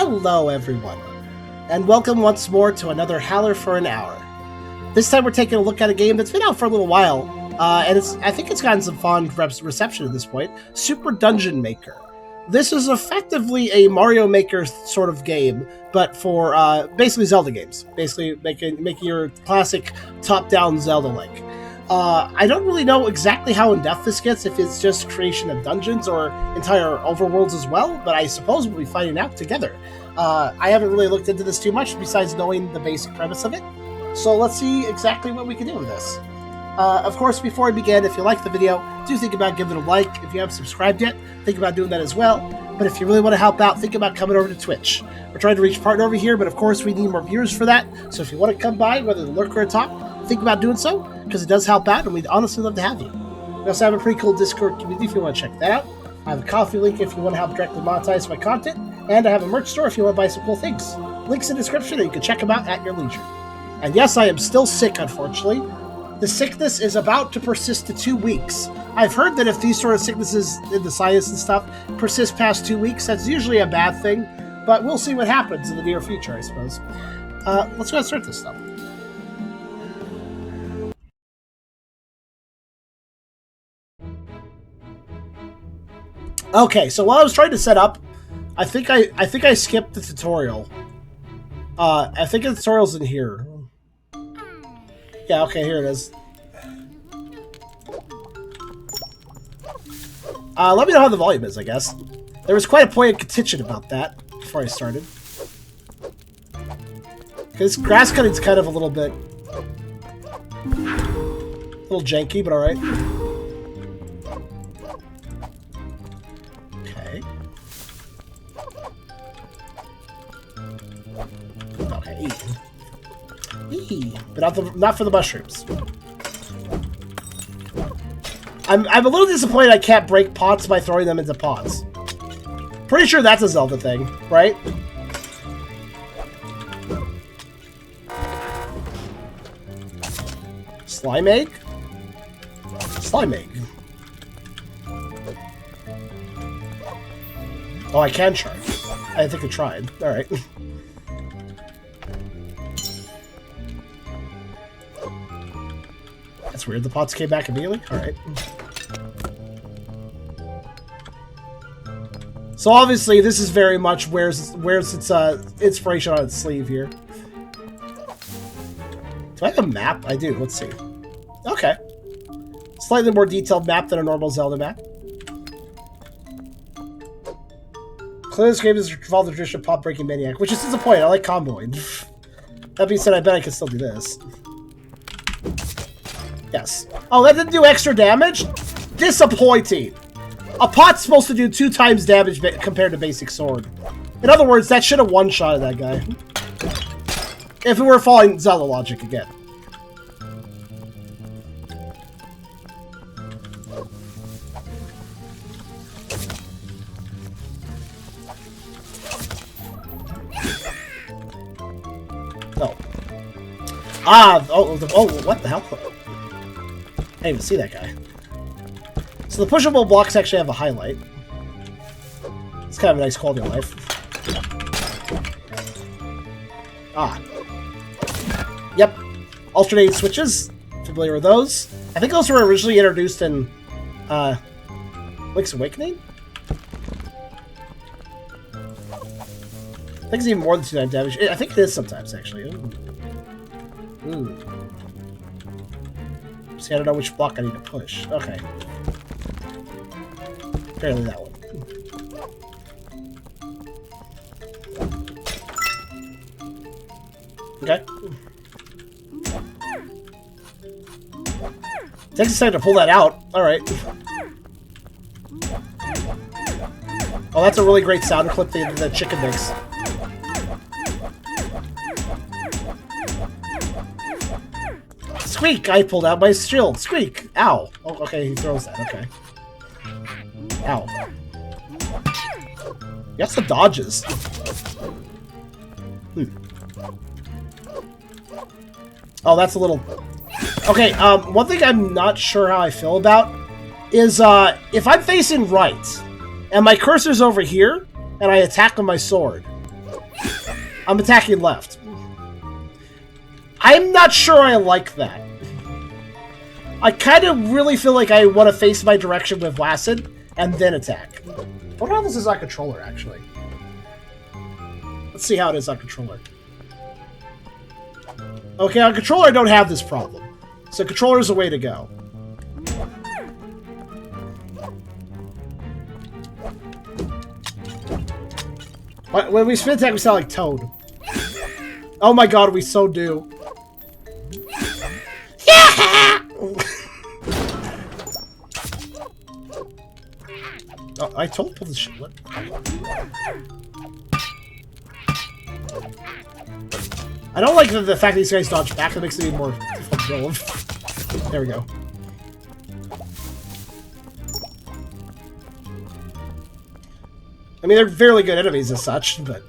Hello everyone, and welcome once more to another Howler for an hour. This time we're taking a look at a game that's been out for a little while, and I think it's gotten some fond reception at this point, Super Dungeon Maker. This is effectively a Mario Maker sort of game, but for basically Zelda games. Basically making your classic top-down Zelda-like. I don't really know exactly how in-depth this gets, if it's just creation of dungeons or entire overworlds as well, but I suppose we'll be finding out together. I haven't really looked into this too much, besides knowing the basic premise of it. So let's see exactly what we can do with this. Of course, before I begin, if you like the video, do think about giving it a like. If you haven't subscribed yet, think about doing that as well. But if you really want to help out, think about coming over to Twitch. We're trying to reach partner over here, but of course we need more viewers for that. So if you want to come by, whether to lurk or talk, think about doing so, because it does help out, and we'd honestly love to have you. We also have a pretty cool Discord community if you want to check that out. I have a coffee link if you want to help directly monetize my content, and I have a merch store if you want to buy some cool things. Links in the description, and you can check them out at your leisure. And yes, I am still sick, unfortunately. The sickness is about to persist to 2 weeks. I've heard that if these sort of sicknesses in the science and stuff persist past 2 weeks, that's usually a bad thing, but we'll see what happens in the near future, I suppose. Let's go ahead and start this stuff. Okay, so while I was trying to set up, I think I skipped the tutorial. I think the tutorial's in here. Yeah, okay, here it is. Let me know how the volume is, I guess. There was quite a point of contention about that before I started. Because grass cutting's kind of a little bit... a little janky, but alright. Okay. Okay, but not for the mushrooms. I'm a little disappointed I can't break pots by throwing them into pots. Pretty sure that's a Zelda thing, right? Slime egg? Slime egg. Oh, I can try. I think I tried. Alright. That's weird. The pots came back immediately? Alright. So obviously this is very much where's its inspiration on its sleeve here. Do I have a map? I do. Let's see. Okay. Slightly more detailed map than a normal Zelda map. Clearly this game is involved in the tradition of pot-breaking maniac, which is disappointing. I like comboing. That being said, I bet I can still do this. Yes. Oh, that didn't do extra damage? Disappointing! A pot's supposed to do 2 times damage compared to basic sword. In other words, that should have one-shotted that guy. If we were following Zelda logic again. No. Oh, what the hell? I didn't even see that guy. So the pushable blocks actually have a highlight. It's kind of a nice quality of life. Ah. Yep. Alternating switches. Familiar with those. I think those were originally introduced in Link's Awakening? I think it's even more than 2 times damage. I think it is sometimes, actually. Ooh. See, I don't know which block I need to push. Okay. Apparently that one. Okay. Takes a second to pull that out. Alright. Oh, that's a really great sound clip the chicken makes. Squeak! I pulled out my shield. Squeak! Ow! Oh, okay, he throws that. Okay. Ow. That's the dodges. Oh, that's a little... Okay, one thing I'm not sure how I feel about is, if I'm facing right, and my cursor's over here, and I attack with my sword, I'm attacking left. I'm not sure I like that. I kind of really feel like I want to face my direction with Placid and then attack. I wonder how this is on controller, actually. Let's see how it is on controller. Okay, on controller I don't have this problem. So controller is the way to go. When we spin attack, we sound like Toad. Oh my god, we so do. Oh, I told pull this shit. What? I don't like the fact that these guys dodge back. That makes it even more difficult to kill them. There we go. I mean, they're fairly good enemies as such, but...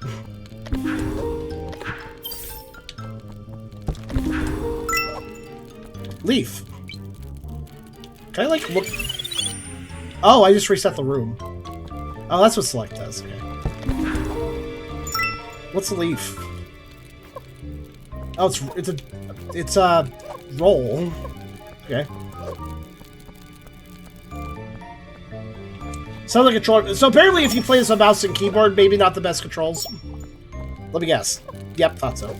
Leaf. Can I, like, look... Oh, I just reset the room. Oh, that's what select does. Okay. What's leaf? Oh, it's a roll. Okay. Sounds like a controller. So apparently, if you play this on mouse and keyboard, maybe not the best controls. Let me guess. Yep, thought so.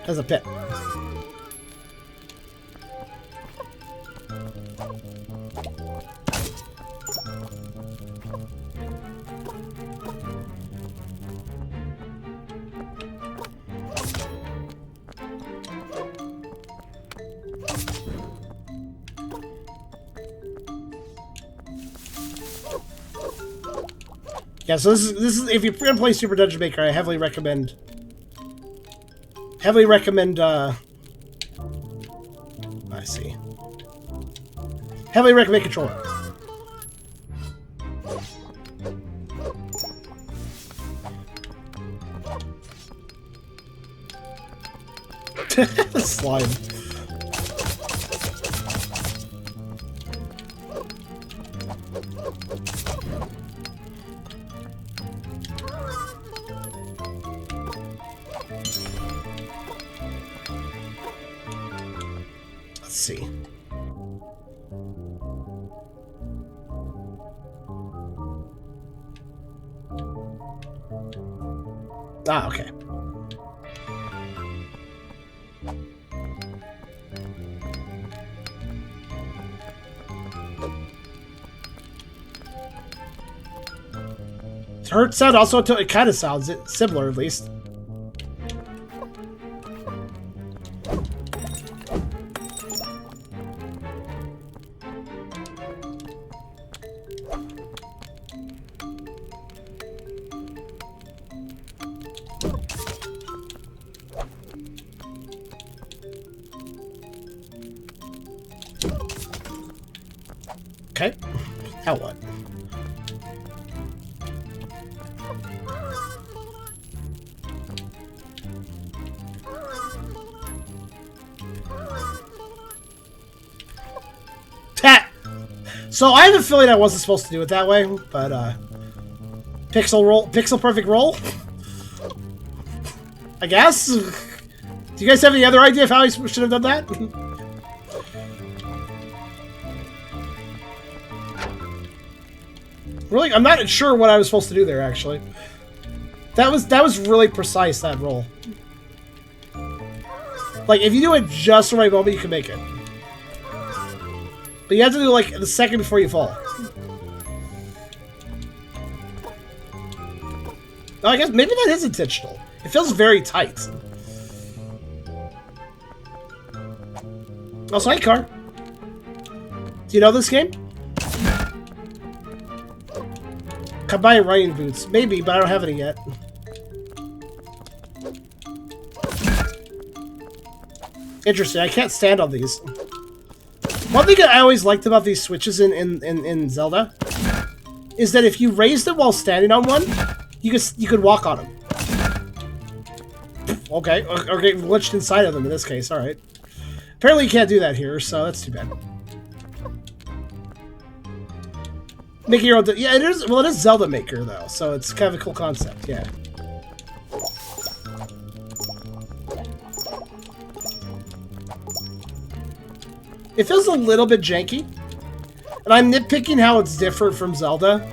Has a pit. Yeah, so this is if you're gonna play Super Dungeon Maker, I heavily recommend I see. Heavily recommend controller. Slime. Let's see. Ah, okay. Hurt sound also, it kind of sounds similar, at least. Okay. Now what? So I have a feeling I wasn't supposed to do it that way, but pixel perfect roll? I guess? Do you guys have any other idea of how I should have done that? Really, I'm not sure what I was supposed to do there, actually. That was really precise, that roll. Like, if you do it just the right moment, you can make it. But you have to do, like, the second before you fall. Oh, I guess maybe that is intentional. It feels very tight. Also, hi, Car. Do you know this game? Combine running boots. Maybe, but I don't have any yet. Interesting. I can't stand on these. One thing I always liked about these switches in Zelda is that if you raise them while standing on one, you could walk on them. Okay, glitched inside of them in this case. All right. Apparently you can't do that here, so that's too bad. Making your own. Yeah, it is. Well, it is Zelda Maker though, so it's kind of a cool concept. Yeah. It feels a little bit janky. And I'm nitpicking how it's different from Zelda.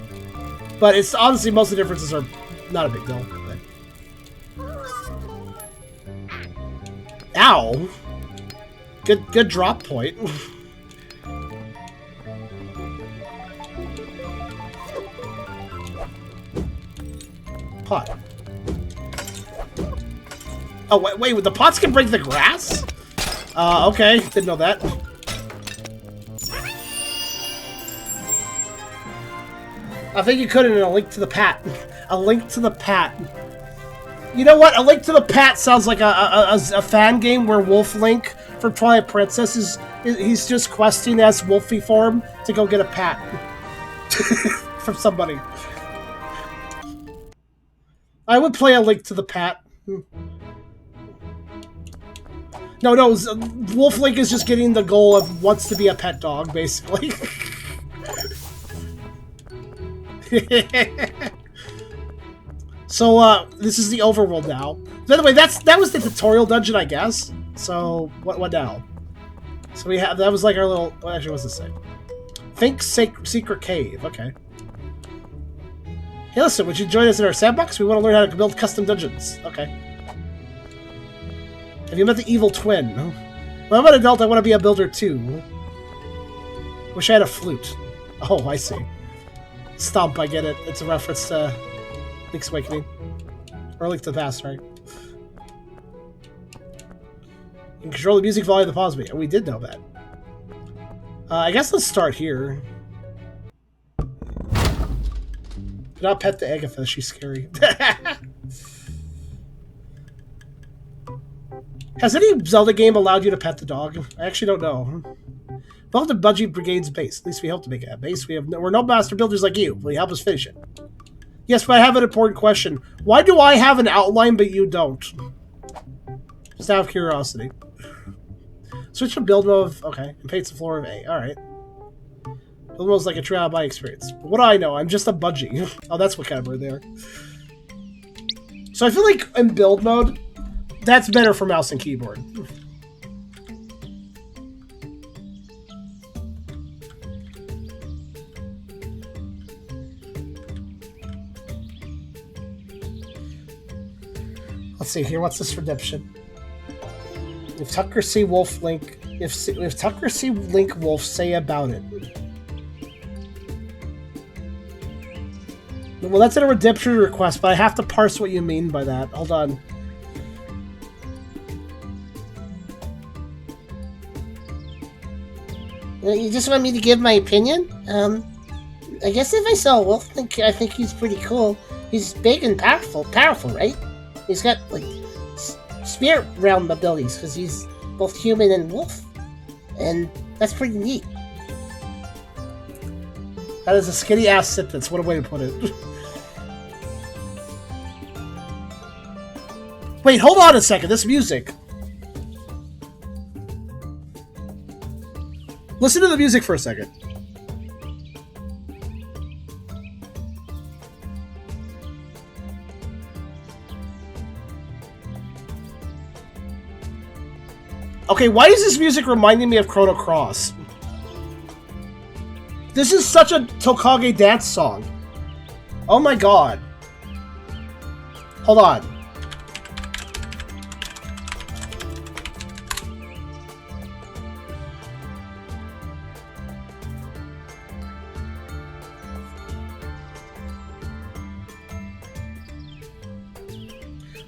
But it's honestly, most of the differences are not a big deal. But... Ow! Good drop point. Pot. Oh, wait, the pots can break the grass? Okay, didn't know that. I think you could in A Link to the Pat. A Link to the Pat. You know what? A Link to the Pat sounds like a fan game where Wolf Link from Twilight Princess he's just questing as Wolfie form to go get a pat from somebody. I would play A Link to the Pat. No, Wolf Link is just getting the goal of wants to be a pet dog, basically. So, this is the overworld now. By the way, that was the tutorial dungeon, I guess. So, what now? So we have, that was like our little, actually, what's this say? Think Secret Cave, okay. Hey, listen, would you join us in our sandbox? We want to learn how to build custom dungeons. Okay. Have you met the evil twin? Well, I'm an adult, I want to be a builder too. Wish I had a flute. Oh, I see. Stomp, I get it. It's a reference to Link's Awakening. Or Link to the Past, right? You can control the music volume of the pause me. We did know that. I guess let's start here. Do not pet the Agatha, she's scary. Has any Zelda game allowed you to pet the dog? I actually don't know. Build the Budgie Brigade's base. At least we hope to make it a base. We're no master builders like you. Will you help us finish it? Yes, but I have an important question. Why do I have an outline but you don't? Just out of curiosity. Switch from build mode. Okay. And paints the floor of A. Alright. Build mode is like a true out of my experience. But what do I know? I'm just a budgie. Oh, that's what kind of bird they are. So I feel like in build mode, that's better for mouse and keyboard. Let's see here. What's this redemption? If Tucker see Wolf Link, if Tucker see Link Wolf, say about it. Well, that's a redemption request, but I have to parse what you mean by that. Hold on. You just want me to give my opinion? I guess if I saw Wolf Link, I think he's pretty cool. He's big and powerful, right? He's got, like, spirit realm abilities, because he's both human and wolf. And that's pretty neat. That is a skinny-ass sentence. What a way to put it. Wait, hold on a second. This music. Listen to the music for a second. Okay, why is this music reminding me of Chrono Cross? This is such a Tokage dance song. Oh my god. Hold on.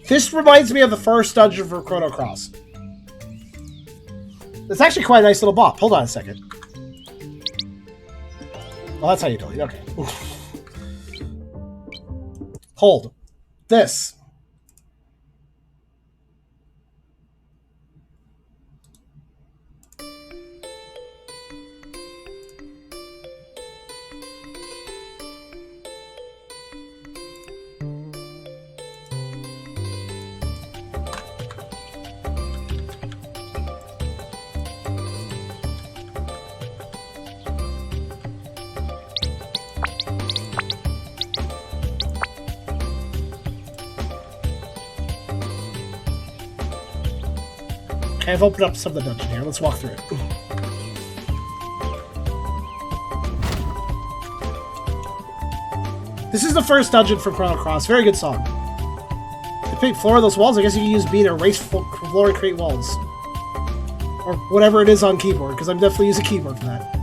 This reminds me of the first dungeon for Chrono Cross. It's actually quite a nice little bop. Hold on a second. Well, that's how you delete. Okay. Hold. This. Okay, I've opened up some of the dungeon here. Let's walk through it. This is the first dungeon from Chrono Cross. Very good song. To paint floor of those walls, I guess you can use B to erase floor and create walls. Or whatever it is on keyboard, because I'm definitely using keyboard for that.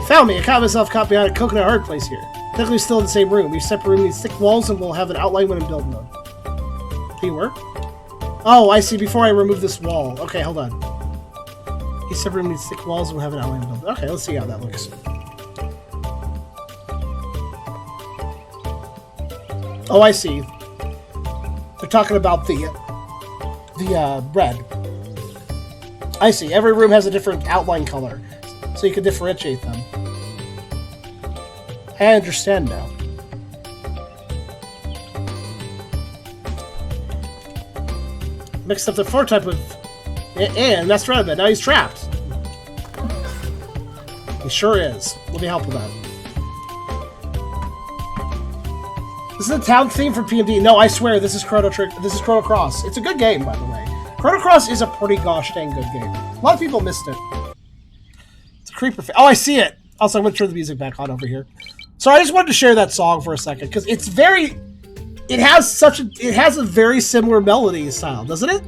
Found me! I caught myself caught behind a coconut hard place here. Technically still in the same room. We separate room these thick walls and we'll have an outline when in build mode. Can you work? Oh, I see. Before I remove this wall. Okay, hold on. You separate room these thick walls and we'll have an outline when build. Okay, let's see how that looks. Oh, I see. They're talking about the red. I see. Every room has a different outline color, so you can differentiate them. I understand now. Mixed up the floor type with... And messed around a bit. Now he's trapped. He sure is. Let me help with that. This is the town theme for PMD. No, I swear, this is Chrono Cross. It's a good game, by the way. Chrono Cross is a pretty gosh dang good game. A lot of people missed it. It's a creeper. Oh, I see it. Also, I'm going to turn the music back on over here. So I just wanted to share that song for a second because it's very. It has a very similar melody style, doesn't it?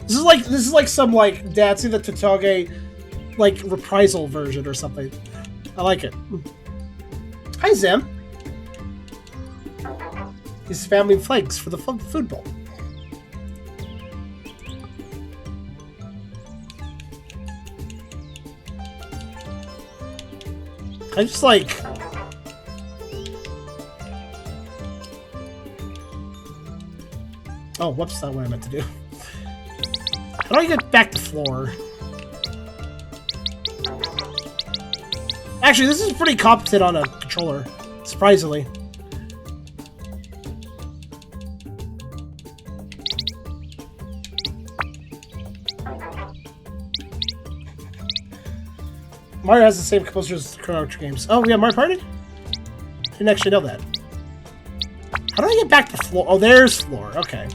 This is like some like Dancing the Totoge like reprisal version or something. I like it. Hi, Zim. His family flakes for the food bowl. I just like... Oh, whoops, that's not what I meant to do. How do I get back to floor? Actually, this is pretty competent on a controller, surprisingly. Mario has the same composer as the Chrono Trigger games. Oh, we have Mario Party? Didn't actually know that. How do I get back to floor? Oh, there's floor. Okay.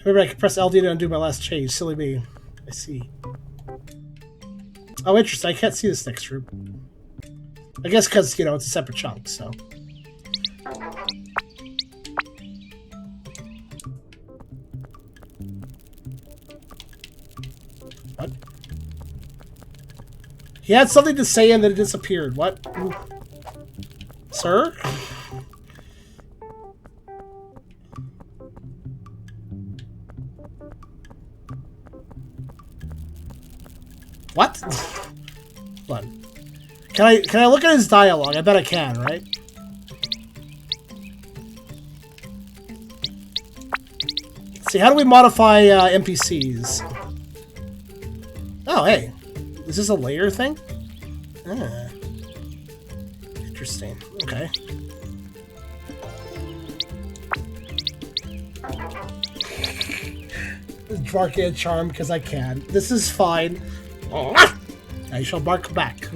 Remember, I could press LD to undo my last change. Silly me. I see. Oh, interesting. I can't see this next room. I guess because, you know, it's a separate chunk, so. What? He had something to say and then it disappeared. What? Ooh. Sir? What? Hold on. Can I look at his dialogue? I bet I can, right? Let's see, how do we modify NPCs? Oh, hey. Is this a layer thing? Ah. Interesting. Okay. Bark and charm because I can. This is fine. I shall bark back.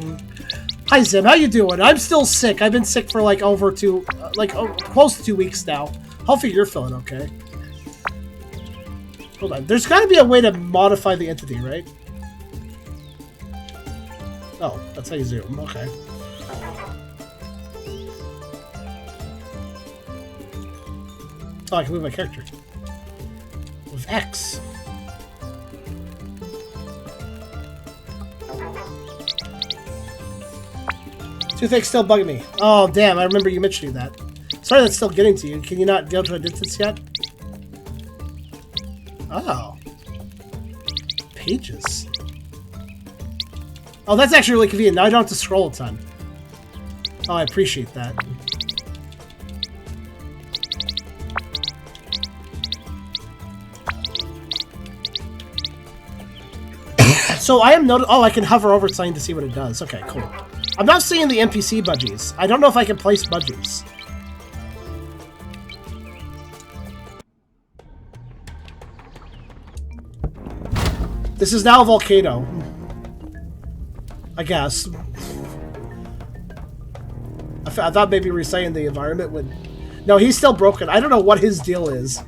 Hi Zim, how you doing? I'm still sick. I've been sick for like close to 2 weeks now. Hopefully you're feeling okay. Hold on. There's got to be a way to modify the entity, right? Oh, that's how you zoom. Okay. Oh, I can move my character with X. Toothache's still bugging me. Oh, damn, I remember you mentioning that. Sorry that's still getting to you. Can you not go to a distance yet? Oh. Pages. Oh, that's actually really convenient. Now I don't have to scroll a ton. Oh, I appreciate that. So I am noted. Oh, I can hover over something to see what it does. Okay, cool. I'm not seeing the NPC budgies. I don't know if I can place budgies. This is now a volcano. I guess. A I thought maybe resetting the environment would... No, he's still broken. I don't know what his deal is.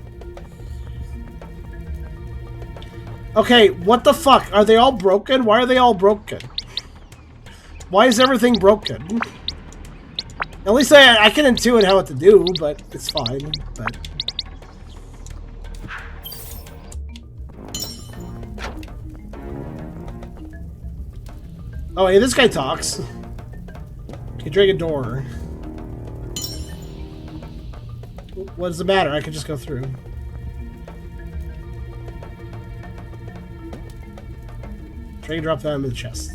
Okay, what the fuck? Are they all broken? Why are they all broken? Why is everything broken? At least I can intuit how what to do, but it's fine. But... Oh, hey, this guy talks. Okay, drag a door. What does it matter? I can just go through. Drag and drop them in the chest.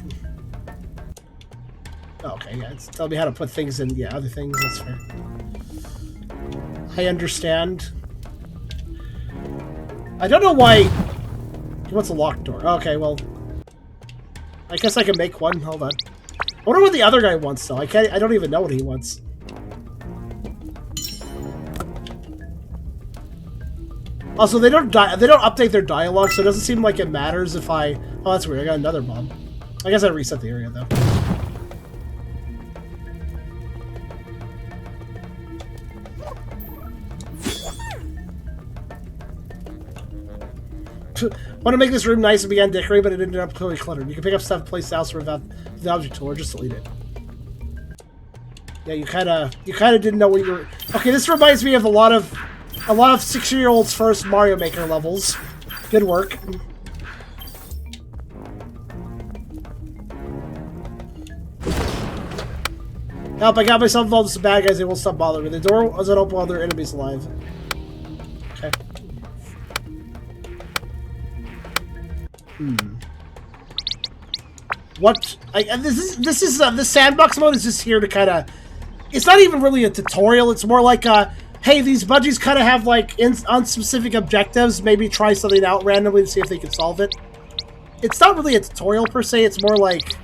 Okay, yeah, it's telling me how to put things in, yeah, other things, that's fair. I understand. I don't know why... He wants a locked door. Okay, well... I guess I can make one. Hold on. I wonder what the other guy wants, though. I don't even know what he wants. Also, they don't update their dialogue, so it doesn't seem like it matters if I... Oh, that's weird. I got another bomb. I guess I reset the area, though. Want to make this room nice and began decorating, but it ended up clearly cluttered. You can pick up stuff, place elsewhere without the object tool, or just delete it. Yeah, you kind of didn't know what you were... Okay, this reminds me of a lot of 6-year-olds' first Mario Maker levels. Good work. Help, I got myself involved with some bad guys, they won't stop bothering me. The door doesn't open while their enemy's alive. Okay. What? This sandbox mode is just here to kind of... It's not even really a tutorial, it's more like a... Hey, these budgies kind of have, like, on specific objectives, maybe try something out randomly to see if they can solve it. It's not really a tutorial, per se, it's more like...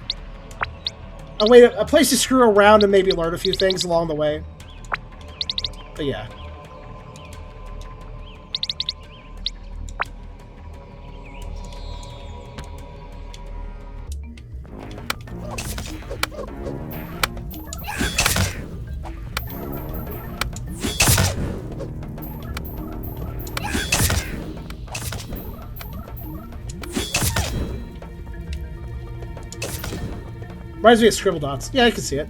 a place to screw around and maybe learn a few things along the way. But yeah. Reminds me of Scribble Dots. Yeah, I can see it.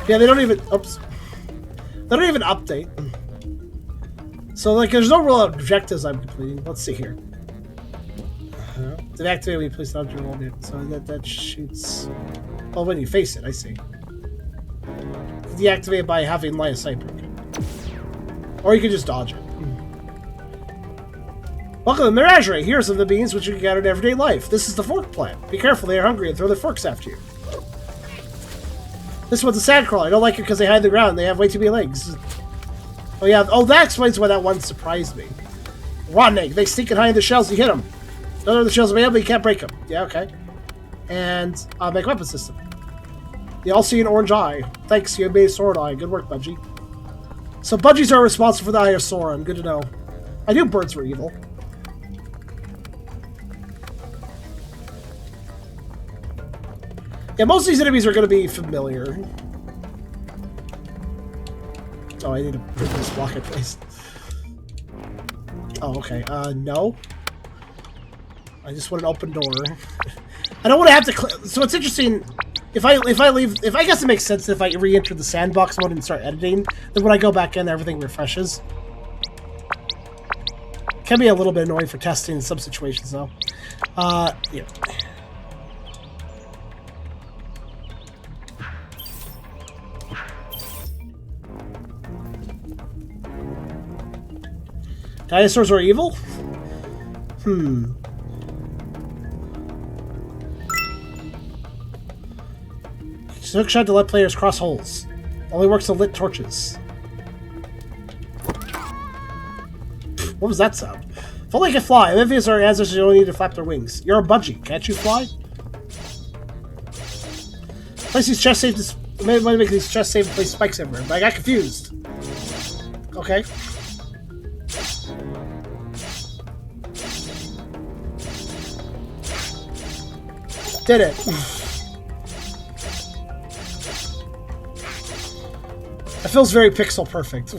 Yeah, they don't even... Oops. They don't even update. So, like, there's no real objectives I'm completing. Let's see here. Deactivate when you place the object and hold it. So that shoots... Oh, when you face it, I see. Deactivate it by having line of sight broken. Or you can just dodge it. Welcome to Menagerie. Here are some of the beans which you can get in everyday life. This is the fork plant. Be careful, they are hungry and throw their forks after you. This one's a sandcrawler. I don't like it because they hide in the ground. They have way too many legs. Oh yeah. Oh, that explains why that one surprised me. Rotten egg. They sneak and hide in the shells. You hit them. None of the shells are made, but you can't break them. Yeah, okay. And make a weapon system. They all see an orange eye. Thanks, you made a sword eye. Good work, Budgie. So Budgies are responsible for the Eye of Sauron. Good to know. I knew birds were evil. Yeah, most of these enemies are going to be familiar. Oh, I need to put this block in place. Oh, okay. No. I just want an open door. I don't want to have to... So it's interesting. If I leave... I guess it makes sense if I re-enter the sandbox mode and start editing, then when I go back in, everything refreshes. Can be a little bit annoying for testing in some situations, though. Yeah. Dinosaurs are evil? It's a hookshot to let players cross holes. Only works on lit torches. What was that sound? If only I could fly. Amphibians are answers, you only need to flap their wings. You're a budgie. Can't you fly? Place these chests safe to... Might make these chests safe and place spikes everywhere, but I got confused. Okay. Did it. feels very pixel perfect.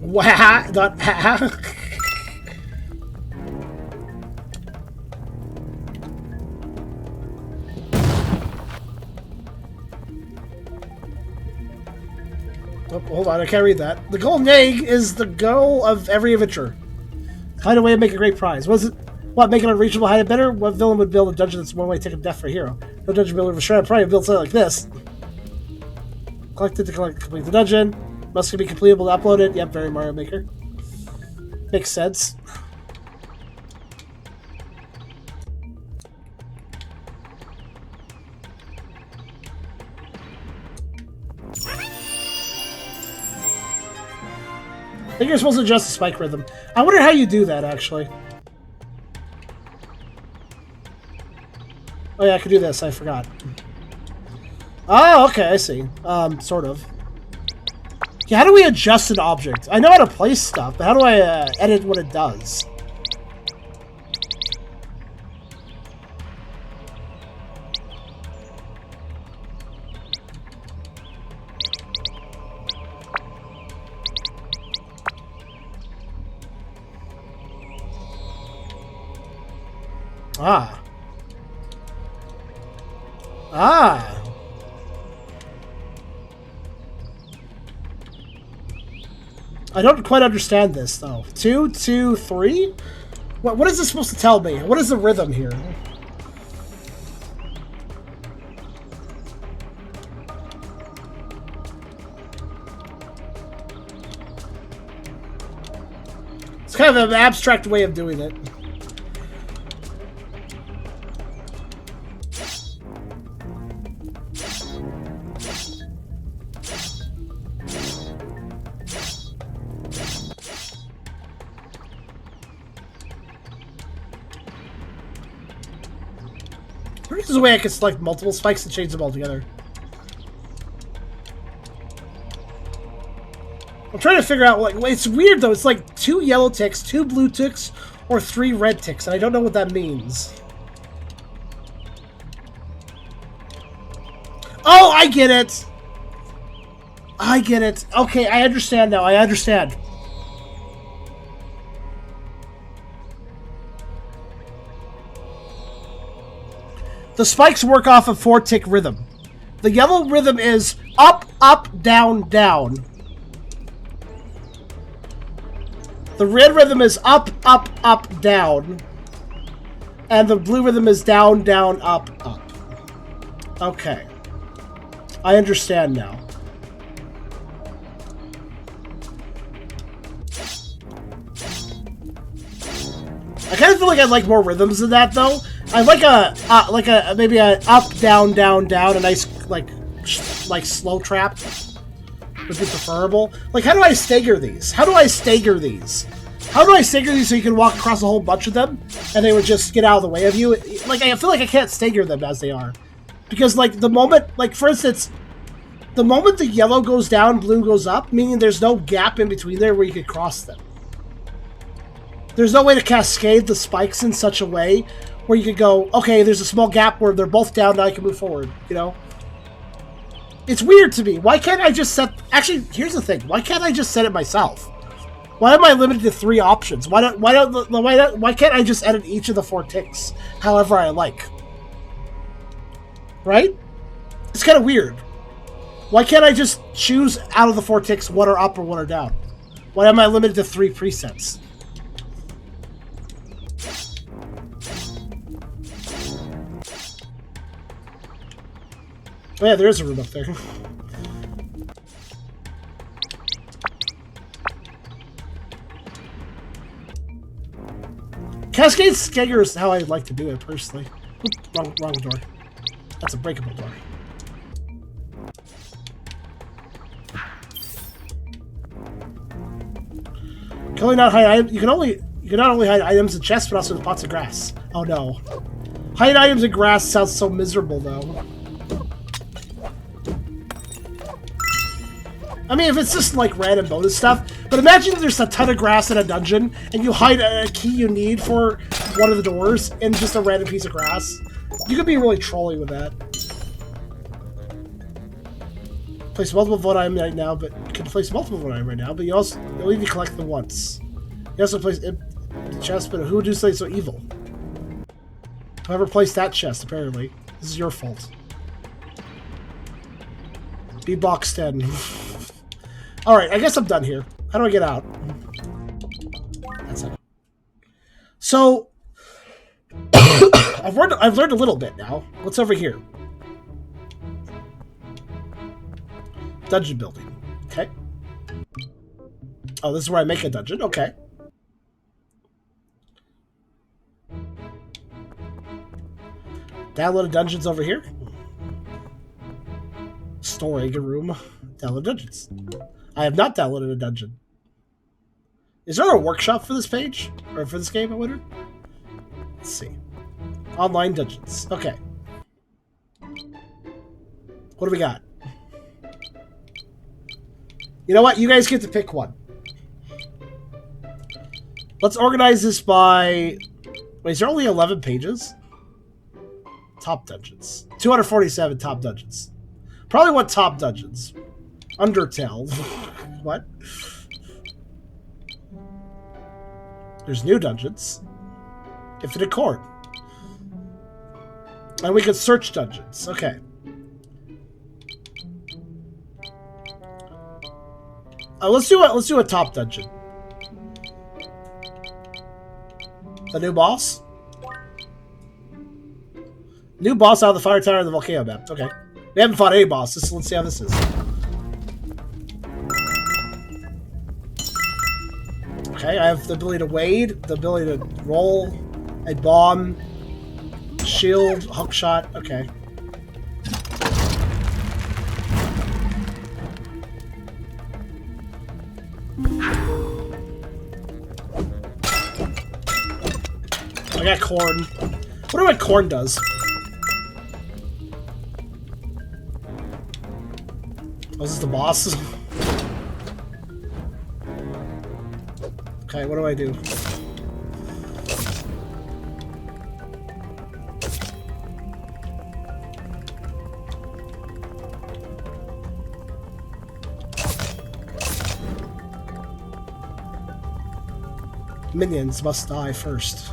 Wah, not ah. Oh, hold on, I can't read that. The golden egg is the goal of every adventurer. Find a way to make a great prize. What is it? What, make it unreachable, hide it better? What villain would build a dungeon that's one way ticket to death for a hero? No dungeon builder for sure. I'd probably build something like this. Collect it to complete the dungeon. Must be completable to upload it. Yep, very Mario Maker. Makes sense. I think you're supposed to adjust the spike rhythm. I wonder how you do that, actually. Oh yeah, I could do this. I forgot. Oh, okay, I see. Sort of. Yeah, how do we adjust an object? I know how to place stuff, but how do I edit what it does? Ah. Ah. I don't quite understand this, though. 2, 2, 3? What is this supposed to tell me? What is the rhythm here? It's kind of an abstract way of doing it. There's a way I can select multiple spikes and change them all together. I'm trying to figure out, like, it's weird though. It's like 2 yellow ticks, 2 blue ticks, or 3 red ticks, and I don't know what that means. Oh, I get it! I get it. Okay, I understand now. I understand. The spikes work off a 4-tick rhythm. The yellow rhythm is up, up, down, down. The red rhythm is up, up, up, down. And the blue rhythm is down, down, up, up. Okay. I understand now. I kind of feel like I'd like more rhythms than that, though. I'd like maybe a up, down, down, down, a nice like slow trap would be preferable. Like, how do I stagger these? How do I stagger these? How do I stagger these so you can walk across a whole bunch of them and they would just get out of the way of you? Like, I feel like I can't stagger them as they are, because like the moment, like for instance, the moment the yellow goes down, blue goes up, meaning there's no gap in between there where you could cross them. There's no way to cascade the spikes in such a way where you could go, okay, there's a small gap where they're both down, now I can move forward, you know? It's weird to me. Why can't I just set... Actually, here's the thing. Why can't I just set it myself? Why am I limited to 3 options? Why can't I just edit each of the 4 ticks however I like? Right? It's kind of weird. Why can't I just choose out of the 4 ticks what are up or what are down? Why am I limited to 3 presets? Oh yeah, there is a room up there. Cascade Skegger is how I'd like to do it, personally. Oop, wrong door. That's a breakable door. Can only not hide. You can not only hide items in chests, but also in pots of grass. Oh no. Hide items in grass sounds so miserable, though. I mean, if it's just like random bonus stuff, but imagine there's a ton of grass in a dungeon and you hide a key you need for one of the doors in just a random piece of grass. You could be really trolly with that. Place multiple vote item right now, but you can place multiple vote item right now, but you also only need to collect them once. You also place the chest, but who would you say so evil? Whoever placed that chest, apparently. This is your fault. Be box 10. Alright, I guess I'm done here. How do I get out? That's it. So, I've learned a little bit now. What's over here? Dungeon building. Okay. Oh, this is where I make a dungeon. Okay. Downloaded dungeons over here. Storing a room. Download dungeons. I have not downloaded a dungeon. Is there a workshop for this page? Or for this game, I wonder? Let's see. Online dungeons. Okay. What do we got? You know what? You guys get to pick one. Let's organize this by... Wait, is there only 11 pages? Top dungeons. 247 top dungeons. Probably want top dungeons. Undertale. What? There's new dungeons. Infinite Court. And we could search dungeons. Okay. Let's do a top dungeon. The new boss? New boss out of the fire tower of the volcano map. Okay. We haven't fought any bosses, so let's see how this is. Okay, I have the ability to wade, the ability to roll, a bomb, shield, hook shot. Okay. I got corn. What do my corn does? Oh, is this the boss? Okay, what do I do? Minions must die first.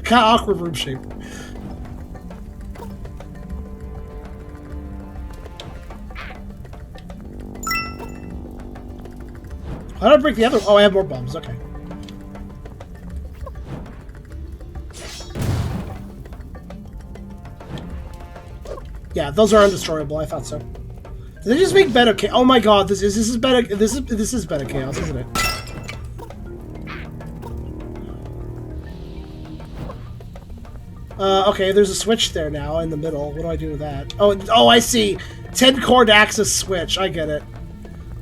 Kind of awkward room shape. How did I break the other? Oh, I have more bombs. Okay. Yeah, those are undestroyable. I thought so. Did they just make better chaos? Oh my god, this is better. This is better chaos, isn't it? Okay, there's a switch there now in the middle. What do I do with that? Oh, I see. 10 cord access switch. I get it.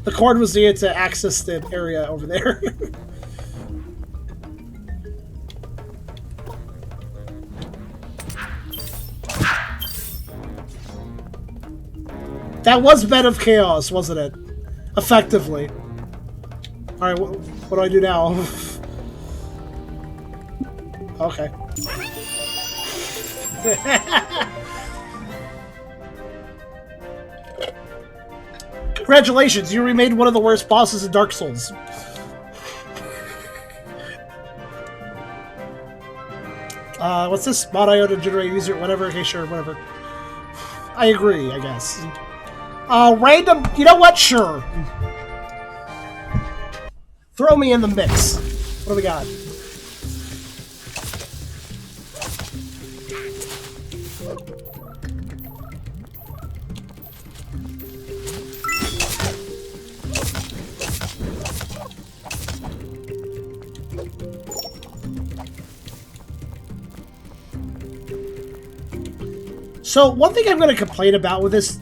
The cord was needed to access the area over there. That was Bed of Chaos, wasn't it? Effectively. Alright, what do I do now? Okay. Congratulations, you remade one of the worst bosses in Dark Souls. What's this? Mod IO to generate user, whatever. Okay, sure, whatever. I agree, I guess. Random, you know what? Sure. Throw me in the mix. What do we got? So one thing I'm going to complain about with this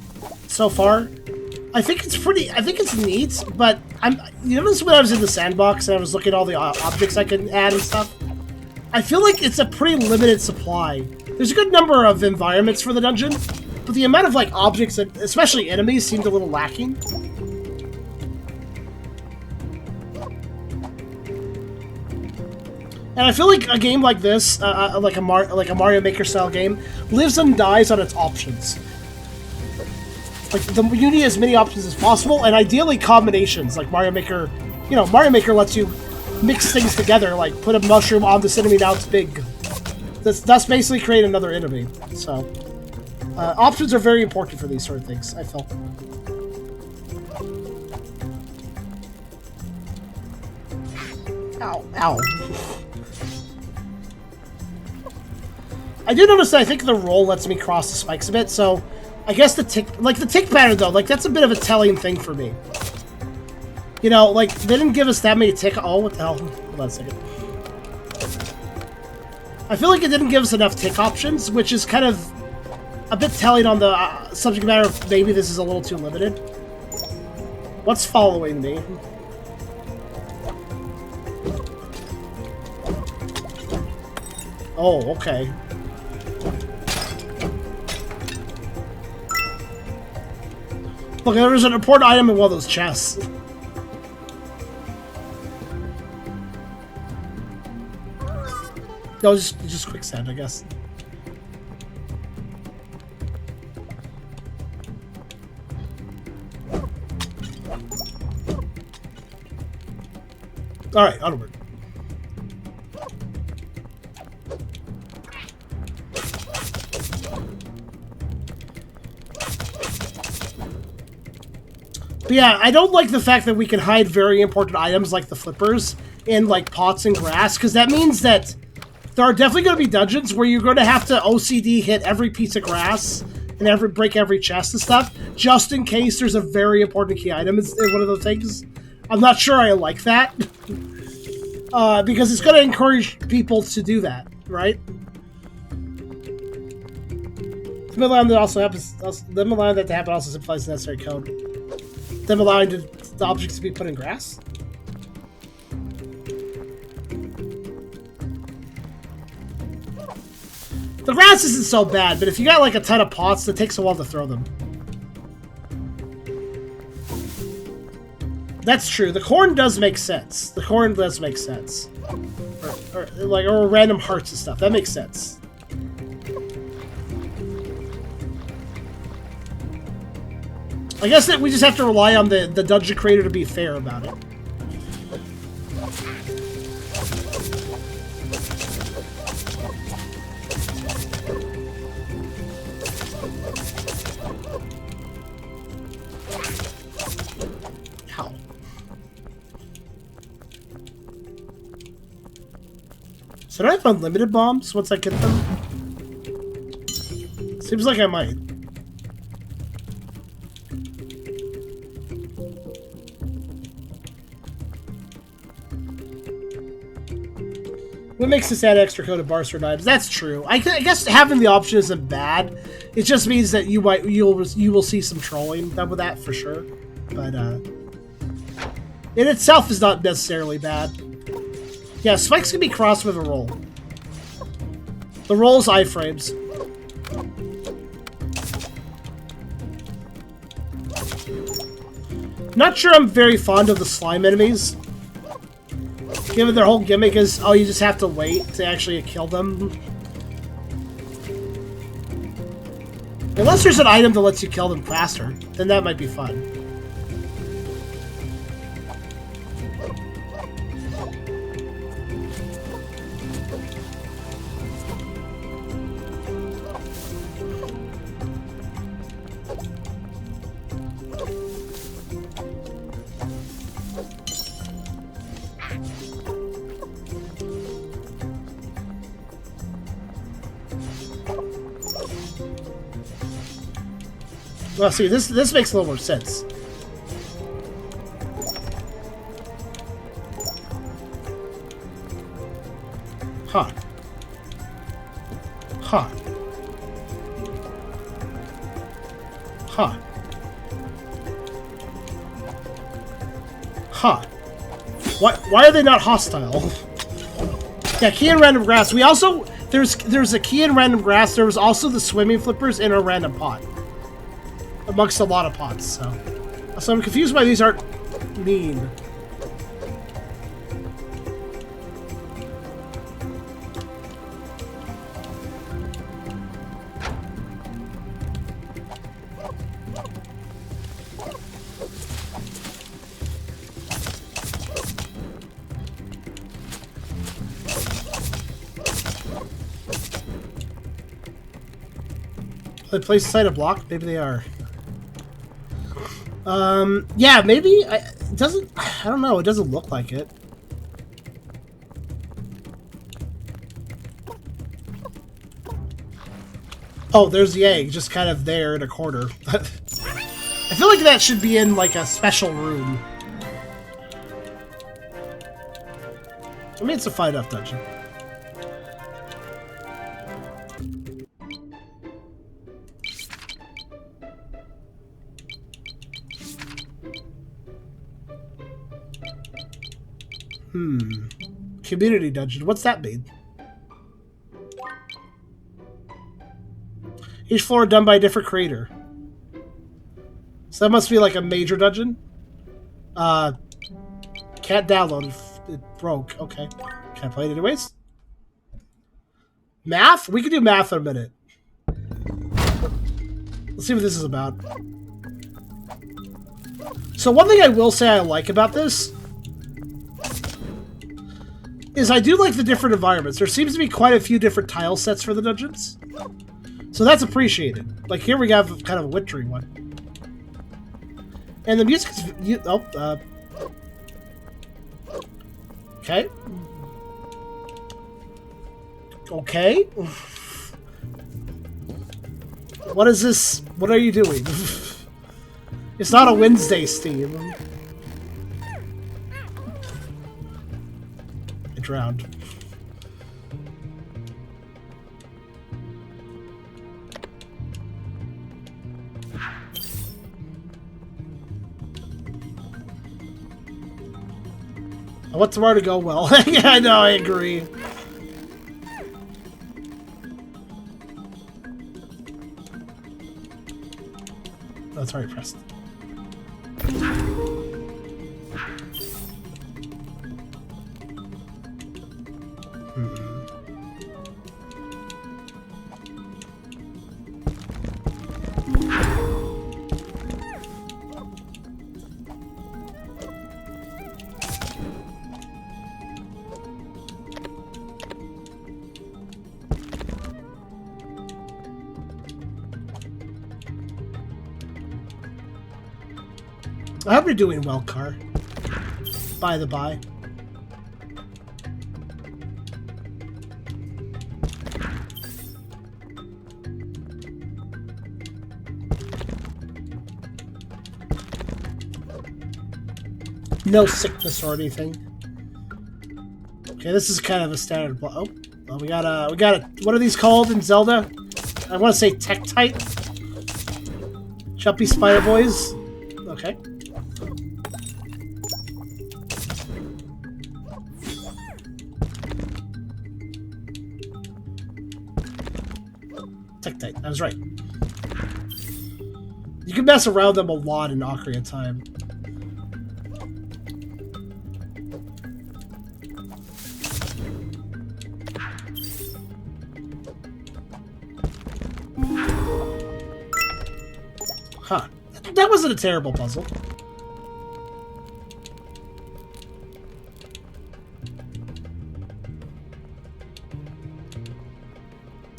so far, I think it's neat, but you notice when I was in the sandbox and I was looking at all the objects I can add and stuff, I feel like it's a pretty limited supply. There's a good number of environments for the dungeon, but the amount of like objects, and especially enemies, seemed a little lacking. And I feel like a game like this, like a Mario Maker style game, lives and dies on its options. Like you need as many options as possible, and ideally combinations. Like Mario Maker, Mario Maker lets you mix things together, like put a mushroom on this enemy, now it's big. That's basically create another enemy. So options are very important for these sort of things, I feel. Ow, ow. I do notice that I think the roll lets me cross the spikes a bit, so I guess the tick pattern though, like that's a bit of a telling thing for me. Like they didn't give us that many tick. Oh, what the hell? Hold on a second. I feel like it didn't give us enough tick options, which is kind of a bit telling on the subject matter of maybe this is a little too limited. What's following me? Oh, okay. Look, there was an important item in one of those chests. No, just quicksand, I guess. All right, onward. But yeah, I don't like the fact that we can hide very important items like the flippers in like pots and grass, because that means that there are definitely going to be dungeons where you're going to have to OCD hit every piece of grass and break every chest and stuff, just in case there's a very important key item in one of those things. I'm not sure I like that, because it's going to encourage people to do that, right? Them allowing that to happen also simplifies the necessary code. Them allowing the objects to be put in grass? The grass isn't so bad, but if you got like a ton of pots, it takes a while to throw them. That's true. The corn does make sense. The corn does make sense. Or random hearts and stuff. That makes sense. I guess that we just have to rely on the dungeon creator to be fair about it. How? So do I have unlimited bombs once I get them? Seems like I might. What makes this add extra code of bars for items? That's true. I guess having the option isn't bad. It just means that you will see some trolling done with that for sure. But in itself is not necessarily bad. Yeah, spikes can be crossed with a roll. The roll is iframes. Not sure I'm very fond of the slime enemies. Given their whole gimmick is, oh, you just have to wait to actually kill them. Unless there's an item that lets you kill them faster, then that might be fun. Well, see, this makes a little more sense. Huh. Huh. Huh. Huh. Why are they not hostile? Yeah, key in random grass. We also there's a key in random grass. There was also the swimming flippers in a random pot, amongst a lot of pots. So I'm confused why these aren't mean. They place aside a block? Maybe they are. Yeah, maybe. It doesn't. I don't know. It doesn't look like it. Oh, there's the egg, just kind of there in a corner. I feel like that should be in like a special room. I mean, it's a fine enough dungeon. Community dungeon. What's that mean? Each floor done by a different creator. So that must be like a major dungeon. Can't download. It broke. Okay. Can I play it anyways? Math? We can do math in a minute. Let's see what this is about. So one thing I will say I like about this is I do like the different environments. There seems to be quite a few different tile sets for the dungeons. So that's appreciated. Like here we have kind of a wintry one. And the music is... okay. Okay. What is this? What are you doing? It's not a Wednesday Steam. I drowned. I want tomorrow to go well. Yeah, I know, I agree. That's already pressed. I hope you're doing well, Car. By the by. No sickness or anything. Okay, this is kind of a standard. Oh, we got a. What are these called in Zelda? I want to say Tektite. Jumpy Spider Boys. Okay. Tektite. I was right. You can mess around them a lot in Ocarina of Time. Huh. That wasn't a terrible puzzle.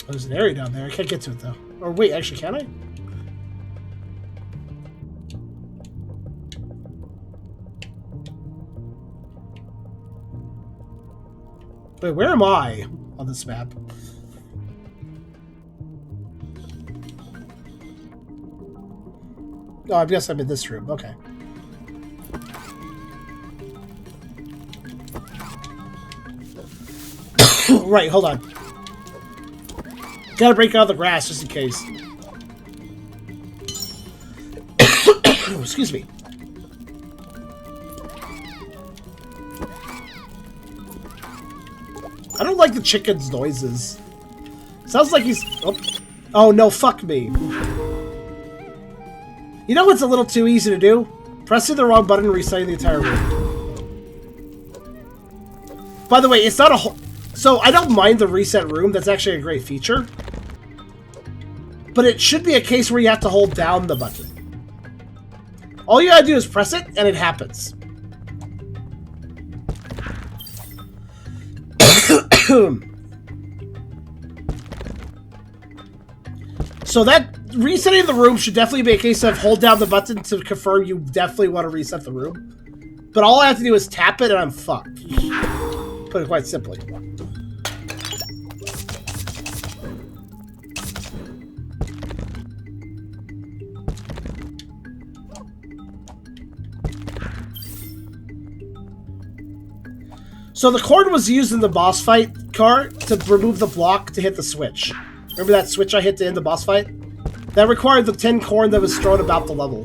There's an area down there. I can't get to it, though. Or wait, actually, can I? Wait, where am I on this map? Oh, I guess I'm in this room. Okay. Right, hold on. Gotta break out the grass just in case. Excuse me. I don't like the chicken's noises. Sounds like he's... Oh no, fuck me. You know what's a little too easy to do? Pressing the wrong button and resetting the entire room. By the way, it's not a whole... So, I don't mind the reset room. That's actually a great feature. But it should be a case where you have to hold down the button. All you gotta do is press it, and it happens. So that resetting the room should definitely be a case of hold down the button to confirm you definitely want to reset the room. But all I have to do is tap it and I'm fucked. Put it quite simply. So the cord was used in the boss fight car to remove the block to hit the switch. Remember that switch I hit to end the boss fight? That required the tin corn that was thrown about the level.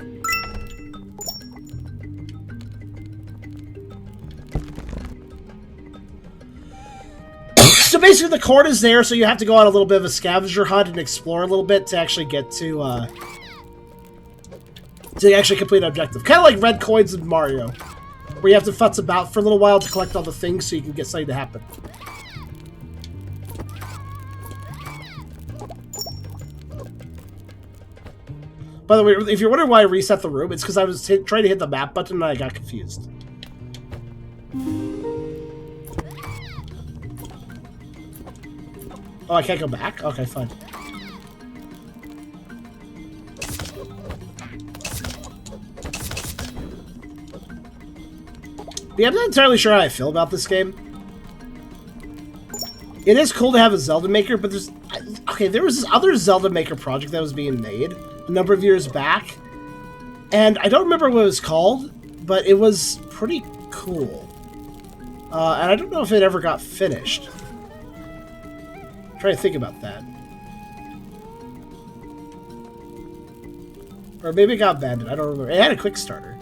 So basically the cord is there, so you have to go on a little bit of a scavenger hunt and explore a little bit to actually get to actually complete an objective. Kind of like red coins in Mario, where you have to futz about for a little while to collect all the things so you can get something to happen. By the way, if you're wondering why I reset the room, it's because I was trying to hit the map button and I got confused. Oh, I can't go back? Okay, fine. Yeah, I'm not entirely sure how I feel about this game. It is cool to have a Zelda Maker, but there's... Okay, there was this other Zelda Maker project that was being made a number of years back, and I don't remember what it was called, but it was pretty cool. And I don't know if it ever got finished. I'm trying to think about that. Or maybe it got abandoned, I don't remember. It had a quick starter.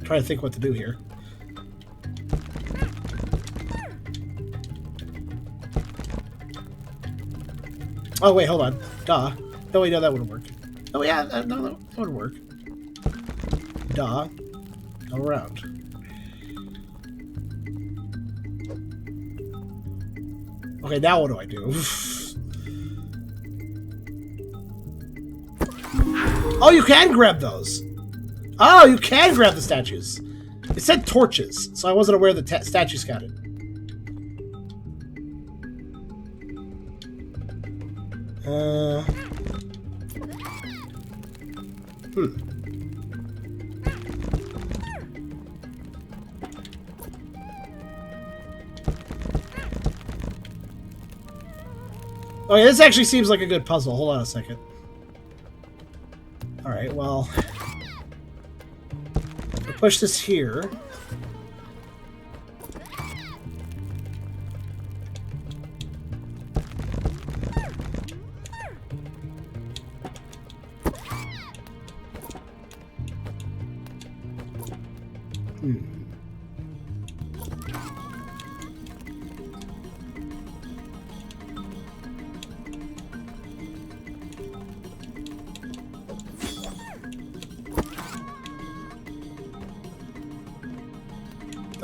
Trying to think what to do here. Oh wait, hold on. Duh. No, wait, no, that wouldn't work. Oh yeah, no, that would work. Duh. Go around. Okay, now what do I do? Oh, you can grab those. Oh, you can grab the statues. It said torches, so I wasn't aware the statues counted. Okay, this actually seems like a good puzzle. Hold on a second. Alright, well... I'll push this here.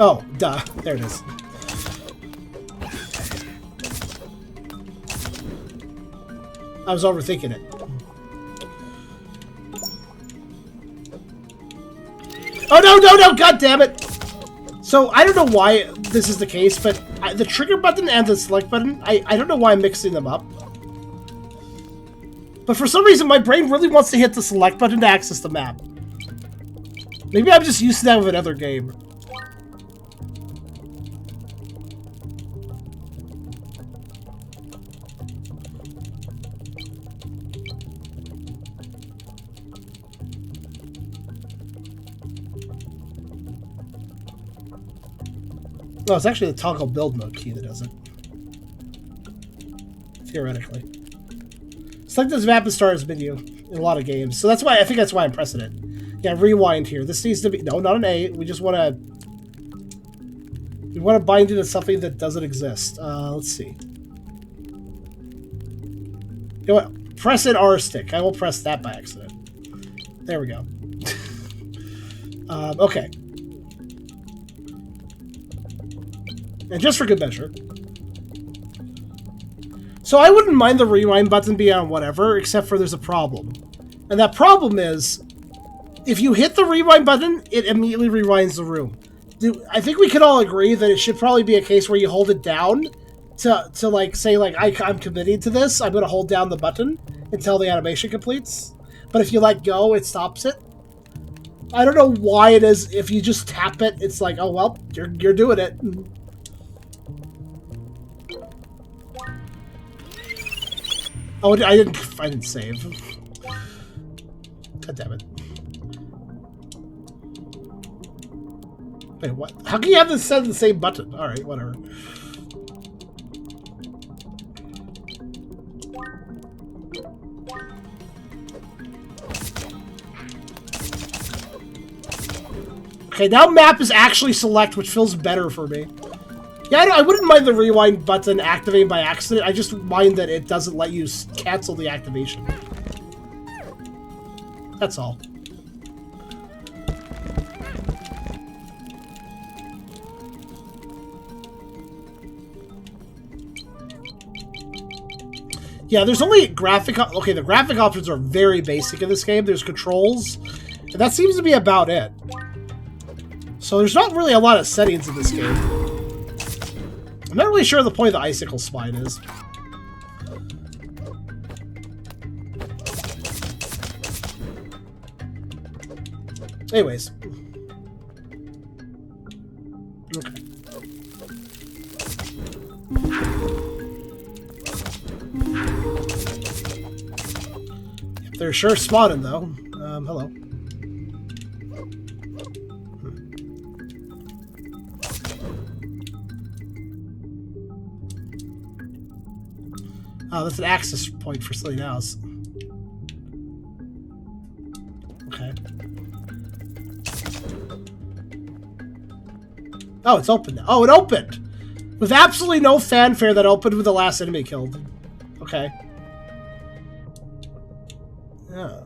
Oh, duh. There it is. I was overthinking it. Oh, no, no, no! God damn it! So, I don't know why this is the case, but the trigger button and the select button, I don't know why I'm mixing them up. But for some reason, my brain really wants to hit the select button to access the map. Maybe I'm just used to that with another game. No, it's actually the toggle build mode key that does it. Theoretically. Select this map and start as menu in a lot of games. So I think that's why I'm pressing it. Yeah, rewind here. This needs to be... No, not an A. We just want to... We want to bind it to something that doesn't exist. Let's see. You know what? Press an R stick. I will press that by accident. There we go. Okay. And just for good measure. So I wouldn't mind the rewind button being on whatever, except for there's a problem. And that problem is, if you hit the rewind button, it immediately rewinds the room. I think we could all agree that it should probably be a case where you hold it down to like, say, like, I'm committing to this. I'm going to hold down the button until the animation completes. But if you let go, it stops it. I don't know why it is. If you just tap it, it's like, oh, well, you're doing it. Oh, I didn't save. God damn it. Wait, what? How can you have this set the same button? Alright, whatever. Okay, now map is actually select, which feels better for me. Yeah, I wouldn't mind the rewind button activating by accident. I just mind that it doesn't let you cancel the activation. That's all. Yeah, there's only graphic... Okay, the graphic options are very basic in this game. There's controls, and that seems to be about it. So there's not really a lot of settings in this game. I'm not really sure the point of the icicle spine is. Anyways. Okay. They're sure spawning, though. Hello. Oh, that's an access point for something else. Okay. Oh, it's open now. Oh, it opened! With absolutely no fanfare that opened with the last enemy killed. Okay. Yeah.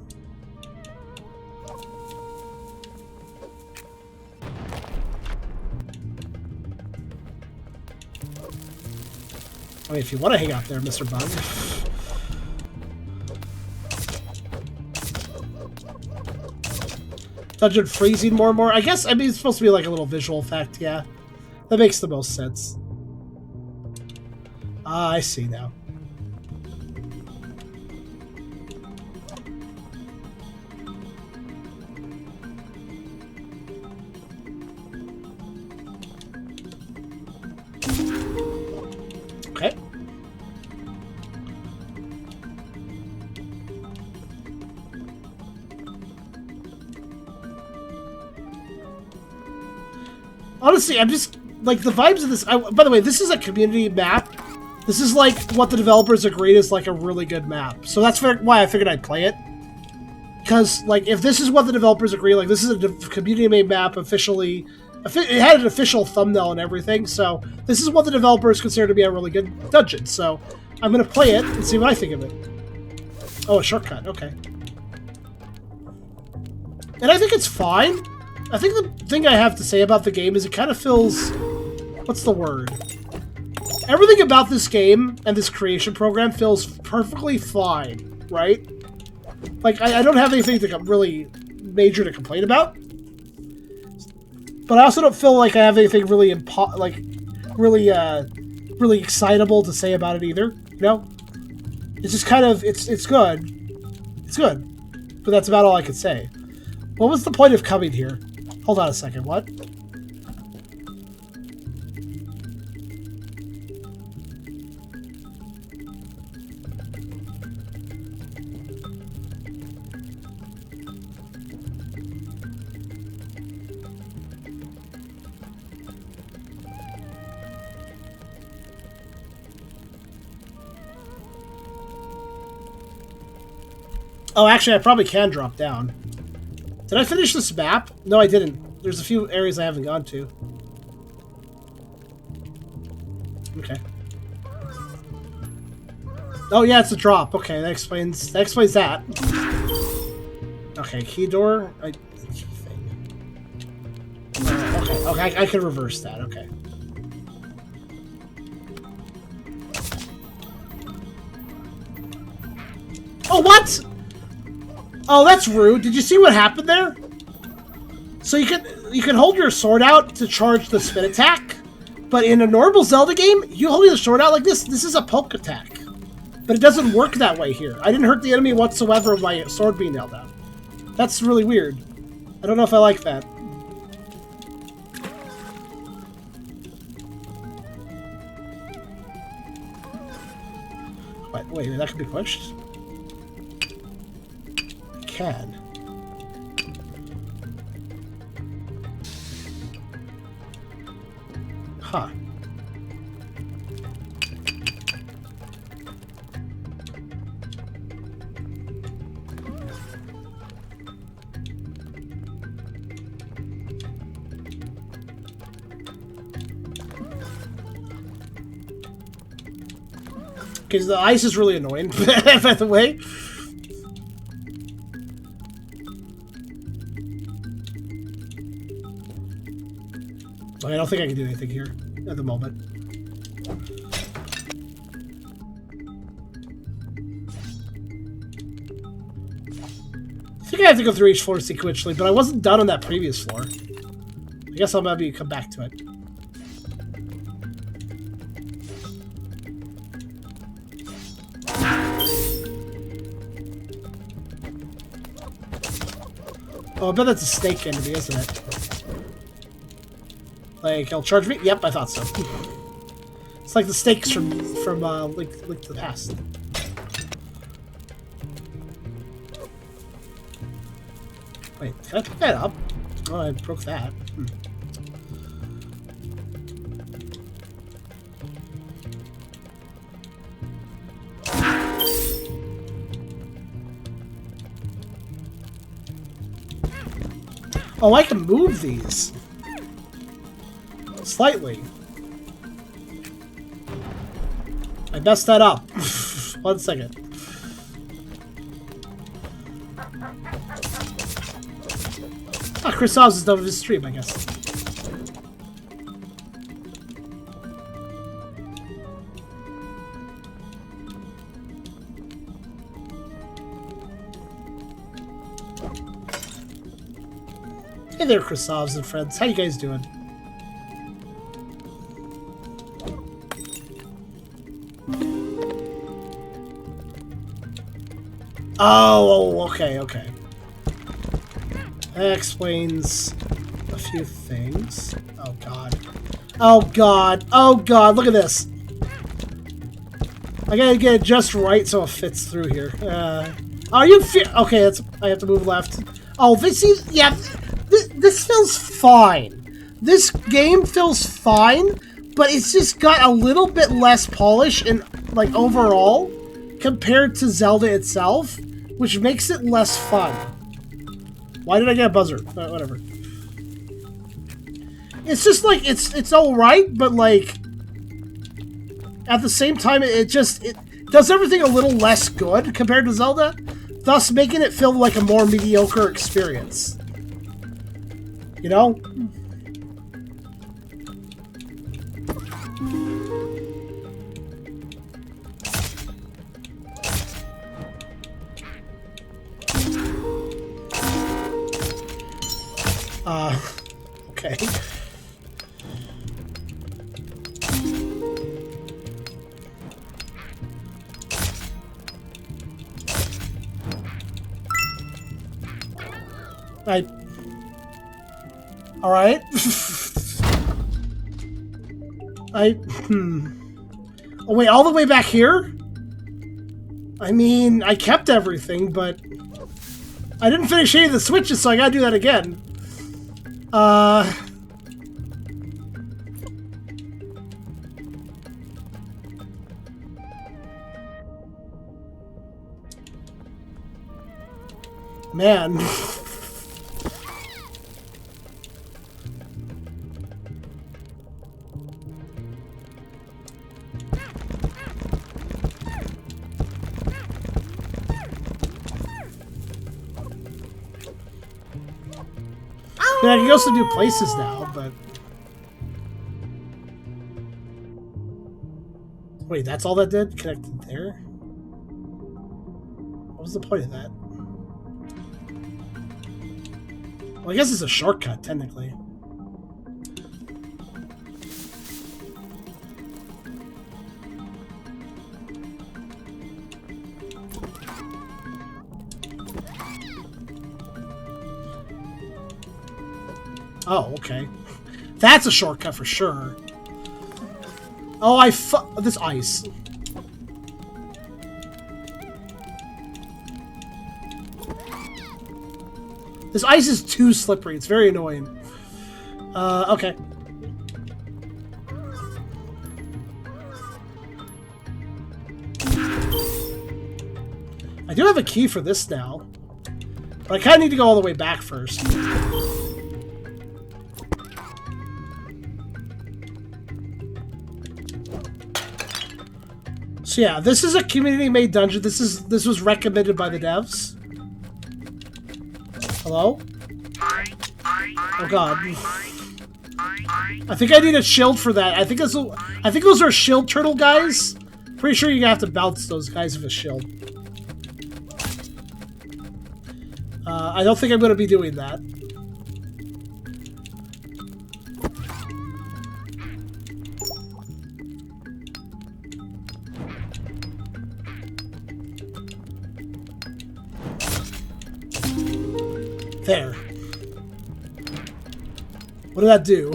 I mean, if you want to hang out there, Mr. Bug. Dungeon freezing more and more. I guess, I mean, it's supposed to be like a little visual effect, yeah. That makes the most sense. Ah, I see now. Okay. Honestly, I'm just, like, the vibes of this... by the way, this is a community map. This is, like, what the developers agreed is, like, a really good map. So that's why I figured I'd play it. Because, like, if this is what the developers agree, like, this is a community-made map officially... It had an official thumbnail and everything, so this is what the developers consider to be a really good dungeon. So I'm going to play it and see what I think of it. Oh, a shortcut. Okay. And I think it's fine. I think the thing I have to say about the game is it kind of feels... What's the word? Everything about this game and this creation program feels perfectly fine, right? Like, I don't have anything to really major to complain about. But I also don't feel like I have anything really, really excitable to say about it either, you know? It's just kind of, it's good. It's good. But that's about all I could say. What was the point of coming here? Hold on a second, what? Oh, actually, I probably can drop down. Did I finish this map? No, I didn't. There's a few areas I haven't gone to. Okay. Oh yeah, it's a drop. Okay, that explains that. Okay, key door. Key thing. Okay, I can reverse that. Okay. Oh, what? Oh, that's rude. Did you see what happened there? So you can hold your sword out to charge the spin attack, but in a normal Zelda game, you holding the sword out like this is a poke attack. But it doesn't work that way here. I didn't hurt the enemy whatsoever with my sword being held out. That's really weird. I don't know if I like that. Wait, that could be pushed? I can. Huh. Because the ice is really annoying, by the way. I don't think I can do anything here at the moment. I think I have to go through each floor sequentially, but I wasn't done on that previous floor. I guess I'll maybe come back to it. Oh, I bet that's a snake enemy, isn't it? Like, he'll charge me? Yep, I thought so. It's like the snakes from Link to the Past. Wait, can I pick that up? Oh, I broke that. Oh, I can move these. Slightly. I messed that up. 1 second. Ah, Chris Oz is done with his stream, I guess. Hey there, Chris Oz and friends. How you guys doing? Oh, okay. That explains a few things. Oh god, look at this. I gotta get it just right so it fits through here. Are you okay, I have to move left. Oh, this feels fine. This game feels fine, but it's just got a little bit less polish in, like, overall compared to Zelda itself, which makes it less fun. Why did I get a buzzer? Whatever. It's just like, it's alright, but like, at the same time, it does everything a little less good compared to Zelda, thus making it feel like a more mediocre experience. You know? Okay. Alright. Oh wait, all the way back here? I mean, I kept everything, but I didn't finish any of the switches, so I gotta do that again. Man. Yeah, I can go some new places now, but... Wait, that's all that did? Connected there? What was the point of that? Well, I guess it's a shortcut, technically. Oh, okay. That's a shortcut for sure. Oh, this ice. This ice is too slippery. It's very annoying. Okay. I do have a key for this now. But I kind of need to go all the way back first. So yeah, this is a community-made dungeon. This was recommended by the devs. Hello? Oh god. I think I need a shield for that. I think those are shield turtle guys. Pretty sure you have to bounce those guys with a shield. I don't think I'm going to be doing that. There. What did that do?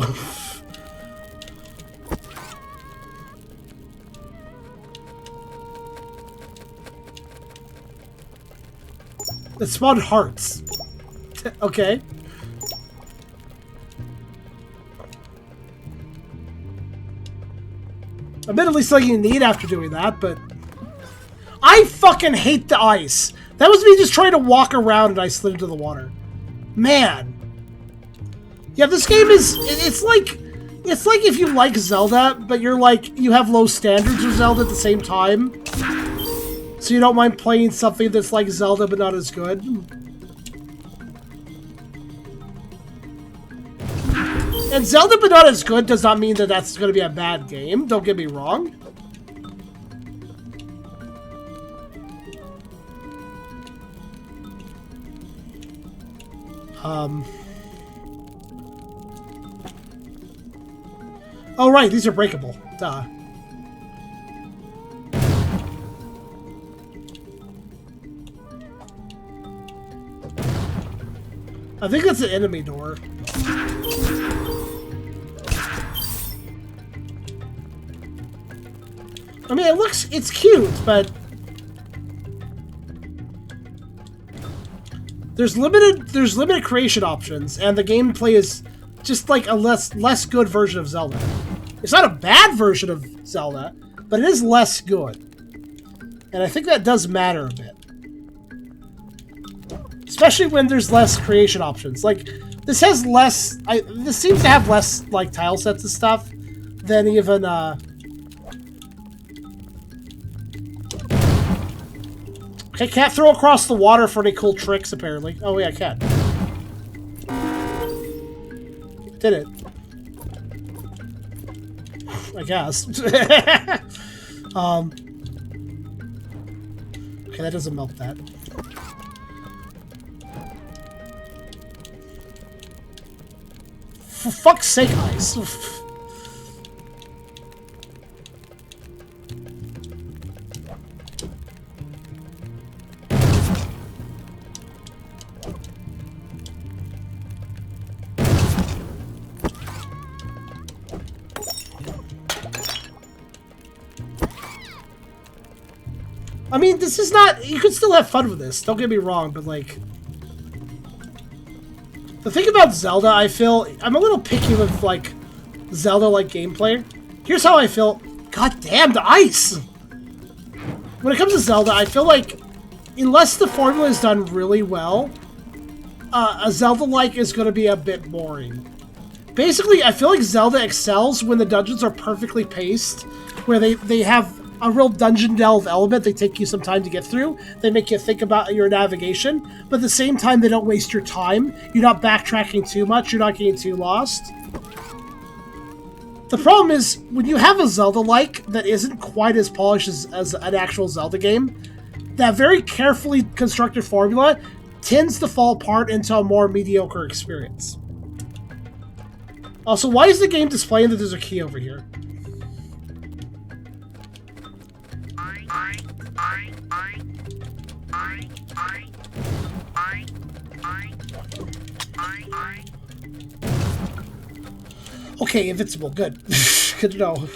It spawned hearts. Okay. Admittedly something you need after doing that, but... I fucking hate the ice! That was me just trying to walk around and I slid into the water. Man. Yeah, this game is... It's like if you like Zelda, but you have low standards of Zelda at the same time. So you don't mind playing something that's like Zelda, but not as good. And Zelda, but not as good, does not mean that that's going to be a bad game. Don't get me wrong. Oh, right, these are breakable. Duh. I think that's an enemy door. I mean, it's cute, but there's limited creation options, and the gameplay is just like a less good version of Zelda. It's not a bad version of Zelda, but it is less good. And I think that does matter a bit. Especially when there's less creation options. Like, this has less... this seems to have less, like, tile sets and stuff than even, Okay, can't throw across the water for any cool tricks, apparently. Oh, yeah, I can. Did it. I guess. Okay, that doesn't melt that. For fuck's sake, ice. I mean, this is not... You could still have fun with this, don't get me wrong, but, like... The thing about Zelda, I feel... I'm a little picky with, like, Zelda-like gameplay. Here's how I feel... God damn, the ice! When it comes to Zelda, I feel like... Unless the formula is done really well, a Zelda-like is going to be a bit boring. Basically, I feel like Zelda excels when the dungeons are perfectly paced, where they have a real dungeon delve element. They take you some time to get through. They make you think about your navigation, but at the same time, they don't waste your time. You're not backtracking too much. You're not getting too lost. The problem is, when you have a Zelda-like that isn't quite as polished as an actual Zelda game, that very carefully constructed formula tends to fall apart into a more mediocre experience. Also, why is the game displaying that there's a key over here? Okay, invincible, good. Good to know.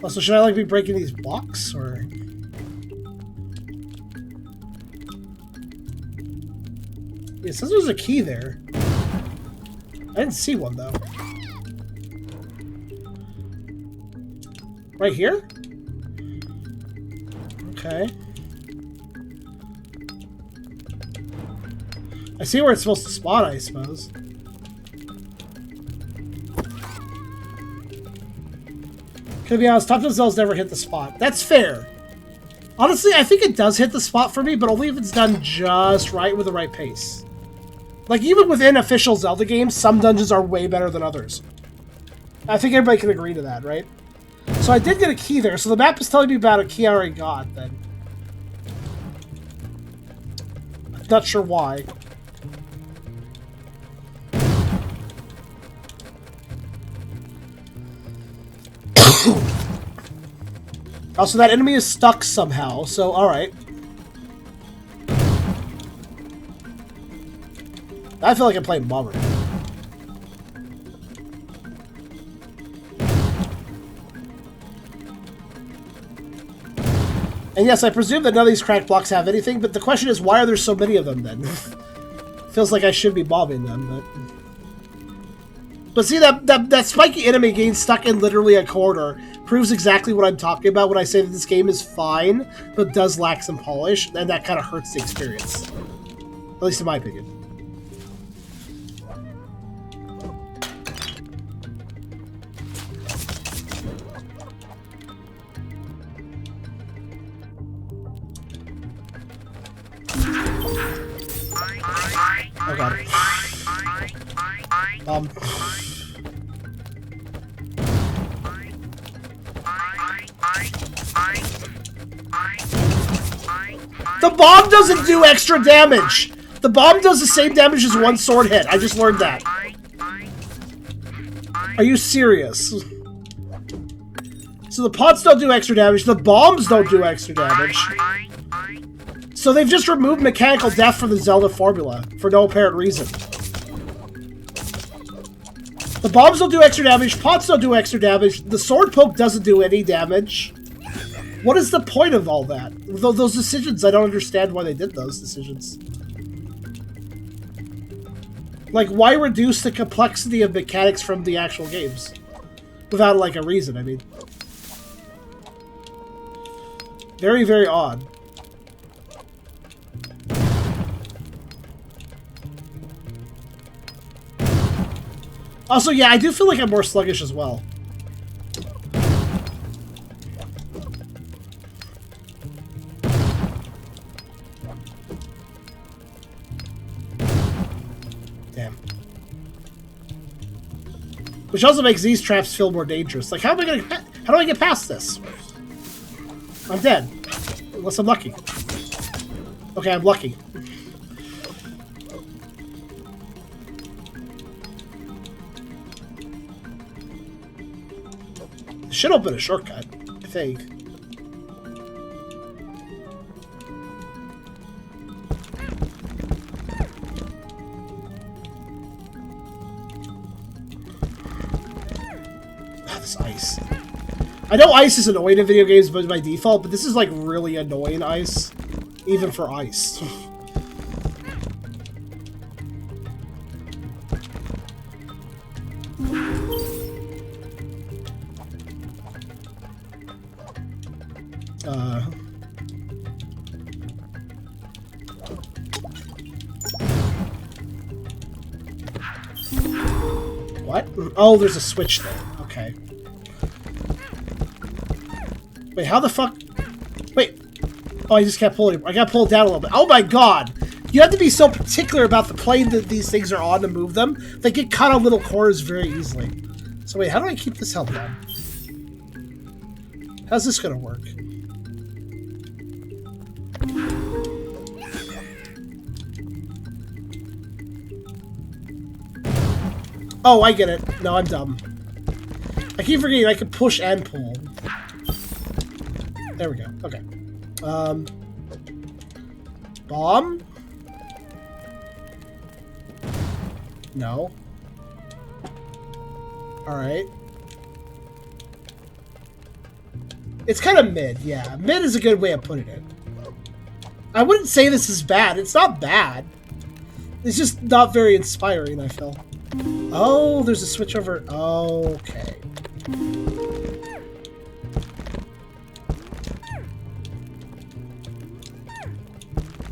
Also, should I like be breaking these blocks, or...? It says there's a key there. I didn't see one, though. Right here? Okay. I see where it's supposed to spawn, I suppose. To be honest, Top of Zelda's never hit the spot. That's fair. Honestly, I think it does hit the spot for me, but only if it's done just right with the right pace. Like, even within official Zelda games, some dungeons are way better than others. I think everybody can agree to that, right? So I did get a key there, so the map is telling me about a key I already got, then. I'm not sure why. Also, that enemy is stuck somehow, so alright. I feel like I'm playing Bomber. And yes, I presume that none of these cracked blocks have anything, but the question is, why are there so many of them then? Feels like I should be bombing them, but... But see, that spiky enemy getting stuck in literally a corridor proves exactly what I'm talking about when I say that this game is fine, but does lack some polish, and that kind of hurts the experience. At least in my opinion. Oh god. The bomb doesn't do extra damage! The bomb does the same damage as one sword hit. I just learned that. Are you serious? So the pots don't do extra damage, the bombs don't do extra damage. So they've just removed mechanical death from the Zelda formula, for no apparent reason. The bombs don't do extra damage, pots don't do extra damage, the sword poke doesn't do any damage. What is the point of all that? Those decisions, I don't understand why they did those decisions. Like, why reduce the complexity of mechanics from the actual games? Without, like, a reason, I mean. Very, very odd. Also, yeah, I do feel like I'm more sluggish as well. Damn. Which also makes these traps feel more dangerous. Like, how do I get past this? I'm dead. Unless I'm lucky. Okay, I'm lucky. Should open a shortcut, I think. Ah, this ice. I know ice is annoying in video games by default, but this is like really annoying ice. Even for ice. What? Oh, there's a switch there. Okay. Wait, how the fuck? Wait. Oh, I just can't pull it. I gotta pull it down a little bit. Oh my god! You have to be so particular about the plane that these things are on to move them. They get caught on little corners very easily. So wait, how do I keep this held down? How's this gonna work? Oh, I get it. No, I'm dumb. I keep forgetting I can push and pull. There we go. Okay. Bomb? No. Alright. It's kind of mid, yeah. Mid is a good way of putting it. I wouldn't say this is bad. It's not bad. It's just not very inspiring, I feel. Oh, there's a switch over. Okay.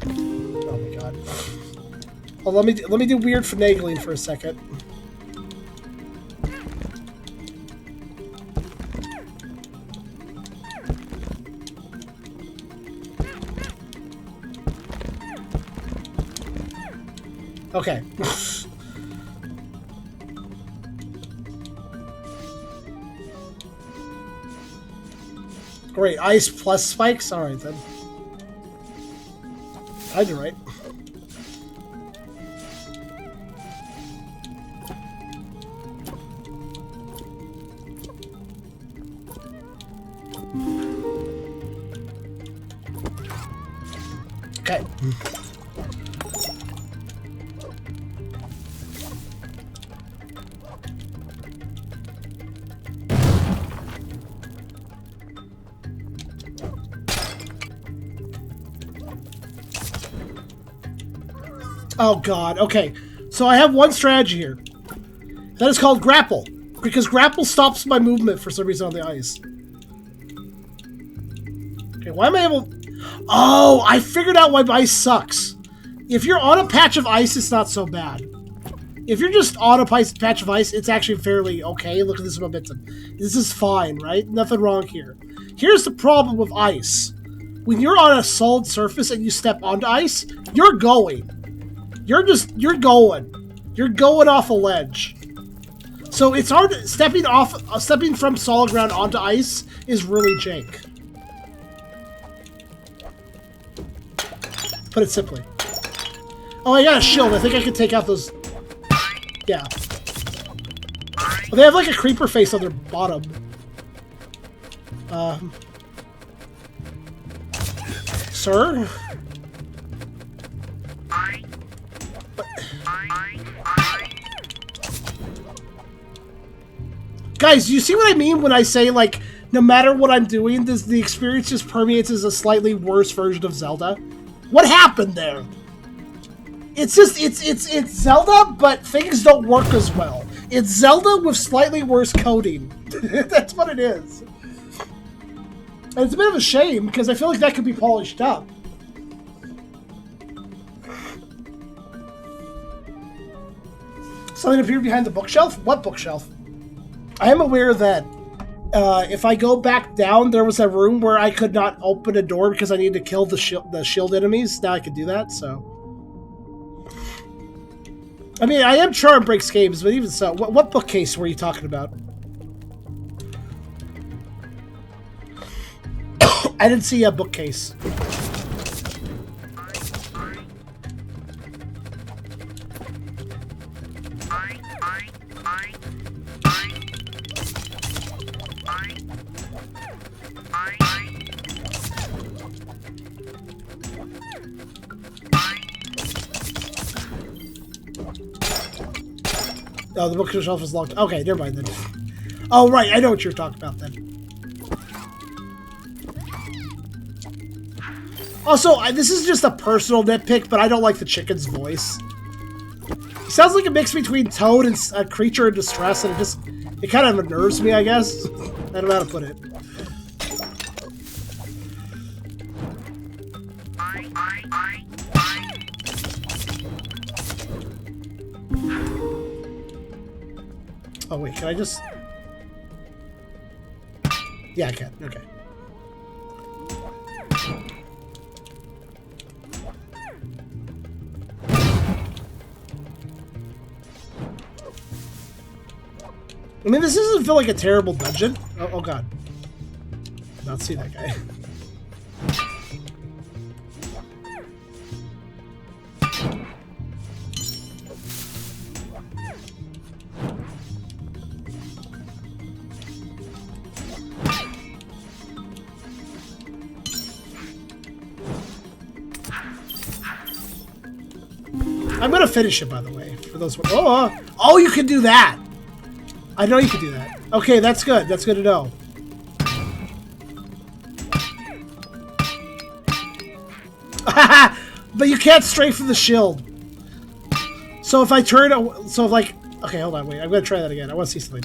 Oh my god. Oh, let me do weird finagling for a second. Okay. Great. Ice plus spikes? Alright then. I did right. Okay. Oh god, okay. So I have one strategy here. That is called grapple. Because grapple stops my movement for some reason on the ice. Okay, why am I able... Oh, I figured out why ice sucks. If you're on a patch of ice, it's not so bad. If you're just on a patch of ice, it's actually fairly okay. Look at this momentum. This is fine, right? Nothing wrong here. Here's the problem with ice. When you're on a solid surface and you step onto ice, you're going. You're going. You're going off a ledge. So it's hard. Stepping from solid ground onto ice is really jank. Put it simply. Oh, I got a shield. I think I can take out those. Yeah. Well, they have like a creeper face on their bottom. Sir? Guys, do you see what I mean when I say, like, no matter what I'm doing, the experience just permeates as a slightly worse version of Zelda? What happened there? It's just, it's Zelda, but things don't work as well. It's Zelda with slightly worse coding. That's what it is. And it's a bit of a shame, because I feel like that could be polished up. Something appeared behind the bookshelf? What bookshelf? I am aware that if I go back down, there was a room where I could not open a door because I needed to kill the shield enemies. Now I can do that, so... I mean, I am Charm Breaks games, but even so, what bookcase were you talking about? I didn't see a bookcase. Oh, the bookshelf is locked. Okay, never mind then. Oh, right, I know what you're talking about then. Also, this is just a personal nitpick, but I don't like the chicken's voice. He sounds like a mix between Toad and a creature in distress, and it kind of unnerves me, I guess. I don't know how to put it. Oh, wait, can I just... Yeah, I can. Okay. I mean, this doesn't feel like a terrible dungeon. Oh god. Not see that guy. I'm gonna finish it, by the way. For those. Oh, you can do that. I know you can do that. Okay, that's good. That's good to know. But you can't strafe from the shield. So if I turn, so if like, okay, hold on, wait. I'm gonna try that again. I want to see something.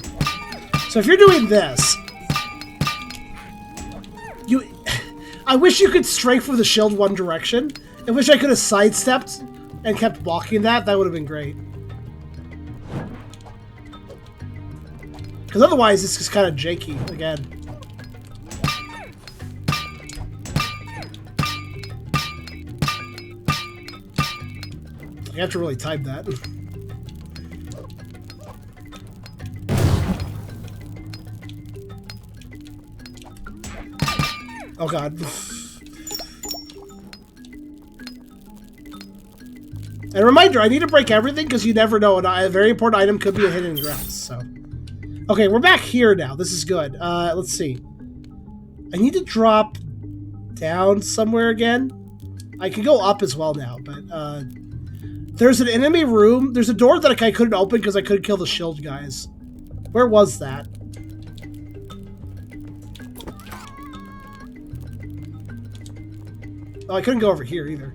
So if you're doing this, I wish you could strafe from the shield one direction. I wish I could have sidestepped and kept blocking that. That would have been great. Because otherwise, it's just kind of janky again. You have to really time that. Oh god. And a reminder, I need to break everything because you never know. A very important item could be a hidden grass, so... Okay, we're back here now. This is good. Let's see. I need to drop down somewhere again. I can go up as well now, but... There's an enemy room. There's a door that I couldn't open because I couldn't kill the shield guys. Where was that? Oh, I couldn't go over here either.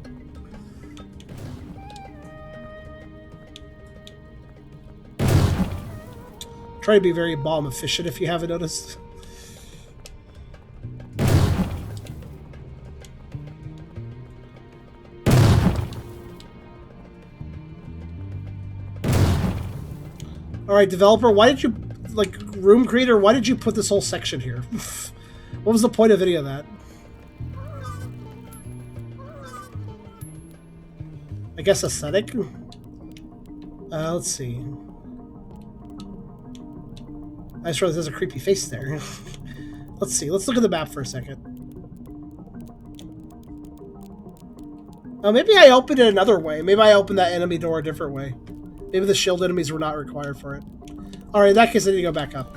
Try to be very bomb efficient if you haven't noticed. Alright, developer, why did you, like, room creator, why did you put this whole section here? What was the point of any of that? I guess aesthetic? Let's see. I just realized there's a creepy face there. Let's see, let's look at the map for a second. Oh, maybe I opened it another way. Maybe I opened that enemy door a different way. Maybe the shield enemies were not required for it. Alright, in that case, I need to go back up.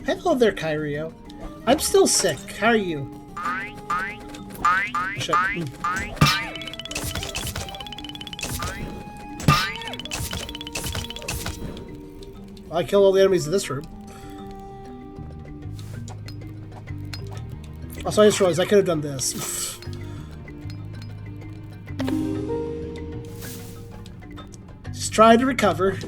Hello there, Kairio. I'm still sick. How are you? Shit. Well, I killed all the enemies in this room. Also, I just realized I could have done this. Try to recover.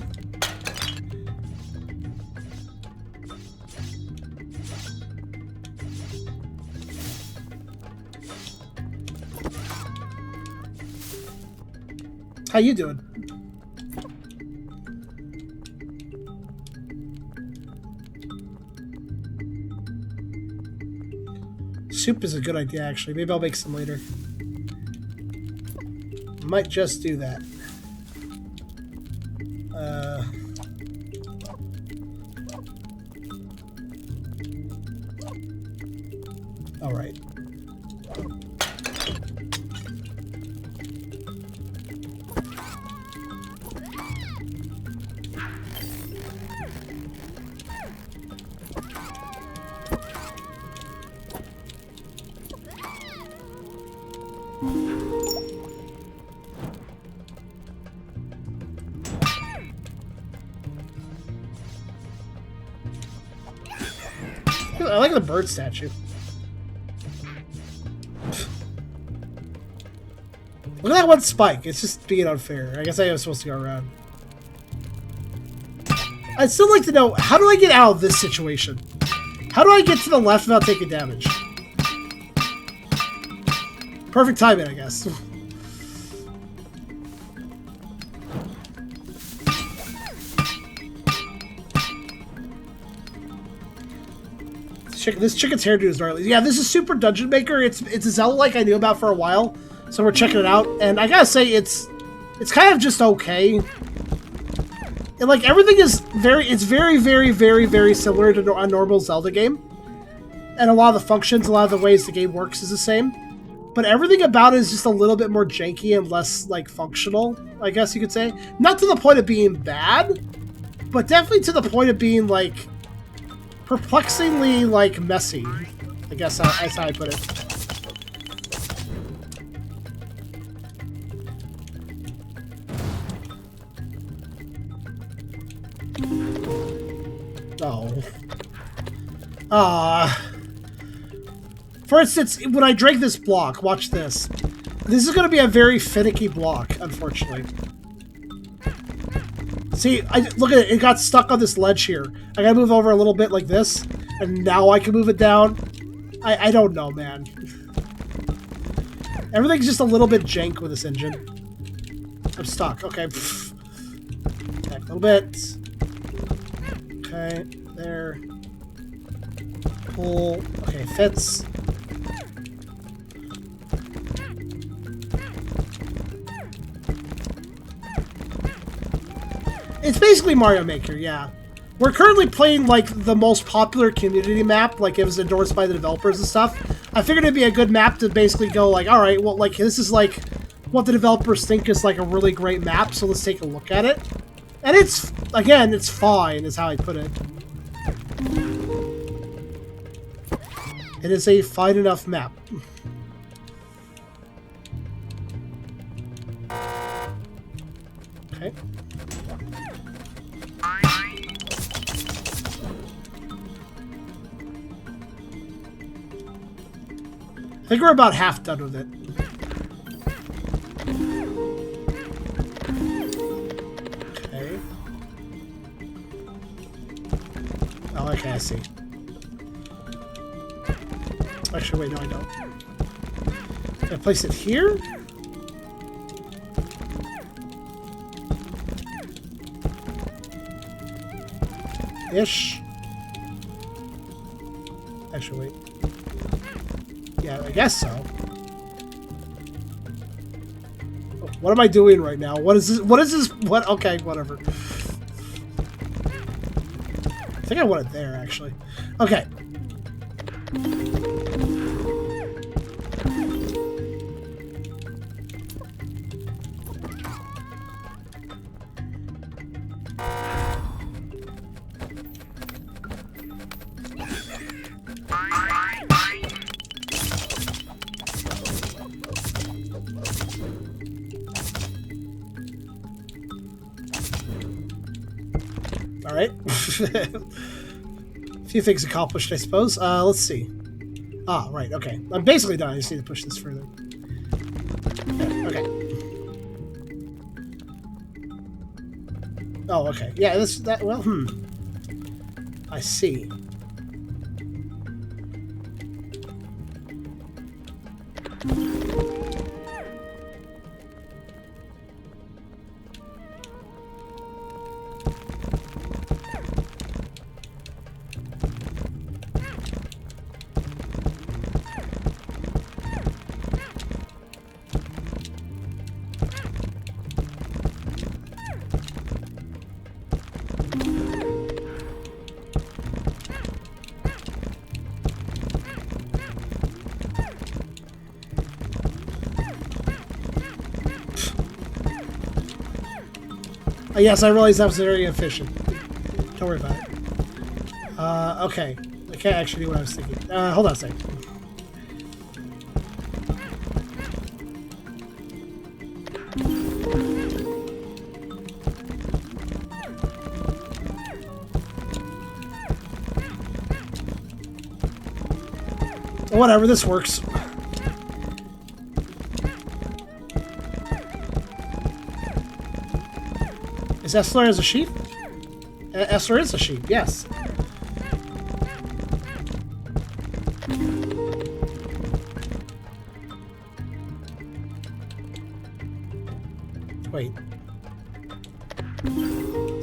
How you doing? Soup is a good idea, actually. Maybe I'll make some later. Might just do that. All right. I like the bird statue. Look at that one spike. It's just being unfair. I guess I was supposed to go around. I'd still like to know, how do I get out of this situation? How do I get to the left without taking damage? Perfect timing, I guess. This chicken's hairdo is gnarly. Yeah, this is Super Dungeon Maker. It's a Zelda like I knew about for a while, so we're checking it out. And I gotta say, it's kind of just okay. And like everything is very similar to a normal Zelda game. And a lot of the functions, a lot of the ways the game works is the same. But everything about it is just a little bit more janky and less like functional, I guess you could say. Not to the point of being bad, but definitely to the point of being like perplexingly like messy. I guess that's how I put it. Oh. For instance, when I drag this block, watch this. This is going to be a very finicky block, unfortunately. See, look at it. It got stuck on this ledge here. I got to move over a little bit like this, and now I can move it down. I don't know, man. Everything's just a little bit jank with this engine. I'm stuck. Okay. Okay, a little bit. Okay, there. Pull. Okay, fits. It's basically Mario Maker, yeah. We're currently playing, like, the most popular community map, like, it was endorsed by the developers and stuff. I figured it'd be a good map to basically go, like, alright, well, like, this is, like, what the developers think is, like, a really great map, so let's take a look at it. And it's, again, it's fine, is how I put it. It is a fine enough map. Okay. I think we're about half done with it. Okay. Oh, okay, I see. Actually, wait, no, I don't. Can I place it here? Ish. Actually, wait. Yeah, I guess so. What am I doing right now? What is this? What is this? What? Okay, whatever. I think I want it there, actually. Okay. All right. A few things accomplished, I suppose. Let's see. Ah, right. Okay. I'm basically done. I just need to push this further. Okay. Oh, okay. Yeah, that. Well, I see. Yes, I realized that was very efficient. Don't worry about it. Okay. I can't actually do what I was thinking. Hold on a second. Whatever, this works. Is Essler as a sheep? Essler is a sheep, yes. Wait.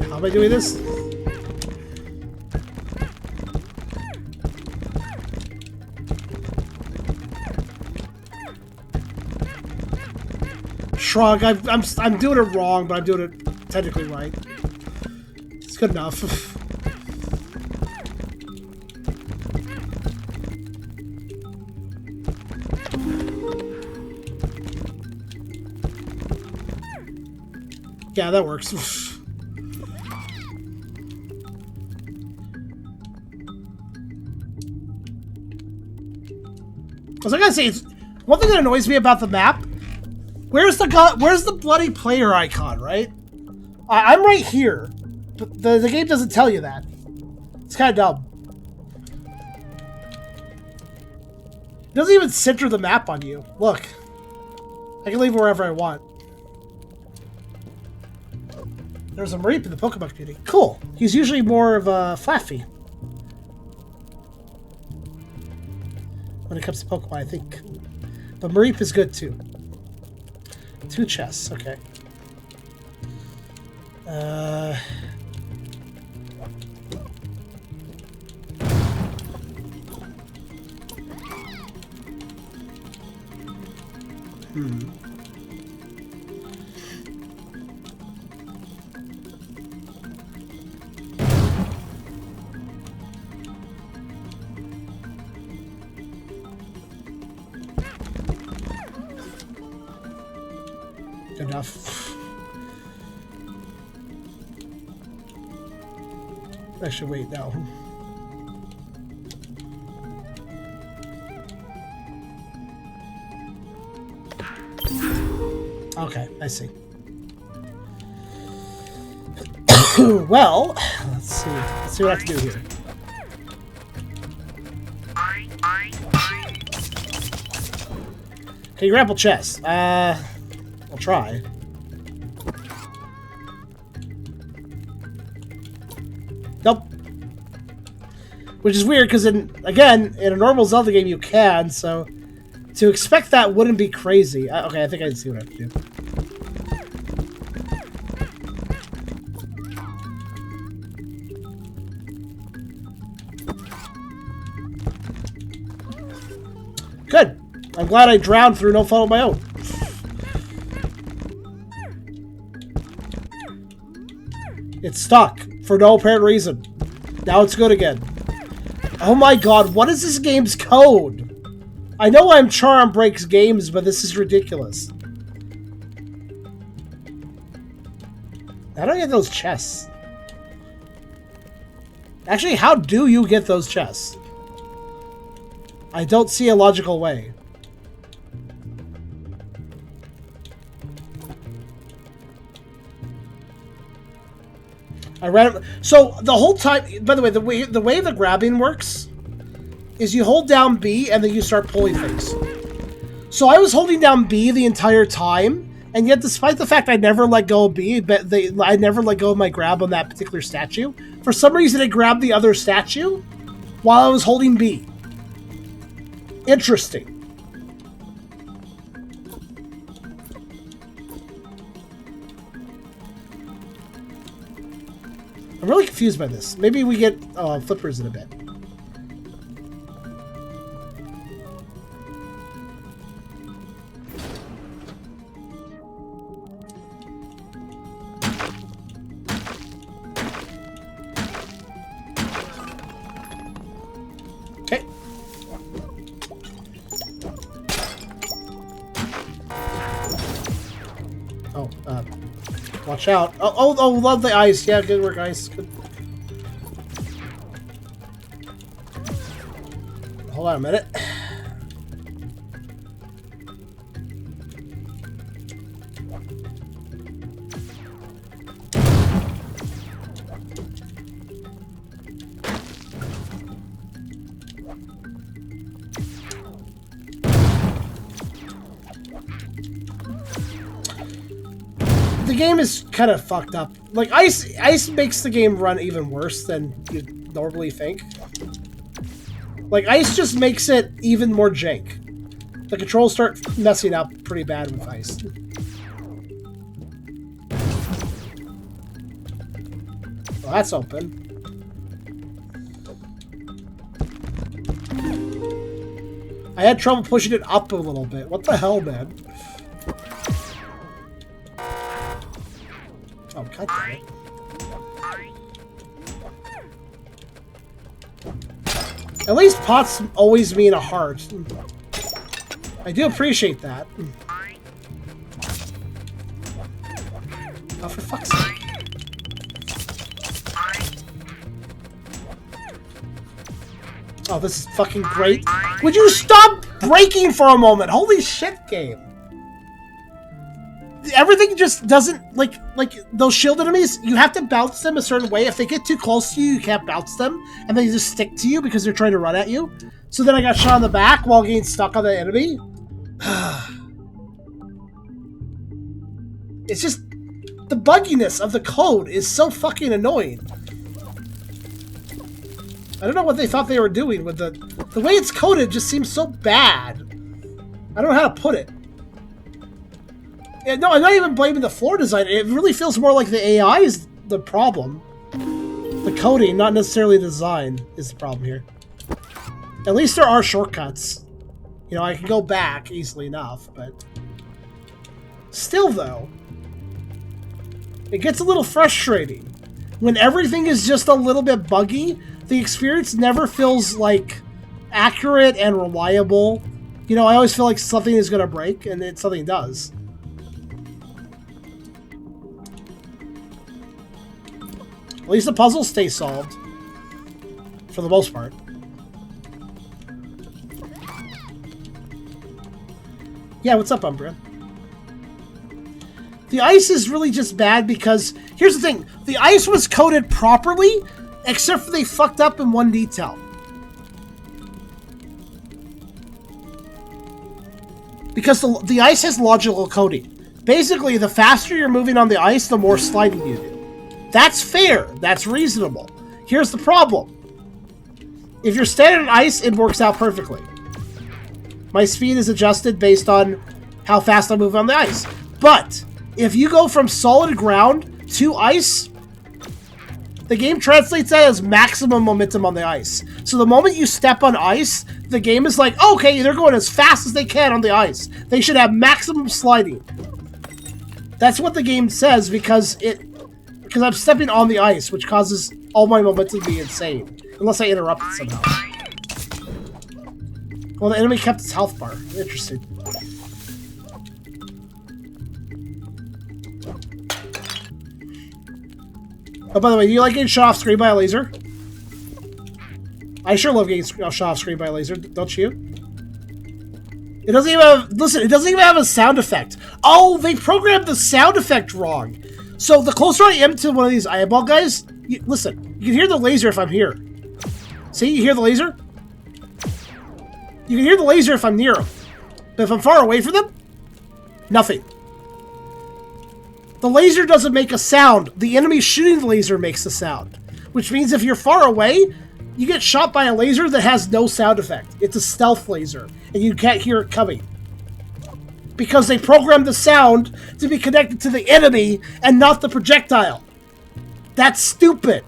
How am I doing this? Shrug. I'm doing it wrong, but I'm doing it technically right. It's good enough. Yeah, that works. I was gonna say, one thing that annoys me about the map. Where's the bloody player icon? Right, I'm right here, but the game doesn't tell you that. It's kind of dumb. It doesn't even center the map on you. Look, I can leave it wherever I want. There's a Mareep in the Pokemon community. Cool. He's usually more of a Flaffy when it comes to Pokemon, I think. But Mareep is good too. 2 chests, okay. Enough. Actually, wait, no. Okay, I see. Well, let's see. Let's see what I have to do here. Okay, grapple chest. I'll try. Nope. Which is weird, because again, in a normal Zelda game you can, so to expect that wouldn't be crazy. Okay, I think I see what I have to do. Good. I'm glad I drowned through no fault of my own. It's stuck for no apparent reason. Now it's good again. Oh my god, what is this game's code? I know I'm Charm Breaks games, but this is ridiculous. How do I get those chests? Actually, how do you get those chests? I don't see a logical way. So the whole time, by the way, the way the grabbing works is you hold down B and then you start pulling things. So I was holding down B the entire time, and yet despite the fact I never let go of B, but I never let go of my grab on that particular statue, for some reason it grabbed the other statue while I was holding B. Interesting. I'm really confused by this. Maybe we get flippers in a bit. Okay. Oh, watch out. Oh, love the ice. Yeah, good work, ice. Good. Hold on a minute. The game is kind of fucked up. Like, ice makes the game run even worse than you'd normally think. Like, ice just makes it even more jank. The controls start messing up pretty bad with ice. Well, that's open. I had trouble pushing it up a little bit. What the hell, man? God damn it. At least pots always mean a heart. I do appreciate that. Oh, for fuck's sake. Oh, this is fucking great. Would you stop breaking for a moment? Holy shit, game. Everything just doesn't, like those shield enemies, you have to bounce them a certain way. If they get too close to you, you can't bounce them, and they just stick to you because they're trying to run at you. So then I got shot in the back while getting stuck on the enemy. It's just, the bugginess of the code is so fucking annoying. I don't know what they thought they were doing with the way it's coded just seems so bad. I don't know how to put it. Yeah, no, I'm not even blaming the floor design. It really feels more like the AI is the problem. The coding, not necessarily the design, is the problem here. At least there are shortcuts. You know, I can go back easily enough, but... Still, though, it gets a little frustrating. When everything is just a little bit buggy, the experience never feels, like, accurate and reliable. You know, I always feel like something is going to break, and something does. At least the puzzles stay solved. For the most part. Yeah, what's up, Umbra? The ice is really just bad because... Here's the thing. The ice was coded properly, except for they fucked up in one detail. Because the ice has logical coding. Basically, the faster you're moving on the ice, the more sliding you do. That's fair. That's reasonable. Here's the problem. If you're standing on ice, it works out perfectly. My speed is adjusted based on how fast I move on the ice. But if you go from solid ground to ice, the game translates that as maximum momentum on the ice. So the moment you step on ice, the game is like, okay, they're going as fast as they can on the ice. They should have maximum sliding. That's what the game says because I'm stepping on the ice, which causes all my momentum to be insane. Unless I interrupt it somehow. Well, the enemy kept its health bar. Interesting. Oh, by the way, do you like getting shot off screen by a laser? I sure love getting shot off screen by a laser, don't you? It doesn't even have... Listen, it doesn't even have a sound effect. Oh, they programmed the sound effect wrong. So the closer I am to one of these eyeball guys... listen, you can hear the laser if I'm here. See, you hear the laser? You can hear the laser if I'm near them. But if I'm far away from them, nothing. The laser doesn't make a sound. The enemy shooting the laser makes the sound. Which means if you're far away, you get shot by a laser that has no sound effect. It's a stealth laser, and you can't hear it coming. Because they programmed the sound to be connected to the enemy and not the projectile. That's stupid.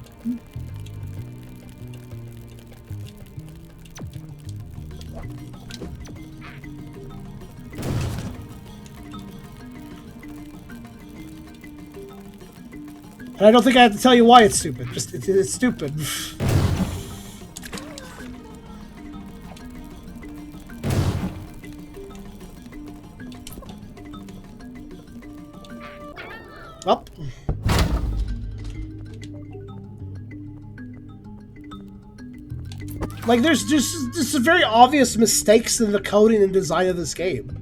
And I don't think I have to tell you why it's stupid. Just it's stupid. Well. Like, there's just very obvious mistakes in the coding and design of this game.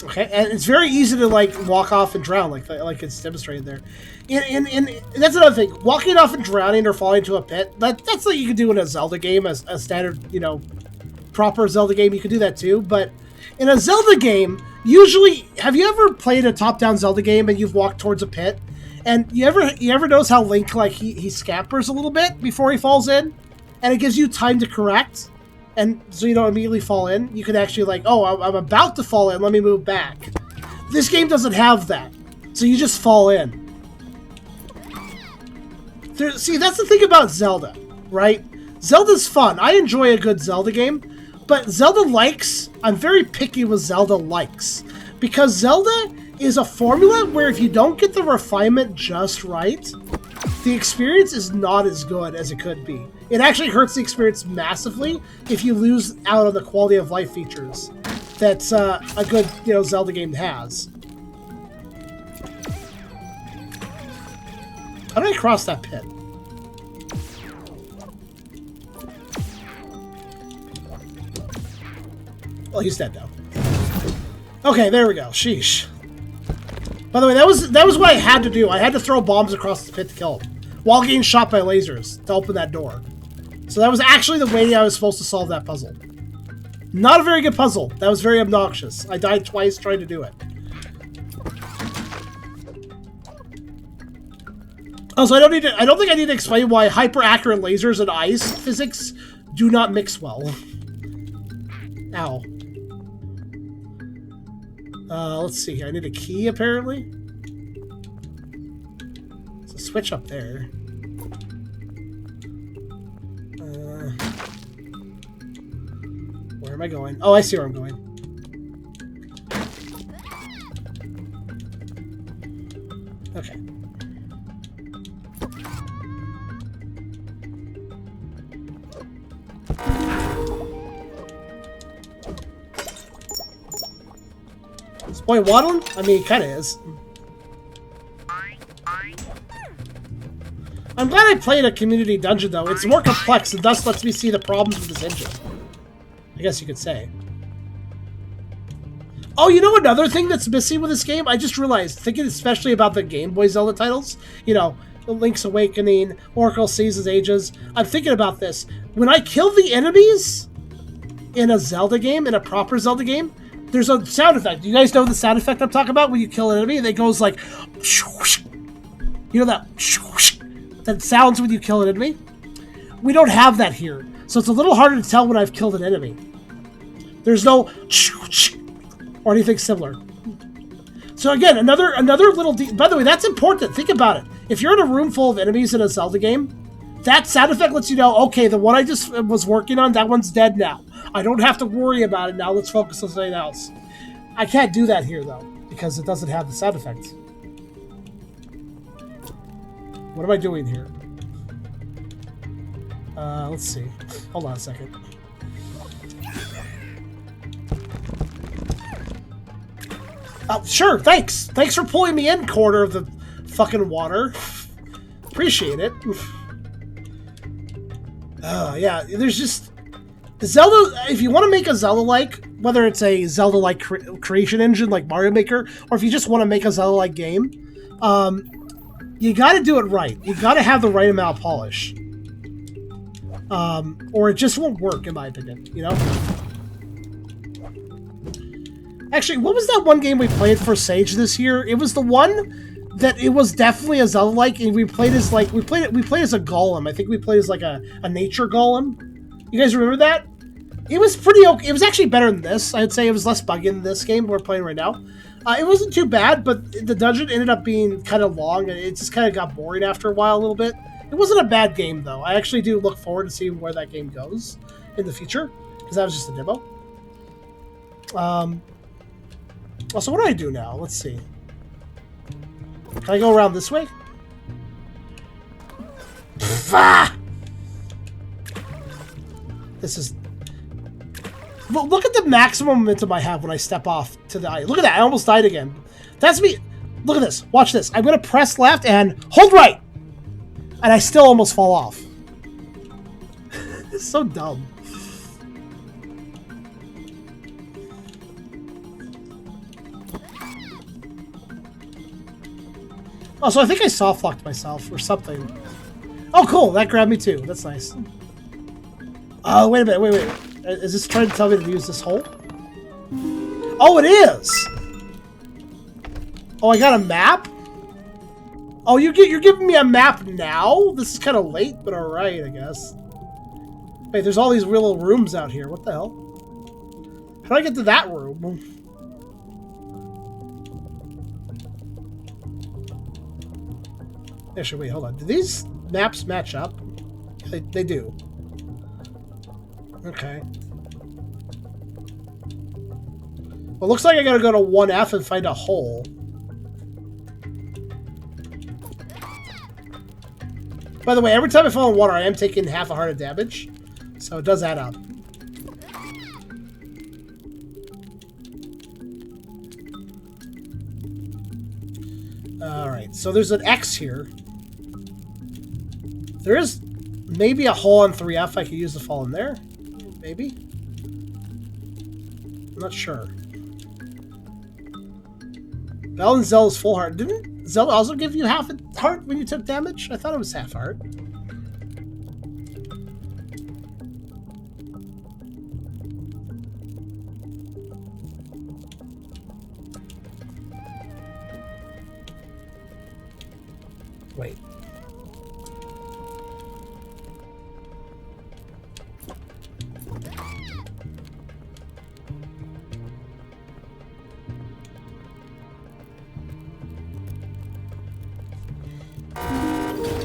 Okay, and it's very easy to, like, walk off and drown, like it's demonstrated there. And that's another thing. Walking off and drowning or falling into a pit, that's what you can do in a Zelda game, as a standard, you know, proper Zelda game. You can do that too, but in a Zelda game, usually, have you ever played a top-down Zelda game and you've walked towards a pit? And you ever notice how Link, like, he scampers a little bit before he falls in? And it gives you time to correct? And so you don't immediately fall in. You can actually, like, oh, I'm about to fall in, let me move back. This game doesn't have that. So you just fall in. See, that's the thing about Zelda, right? Zelda's fun. I enjoy a good Zelda game. But Zelda likes, I'm very picky with Zelda likes. Because Zelda is a formula where if you don't get the refinement just right, the experience is not as good as it could be. It actually hurts the experience massively if you lose out on the quality of life features that a good Zelda game has. How do I cross that pit? Well, he's dead now. Okay, there we go. Sheesh. By the way, that was what I had to do. I had to throw bombs across the pit to kill him, while getting shot by lasers to open that door. So that was actually the way I was supposed to solve that puzzle. Not a very good puzzle. That was very obnoxious. I died twice trying to do it. Also, I don't think I need to explain why hyper-accurate lasers and ice physics do not mix well. Ow. Let's see. I need a key, apparently. There's a switch up there. Where am I going? Oh, I see where I'm going. Okay. Is boy waddling? I mean, he kind of is. I'm glad I played a community dungeon, though. It's more complex and thus lets me see the problems with this engine. I guess you could say. Oh, you know another thing that's missing with this game? I just realized, thinking especially about the Game Boy Zelda titles, Link's Awakening, Oracle Seasons Ages, I'm thinking about this. When I kill the enemies in a Zelda game, in a proper Zelda game, there's a sound effect. Do you guys know the sound effect I'm talking about when you kill an enemy? And it goes like... You know that sounds when you kill an enemy? We don't have that here. So it's a little harder to tell when I've killed an enemy. There's no... or anything similar. So again, another little... By the way, that's important. Think about it. If you're in a room full of enemies in a Zelda game, that sound effect lets you know, okay, the one I just was working on, that one's dead now. I don't have to worry about it now. Let's focus on something else. I can't do that here, though, because it doesn't have the sound effects. What am I doing here? Let's see. Hold on a second. Oh, sure, thanks. Thanks for pulling me in, corner of the fucking water. Appreciate it. Yeah, there's just... Zelda, if you want to make a Zelda-like, whether it's a Zelda-like creation engine like Mario Maker, or if you just want to make a Zelda-like game, you got to do it right. You got to have the right amount of polish. Or it just won't work, in my opinion, Actually, what was that one game we played for Sage this year? It was the one that it was definitely a Zelda-like, and we played as we played as a golem. I think we played as like a nature golem. You guys remember that? It was pretty okay. It was actually better than this. I'd say it was less buggy than this game we're playing right now. It wasn't too bad, but the dungeon ended up being kind of long, and it just kind of got boring after a while a little bit. It wasn't a bad game, though. I actually do look forward to seeing where that game goes in the future, because that was just a demo. So what do I do now? Let's see. Can I go around this way? This is... Look at the maximum momentum I have when I step off to the ice. Look at that. I almost died again. That's me. Look at this. Watch this. I'm going to press left and hold right. And I still almost fall off. It's so dumb. Oh, so I think I soft-locked myself or something. Oh, cool. That grabbed me too. That's nice. Oh, wait a minute. Wait. Is this trying to tell me to use this hole? Oh, it is! Oh, I got a map? Oh, you're giving me a map now? This is kind of late, but alright, I guess. Wait, there's all these little rooms out here. What the hell? How do I get to that room? Actually, wait, hold on. Do these maps match up? They do. Okay. Well, looks like I gotta go to 1F and find a hole. By the way, every time I fall in water, I am taking half a heart of damage. So it does add up. Alright, so there's an X here. There is maybe a hole on 3F I could use to fall in there. Maybe. I'm not sure. Bell and Zelda's full heart. Didn't Zelda also give you half a heart when you took damage? I thought it was half heart. Wait.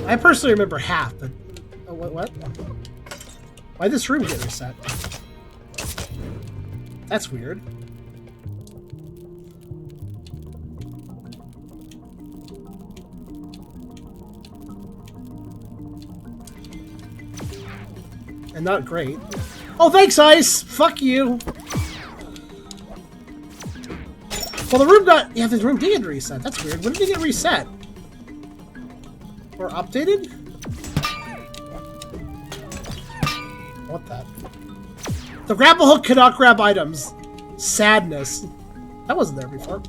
I personally remember half, but... Oh, what? Why'd this room get reset? That's weird. And not great. Oh, thanks, Ice! Fuck you! Well, the room got... Yeah, the room did get reset. That's weird. When did it get reset? Or updated? What the? The grapple hook cannot grab items. Sadness. That wasn't there before.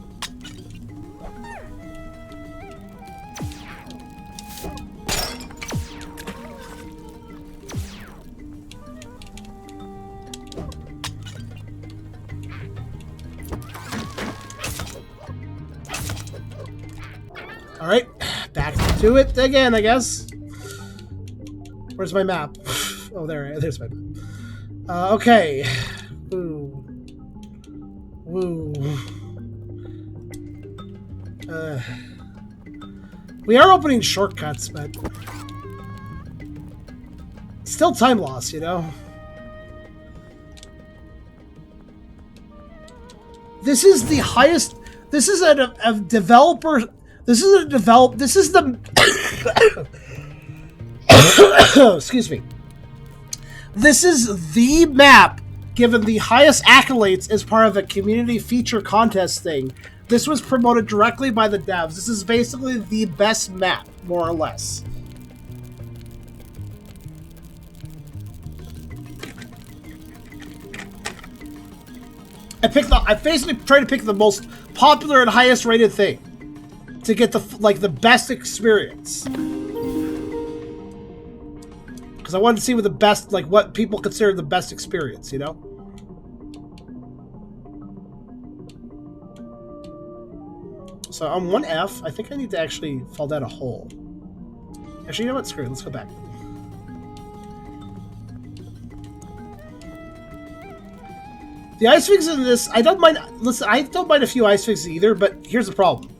Alright, back to it again, I guess. Where's my map? Oh, there's my map. Okay. Woo. Woo. We are opening shortcuts, but... Still time loss, you know? This is the highest... This is a developer... This is the... Excuse me. This is the map given the highest accolades as part of a community feature contest thing. This was promoted directly by the devs. This is basically the best map, more or less. I basically tried to pick the most popular and highest rated thing to get the best experience. Because I wanted to see what the best, what people consider the best experience, you know? So on 1F, I think I need to actually fall down a hole. Actually, you know what? Screw it. Let's go back. The ice fix in this, I don't mind. Listen, I don't mind a few ice fixes either, but here's the problem.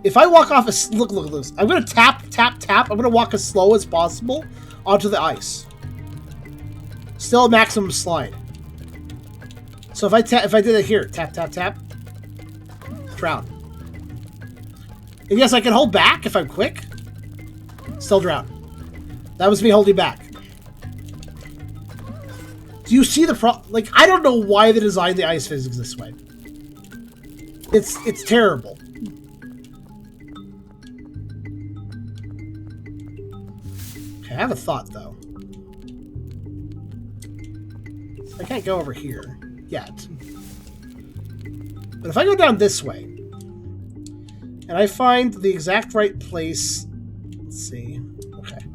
If I walk off look at this. I'm gonna tap. I'm gonna walk as slow as possible onto the ice. Still a maximum slide. So if I did it here, tap, drown. And yes, I can hold back if I'm quick. Still drown. That was me holding back. Do you see the I don't know why they designed the ice physics this way. It's terrible. Okay, I have a thought though. I can't go over here yet. But if I go down this way and I find the exact right place, let's see. Okay.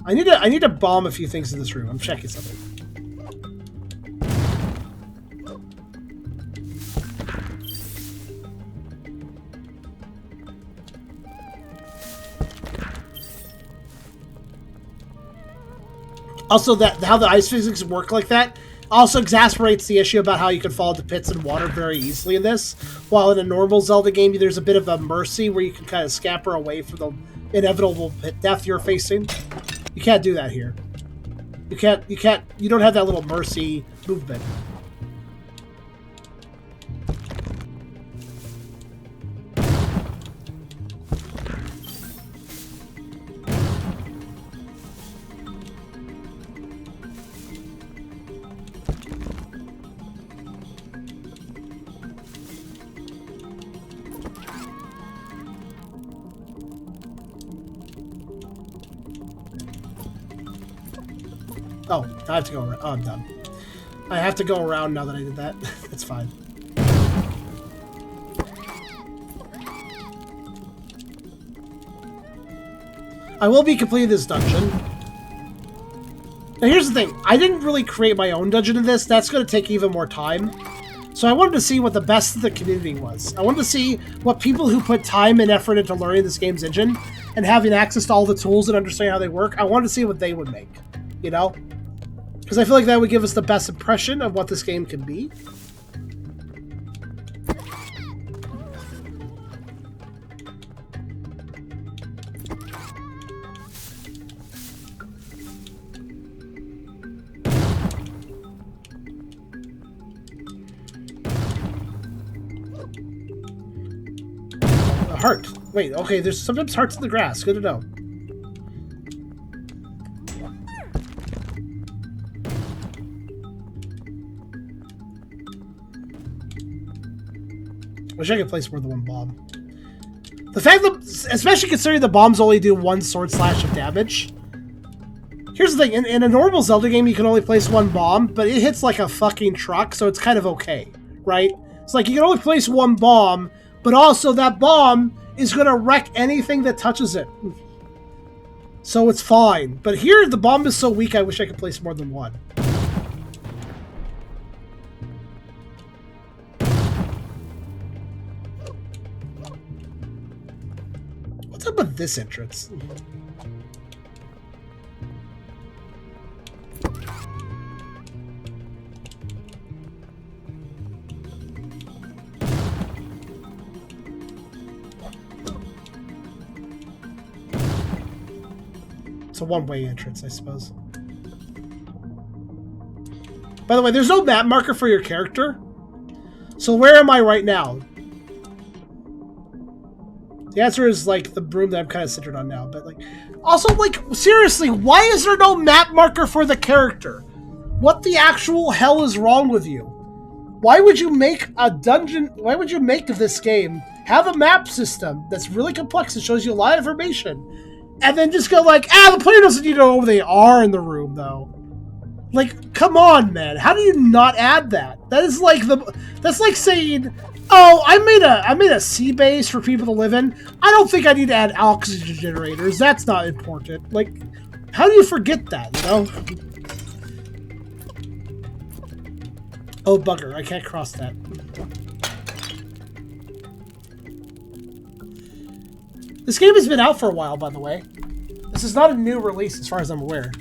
I need to bomb a few things in this room. I'm checking something. Also, how the ice physics work like that also exasperates the issue about how you can fall into pits and water very easily in this. While in a normal Zelda game, there's a bit of a mercy where you can kind of scamper away from the inevitable pit death you're facing. You can't do that here. You don't have that little mercy movement. Oh, I have to go around. Oh, I'm done. I have to go around now that I did that. That's fine. I will be completing this dungeon. Now here's the thing. I didn't really create my own dungeon in this. That's going to take even more time. So I wanted to see what the best of the community was. I wanted to see what people who put time and effort into learning this game's engine and having access to all the tools and understanding how they work, I wanted to see what they would make. You know? Because I feel like that would give us the best impression of what this game can be. A heart. Wait, okay, there's sometimes hearts in the grass. Good to know. Wish I could place more than one bomb. The fact that, especially considering the bombs only do one sword slash of damage. Here's the thing, in a normal Zelda game you can only place one bomb, but it hits like a fucking truck, so it's kind of okay, right? It's like you can only place one bomb, but also that bomb is going to wreck anything that touches it. So it's fine. But here, the bomb is so weak, I wish I could place more than one. What's up with this entrance? It's a one-way entrance, I suppose. By the way, there's no map marker for your character. So where am I right now? The answer is, like, the broom that I'm kind of centered on now. But, like, also, like, seriously, why is there no map marker for the character? What the actual hell is wrong with you? Why would you make a dungeon... Why would you make this game have a map system that's really complex and shows you a lot of information, and then just go like, the player doesn't need to know where they are in the room, though? Like, come on, man. How do you not add that? That is like that's like saying, oh, I made a sea base for people to live in. I don't think I need to add oxygen generators. That's not important. Like, how do you forget that, you know? Oh, bugger. I can't cross that. This game has been out for a while, by the way. This is not a new release, as far as I'm aware.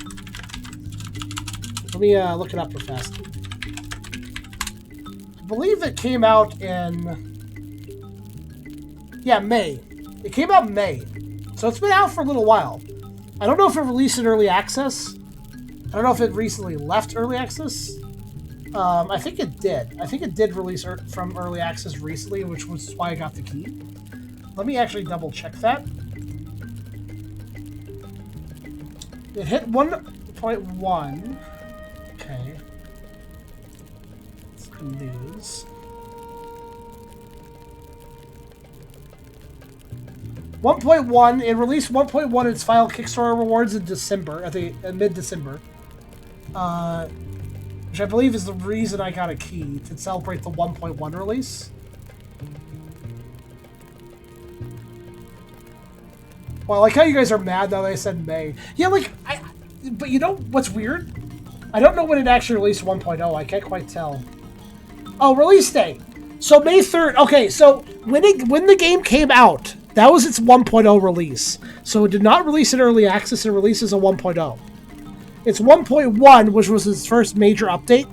Let me look it up real fast. I believe it came out in... Yeah, May. It came out in May. So it's been out for a little while. I don't know if it released in early access. I don't know if it recently left early access. I think it did. I think it did release from early access recently, which was why I got the key. Let me actually double check that. It hit 1.1. Okay. That's good news. 1.1. It released 1.1 in its final Kickstarter rewards in December, mid-December. Which I believe is the reason I got a key, to celebrate the 1.1 release. Well, I like how you guys are mad now that I said May. Yeah, like, but you know what's weird? I don't know when it actually released 1.0. I can't quite tell. Oh, release date. So May 3rd. Okay, so when the game came out, that was its 1.0 release. So it did not release in early access. It releases a 1.0. Its 1.1, which was its first major update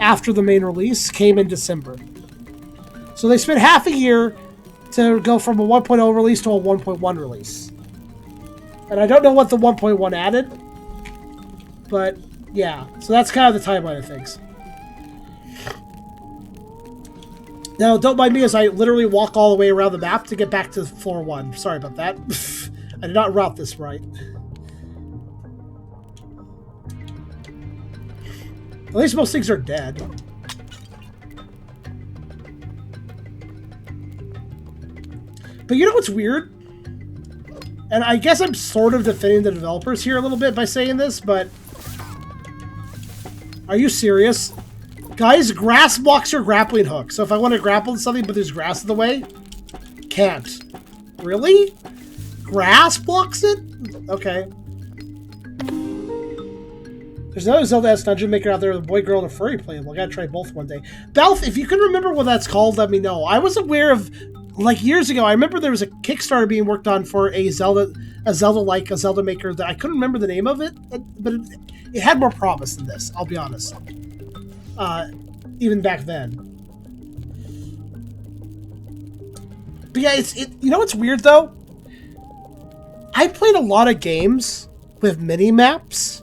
after the main release, came in December. So they spent half a year to go from a 1.0 release to a 1.1 release. And I don't know what the 1.1 added, but yeah. So that's kind of the timeline of things. Now, don't mind me as I literally walk all the way around the map to get back to floor 1. Sorry about that. I did not route this right. At least most things are dead. But you know what's weird? And I guess I'm sort of defending the developers here a little bit by saying this, but Are you serious? Guys, grass blocks your grappling hook. So if I want to grapple to something but there's grass in the way, can't. Really? Grass blocks it? Okay. There's another Zelda S Dungeon Maker out there with a boy, girl, and a furry playable. I gotta try both one day. Balth, if you can remember what that's called, let me know. I was aware of, like years ago, I remember there was a Kickstarter being worked on for a Zelda Maker that I couldn't remember the name of it, but it had more promise than this, I'll be honest. Even back then. But yeah, you know what's weird though? I played a lot of games with mini-maps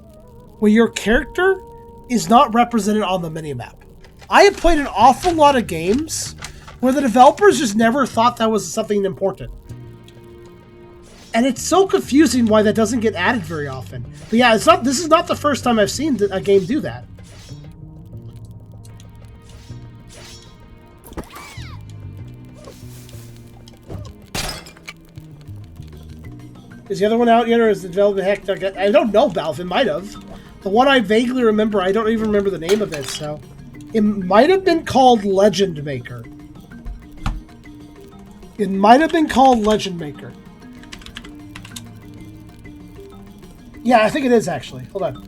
where your character is not represented on the mini-map. I have played an awful lot of games where the developers just never thought that was something important. And it's so confusing why that doesn't get added very often. But yeah, this is not the first time I've seen a game do that. Is the other one out yet, or is the development heck? I don't know, Balf. It might have. The one I vaguely remember, I don't even remember the name of it, so... It might have been called Legend Maker. It might have been called Legend Maker. Yeah, I think it is, actually. Hold on.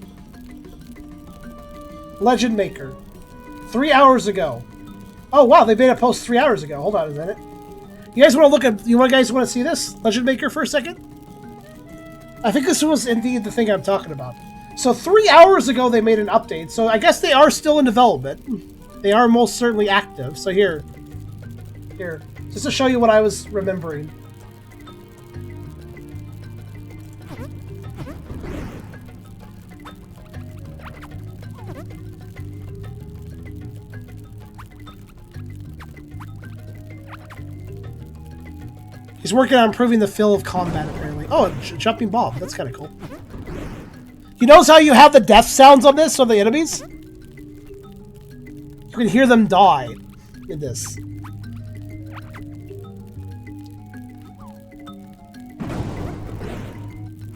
Legend Maker. 3 hours ago. Oh, wow, they made a post 3 hours ago. Hold on a minute. You guys want to look at... You guys want to see this? Legend Maker for a second? I think this was indeed the thing I'm talking about. So 3 hours ago they made an update, so I guess they are still in development. They are most certainly active, so here, just to show you what I was remembering. He's working on improving the feel of combat, apparently. Oh, a jumping bomb. That's kind of cool. You notice how you have the death sounds on this, on the enemies? You can hear them die in this.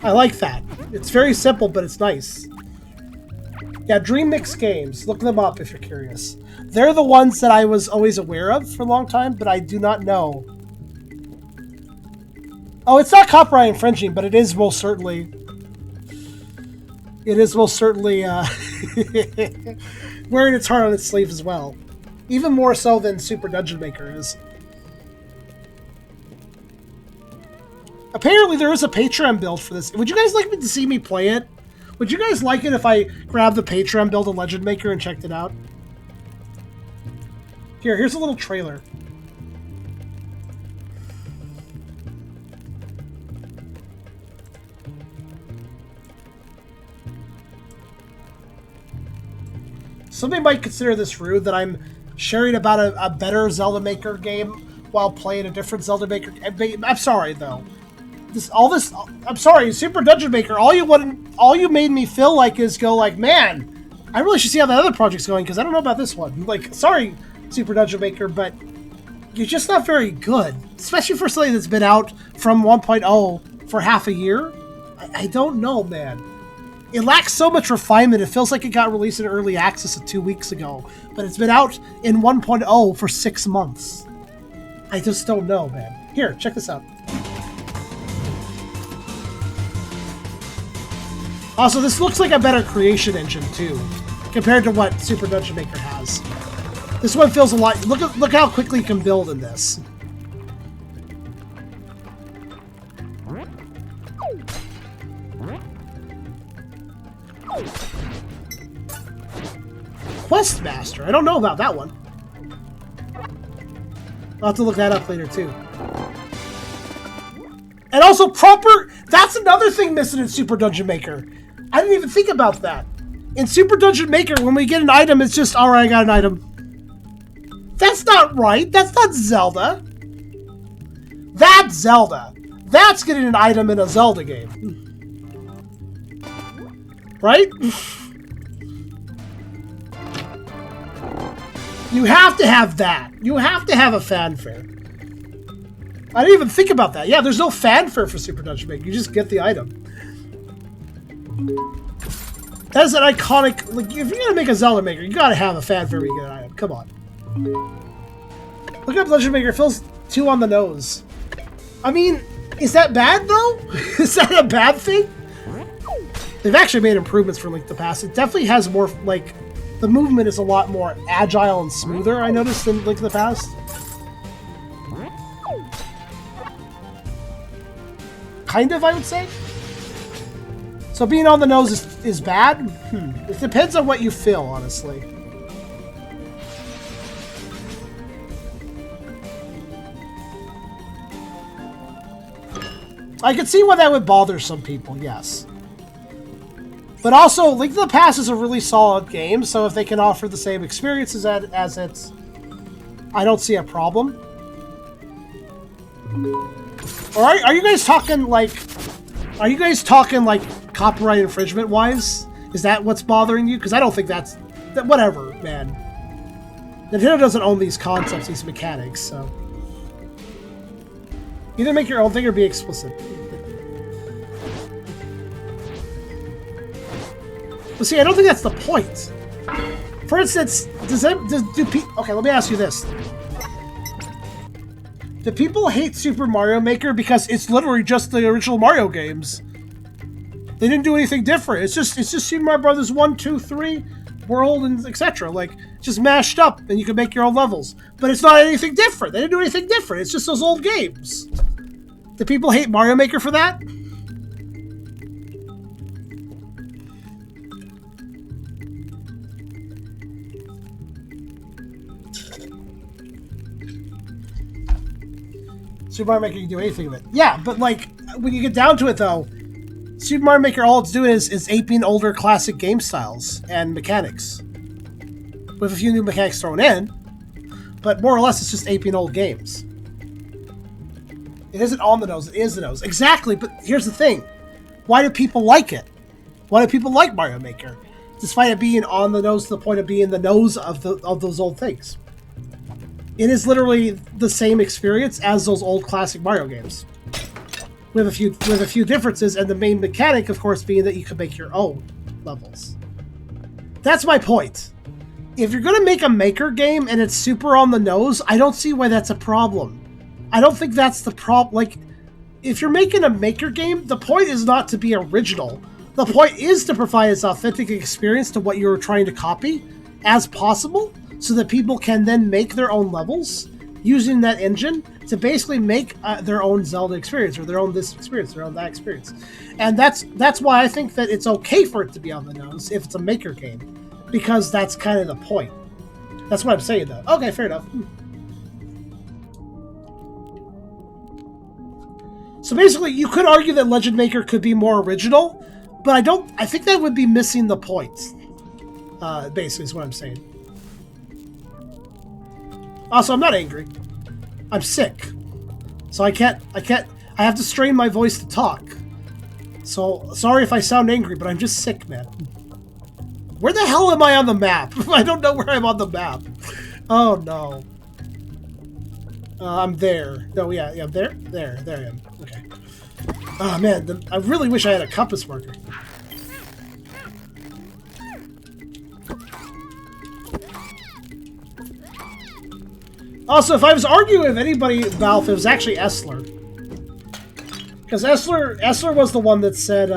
I like that. It's very simple, but it's nice. Yeah, Dream Mix Games. Look them up if you're curious. They're the ones that I was always aware of for a long time, but I do not know. Oh, it's not copyright infringing, but it is most certainly... It is most certainly wearing its heart on its sleeve as well. Even more so than Super Dungeon Maker is. Apparently there is a Patreon build for this. Would you guys like to see me play it? Would you guys like it if I grabbed the Patreon build of Legend Maker and checked it out? Here's a little trailer. Somebody might consider this rude that I'm sharing about a better Zelda Maker game while playing a different Zelda Maker. I'm sorry though. I'm sorry, Super Dungeon Maker. All you made me feel like is go like, man, I really should see how that other project's going because I don't know about this one. Like, sorry, Super Dungeon Maker, but you're just not very good, especially for something that's been out from 1.0 for half a year. I don't know, man. It lacks so much refinement. It feels like it got released in early access 2 weeks ago, but it's been out in 1.0 for 6 months. I just don't know, man. Here, check this out. Also, this looks like a better creation engine too, compared to what Super Dungeon Maker has. This one feels a lot. Look how quickly you can build in this. Questmaster. I don't know about that one. I'll have to look that up later too. And also proper... That's another thing missing in Super Dungeon Maker. I didn't even think about that. In Super Dungeon Maker, when we get an item, it's just, alright, I got an item. That's not right. That's not Zelda. That's Zelda. That's getting an item in a Zelda game. Right? You have to have that. You have to have a fanfare. I didn't even think about that. Yeah, there's no fanfare for Super Dungeon Maker. You just get the item. That's an iconic. Like, if you're gonna make a Zelda Maker, you gotta have a fan very good item. Come on. Look up Legend Maker. Feels too on the nose. I mean, is that bad though? Is that a bad thing? They've actually made improvements for Link to the Past. It definitely has more, like, the movement is a lot more agile and smoother, I noticed, than Link to the Past. Kind of, I would say. So being on the nose is bad? It depends on what you feel, honestly. I can see why that would bother some people, yes. But also, Link to the Past is a really solid game, so if they can offer the same experiences as it's... I don't see a problem. Or are you guys talking, like... Are you guys talking, like, copyright infringement-wise? Is that what's bothering you? Because I don't think that's... Whatever, man. Nintendo doesn't own these concepts, these mechanics, so... Either make your own thing or be explicit. But see, I don't think that's the point. For instance, okay, let me ask you this. Do people hate Super Mario Maker because it's literally just the original Mario games? They didn't do anything different. It's just Super Mario Brothers 1, 2, 3, World, and etc. Like, just mashed up, and you can make your own levels. But it's not anything different. They didn't do anything different. It's just those old games. Do people hate Mario Maker for that? Super Mario Maker, you can do anything with it. Yeah, but like, when you get down to it though, Super Mario Maker, all it's doing is aping older classic game styles and mechanics. With a few new mechanics thrown in, but more or less it's just aping old games. It isn't on the nose, it is the nose. Exactly, but here's the thing. Why do people like it? Why do people like Mario Maker? Despite it being on the nose to the point of being the nose of those old things. It is literally the same experience as those old classic Mario games. With a few differences, and the main mechanic, of course, being that you can make your own levels. That's my point. If you're gonna make a Maker game and it's super on the nose, I don't see why that's a problem. I don't think that's the problem. Like, if you're making a Maker game, the point is not to be original. The point is to provide as authentic experience to what you're trying to copy as possible, so that people can then make their own levels using that engine to basically make their own Zelda experience, or their own this experience, their own that experience. And that's why I think that it's okay for it to be on the nose if it's a Maker game, because that's kind of the point. That's what I'm saying, though. Okay, fair enough. So basically, you could argue that Legend Maker could be more original, but I think that would be missing the point. Basically, is what I'm saying. Also, I'm not angry. I'm sick. So I have to strain my voice to talk. So, sorry if I sound angry, but I'm just sick, man. Where the hell am I on the map? I don't know where I'm on the map. Oh, no. I'm there. No, yeah, I'm there? There I am. Okay. Oh, man, I really wish I had a compass marker. Also, if I was arguing with anybody, Valve, it was actually Essler. Because Essler was the one that said,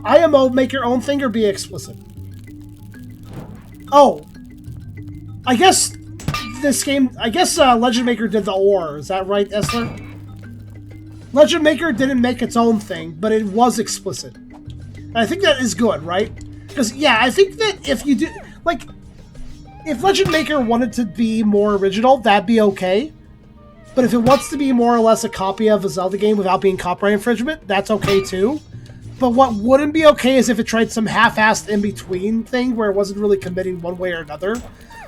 IMO make your own thing or be explicit? Oh. I guess Legend Maker did the or. Is that right, Essler? Legend Maker didn't make its own thing, but it was explicit. And I think that is good, right? Because, yeah, I think that if you do... Like... If Legend Maker wanted to be more original, that'd be okay. But if it wants to be more or less a copy of a Zelda game without being copyright infringement, that's okay too. But what wouldn't be okay is if it tried some half-assed in-between thing where it wasn't really committing one way or another.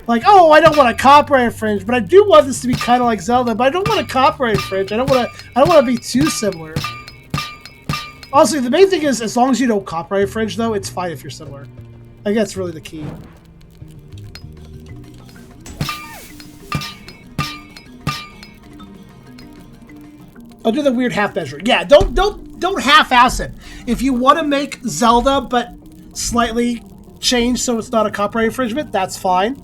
Like, oh, I don't want to copyright infringe, but I do want this to be kind of like Zelda, but I don't want to copyright infringe. I don't want to be too similar. Honestly, the main thing is, as long as you don't copyright infringe, though, it's fine if you're similar. I think that's really the key. I'll do the weird half measure. Yeah, don't don't half-ass it. If you want to make Zelda, but slightly change so it's not a copyright infringement, that's fine.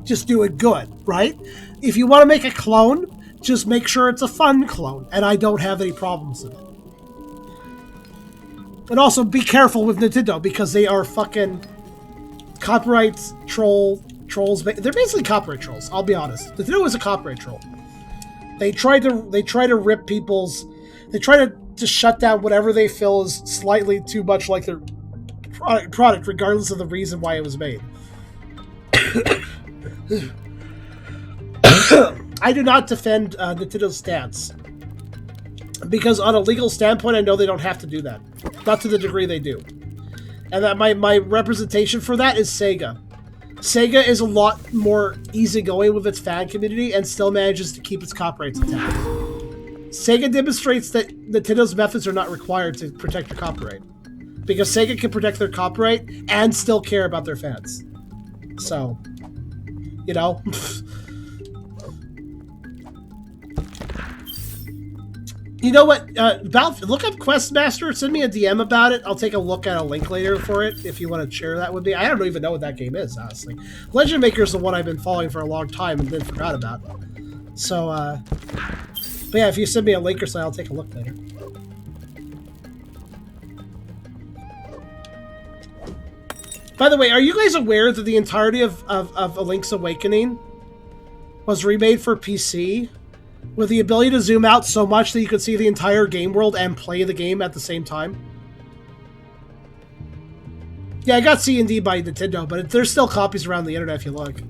Just do it good, right? If you want to make a clone, just make sure it's a fun clone, and I don't have any problems with it. And also, be careful with Nintendo, because they are fucking copyright trolls. They're basically copyright trolls, I'll be honest. Nintendo is a copyright troll. They try to rip people's... They try to shut down whatever they feel is slightly too much like their product, regardless of the reason why it was made. I do not defend Nintendo's stance. Because on a legal standpoint, I know they don't have to do that. Not to the degree they do. And that my representation for that is Sega. Sega is a lot more easygoing with its fan community and still manages to keep its copyrights intact. Sega demonstrates that Nintendo's methods are not required to protect your copyright. Because Sega can protect their copyright and still care about their fans. So, you know. You know what? Look up Questmaster. Send me a DM about it. I'll take a look at a link later for it if you want to share that with me. I don't even know what that game is, honestly. Legend Maker is the one I've been following for a long time and then forgot about. So, but yeah, if you send me a link or something, I'll take a look later. By the way, are you guys aware that the entirety of A Link's Awakening was remade for PC? With the ability to zoom out so much that you could see the entire game world and play the game at the same time. Yeah, I got C&D by Nintendo, but there's still copies around the internet if you look.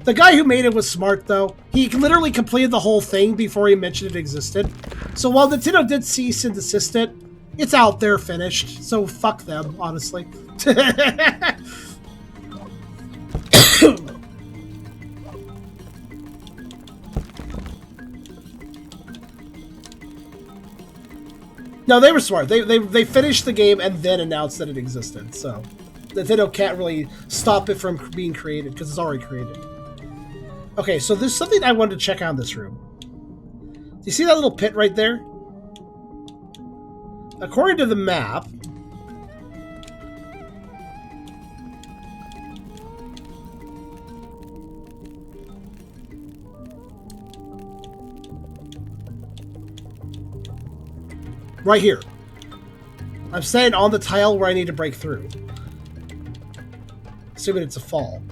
The guy who made it was smart, though. He literally completed the whole thing before he mentioned it existed. So while Nintendo did cease and desist it, it's out there finished. So fuck them, honestly. No, they were smart. They finished the game and then announced that it existed. So Nintendo can't really stop it from being created because it's already created. Okay, so there's something I wanted to check out in this room. Do you see that little pit right there? According to the map, right here. I'm staying on the tile where I need to break through. Assuming it's a fall.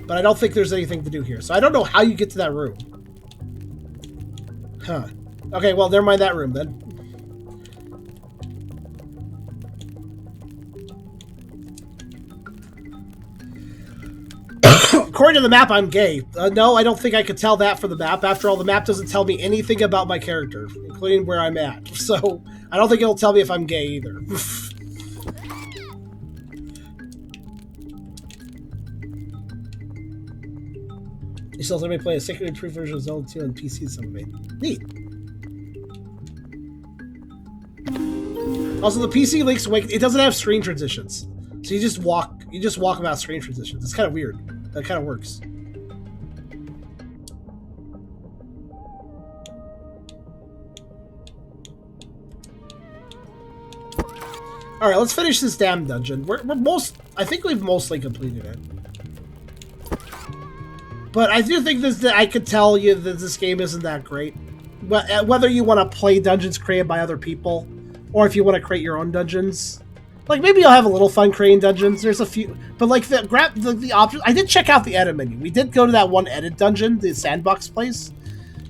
But I don't think there's anything to do here. So I don't know how you get to that room. Huh. Okay, well, never mind that room then. According to the map, I'm gay. No, I don't think I could tell that from the map. After all, the map doesn't tell me anything about my character, including where I'm at. So, I don't think it'll tell me if I'm gay either. You still let me play a secretly improved version of Zelda 2 on PC someone made. Neat. Also, the PC Link's Awakening, it doesn't have screen transitions. So you just walk without screen transitions. It's kind of weird. That kind of works. All right, let's finish this damn dungeon. I think we've mostly completed it. But I do think that I could tell you that this game isn't that great. Whether you want to play dungeons created by other people, or if you want to create your own dungeons. Like, maybe you'll have a little fun creating dungeons. There's a few... But, like, the options... I did check out the edit menu. We did go to that one edit dungeon, the sandbox place.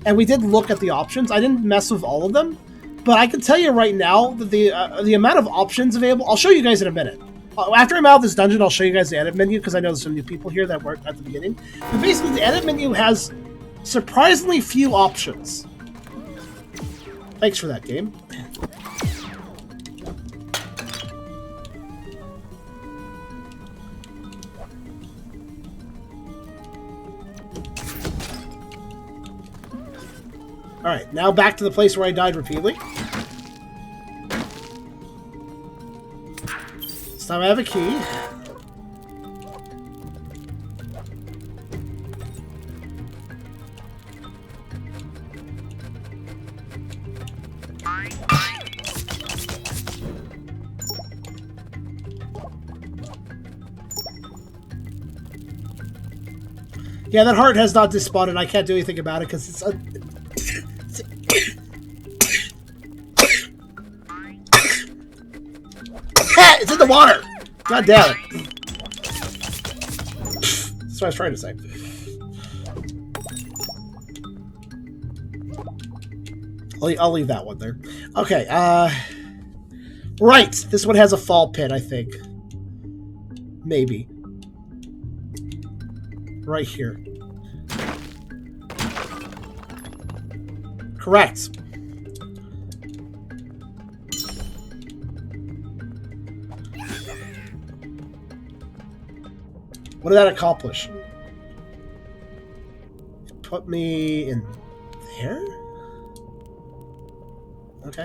And we did look at the options. I didn't mess with all of them. But I can tell you right now that the amount of options available... I'll show you guys in a minute. After I'm out of this dungeon, I'll show you guys the edit menu, because I know there's some new people here that weren't at the beginning. But basically, the edit menu has surprisingly few options. Thanks for that, game. Alright, now back to the place where I died repeatedly. This time I have a key. Yeah, that heart has not despawned, and I can't do anything about it because it's it's in the water! God damn it. That's what I was trying to say. I'll leave that one there. Okay, right. This one has a fall pit, I think. Maybe. Right here. Correct. What did that accomplish? It put me in there? Okay.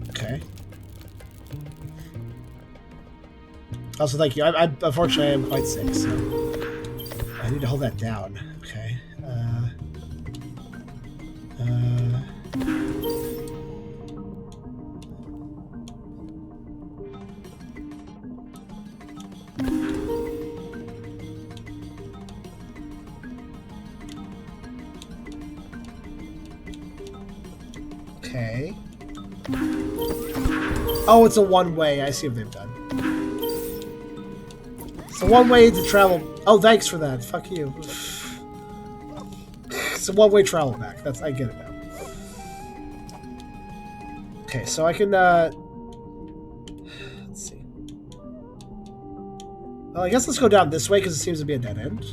Okay. Also, thank you. I unfortunately, I am quite sick, so I need to hold that down. Okay. Okay. Oh, it's a one-way. I see what they've done. It's a one-way to travel. Oh, thanks for that. Fuck you. It's a one-way travel back. I get it now. Okay, so I can, let's see. Well, I guess let's go down this way because it seems to be a dead end.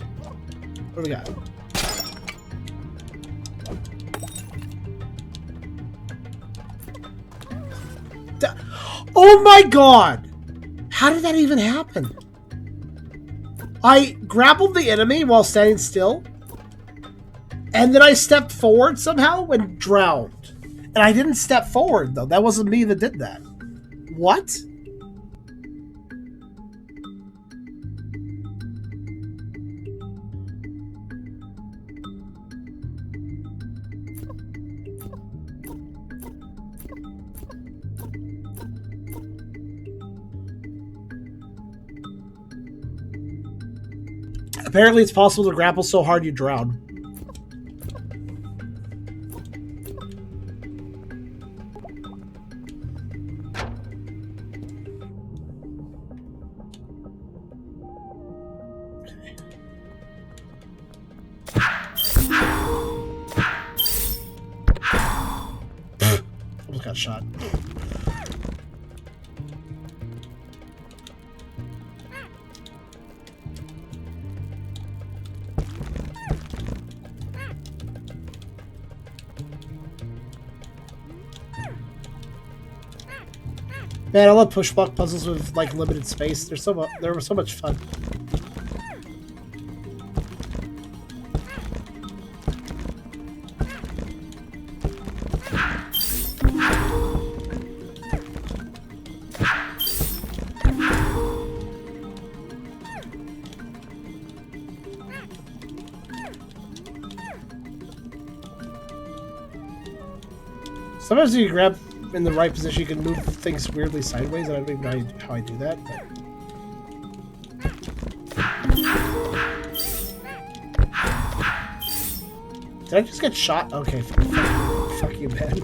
What do we got? Oh my god! How did that even happen? I grappled the enemy while standing still, and then I stepped forward somehow and drowned. And I didn't step forward, though. That wasn't me that did that. What? Apparently it's possible to grapple so hard you drown. Almost got shot. Man, I love push block puzzles with like limited space. They were so much fun. Sometimes if you grab in the right position, you can move things weirdly sideways, and I don't even know how I do that, but... Did I just get shot? Okay, fuck you, man.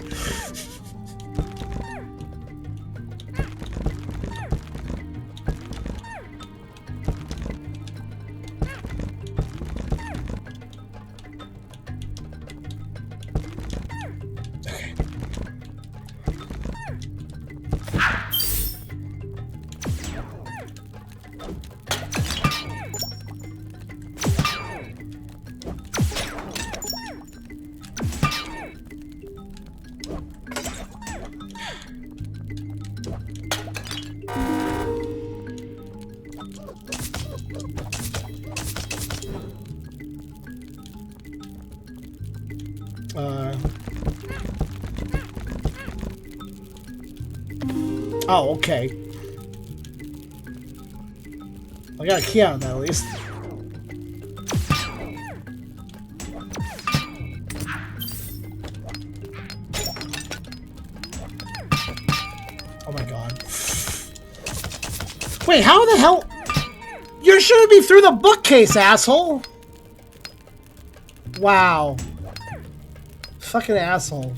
Oh, okay. I got a key out of that at least. Wait, how the hell? You're shooting me through the bookcase, asshole! Wow. Fucking asshole.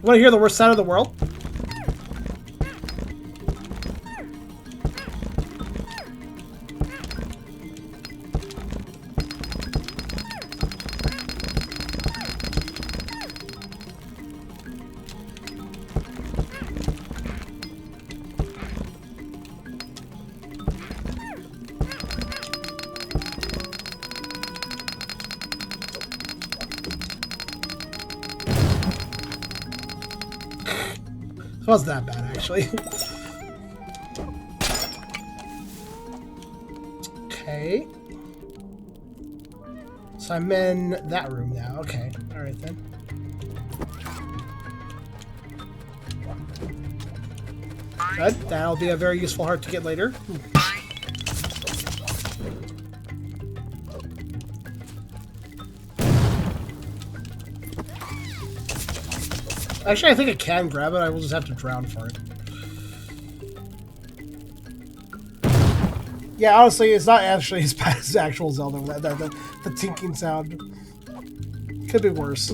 Want to hear the worst sound of the world? It wasn't that bad, actually. Okay. So I'm in that room now. Okay. Alright then. Good. That'll be a very useful heart to get later. Actually, I think I can grab it. I will just have to drown for it. Yeah, honestly, it's not actually as bad as actual Zelda. The tinking sound could be worse.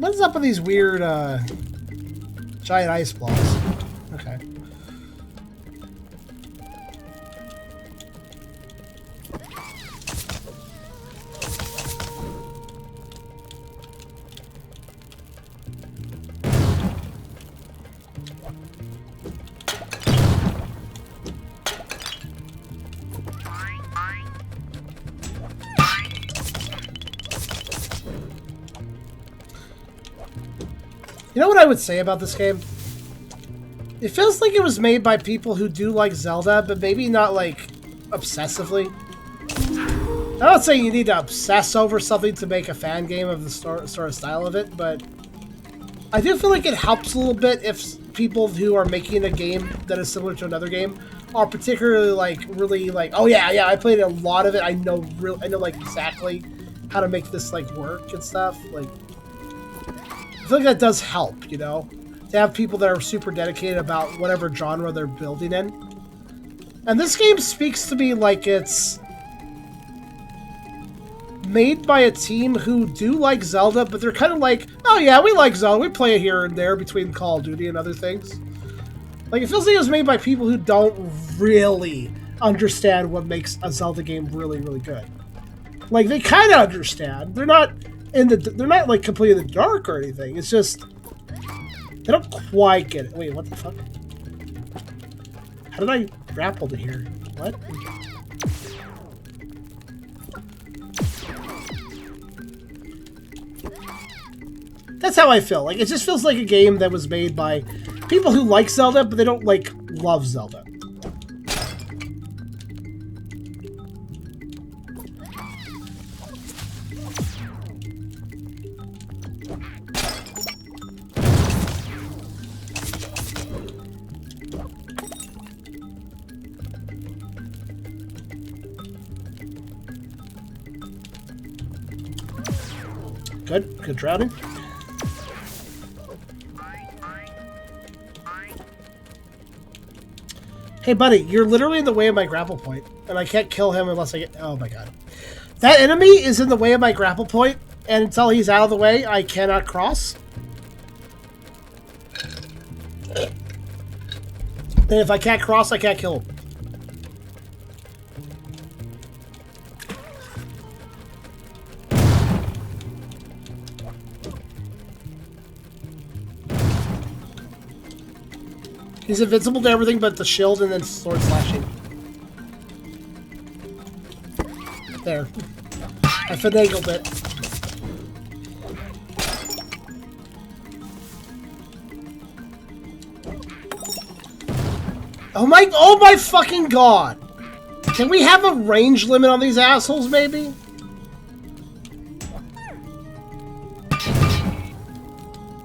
What is up with these weird giant ice blocks? Okay. You know what I would say about this game? It feels like it was made by people who do like Zelda, but maybe not, like, obsessively. I'm not saying you need to obsess over something to make a fan game of the sort of style of it, but I do feel like it helps a little bit if people who are making a game that is similar to another game are particularly, like, really, like, oh yeah, I played a lot of it, I know, like, exactly how to make this, like, work and stuff, like... I feel like that does help, you know? To have people that are super dedicated about whatever genre they're building in. And this game speaks to me like it's made by a team who do like Zelda, but they're kind of like, oh yeah, we like Zelda, we play it here and there between Call of Duty and other things. Like, it feels like it was made by people who don't really understand what makes a Zelda game really, really good. Like, they kind of understand. They're not like completely in the dark or anything. It's just they don't quite get it. Wait, what the fuck? How did I grapple to here? What? That's how I feel. Like, it just feels like a game that was made by people who like Zelda, but they don't, like, love Zelda. Good drowning. Hey, buddy, you're literally in the way of my grapple point, and I can't kill him unless I get... Oh, my God. That enemy is in the way of my grapple point, and until he's out of the way, I cannot cross. And if I can't cross, I can't kill him. He's invincible to everything but the shield and then sword slashing. There. I finagled it. Oh my fucking god! Can we have a range limit on these assholes, maybe?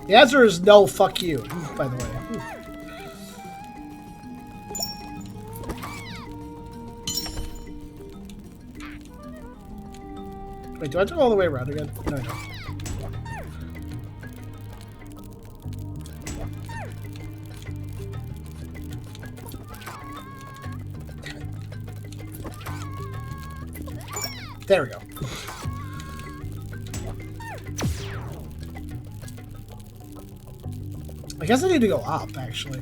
The answer is no, fuck you, by the way. Wait, do I have to go all the way around again? No, I don't. There we go. I guess I need to go up, actually.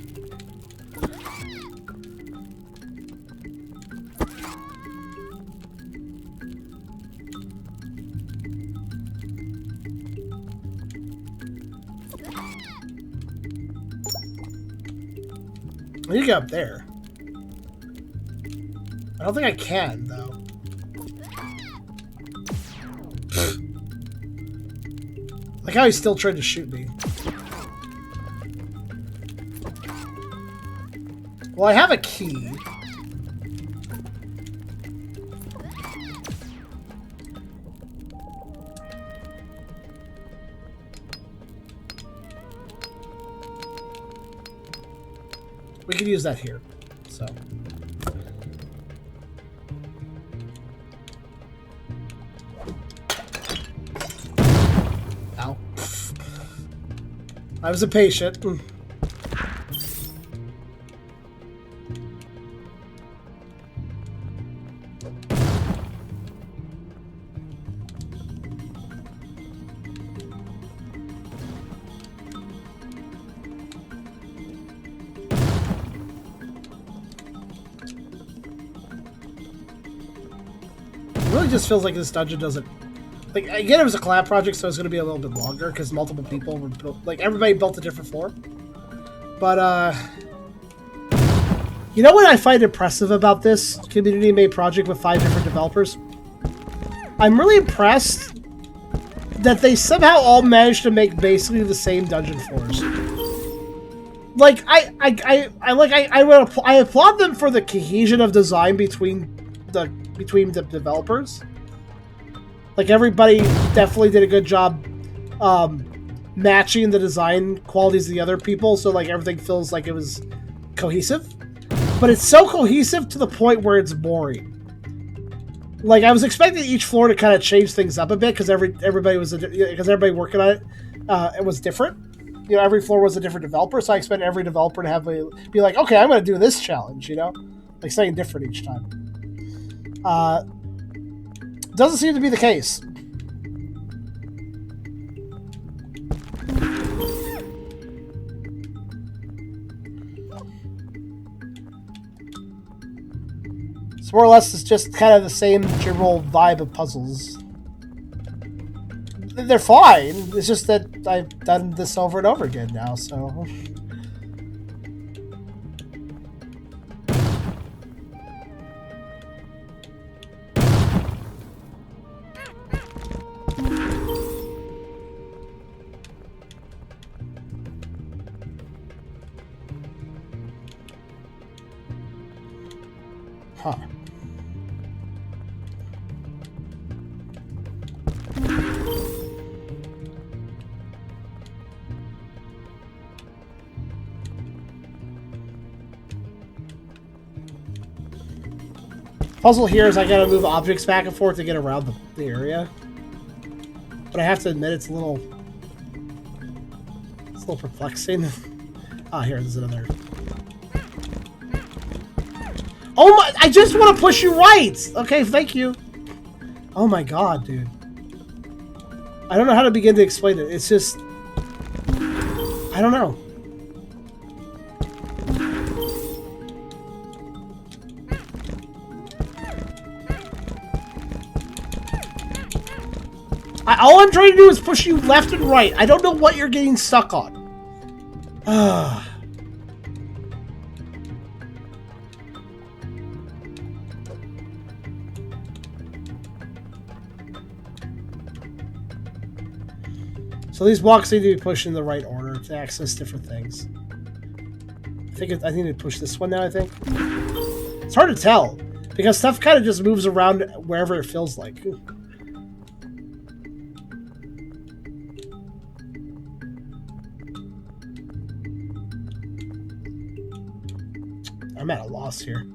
I need to get up there. I don't think I can, though. Like how he's still trying to shoot me. Well, I have a key. We could use that here, so. Ow. I was impatient. It really just feels like this dungeon doesn't... Like, again, it was a collab project, so it's going to be a little bit longer, because multiple people were built... Like, everybody built a different floor. But, you know what I find impressive about this community-made project with 5 different developers? I'm really impressed that they somehow all managed to make basically the same dungeon floors. Like, I applaud them for the cohesion of design between the developers. Like, everybody definitely did a good job matching the design qualities of the other people, so like everything feels like it was cohesive. But it's so cohesive to the point where it's boring. Like, I was expecting each floor to kind of change things up a bit because everybody working on it, it was different. You know, every floor was a different developer, so I expect every developer to have be like, okay, I'm going to do this challenge, you know, like something different each time. Doesn't seem to be the case. So more or less, it's just kind of the same general vibe of puzzles. They're fine. It's just that I've done this over and over again now, so... Huh. Puzzle here is I gotta move objects back and forth to get around the area. But I have to admit it's a little perplexing. Ah, here, there's another. Oh my, I just want to push you right! Okay, thank you. Oh my god, dude. I don't know how to begin to explain it. It's just... I don't know. All I'm trying to do is push you left and right. I don't know what you're getting stuck on. So these blocks need to be pushed in the right order to access different things. I need to push this one now, I think. It's hard to tell, because stuff kind of just moves around wherever it feels like. I'm at a loss here.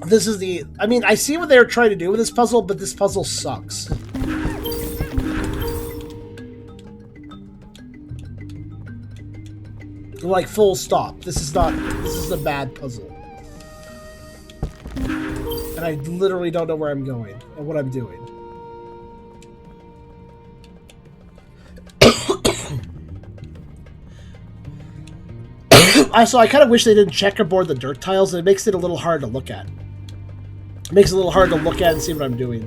This is the... I mean, I see what they were trying to do with this puzzle, but this puzzle sucks. Like, full stop. This is not... This is a bad puzzle. And I literally don't know where I'm going and what I'm doing. So I kind of wish they didn't checkerboard the dirt tiles. It makes it a little hard to look at. It makes it a little hard to look at and see what I'm doing.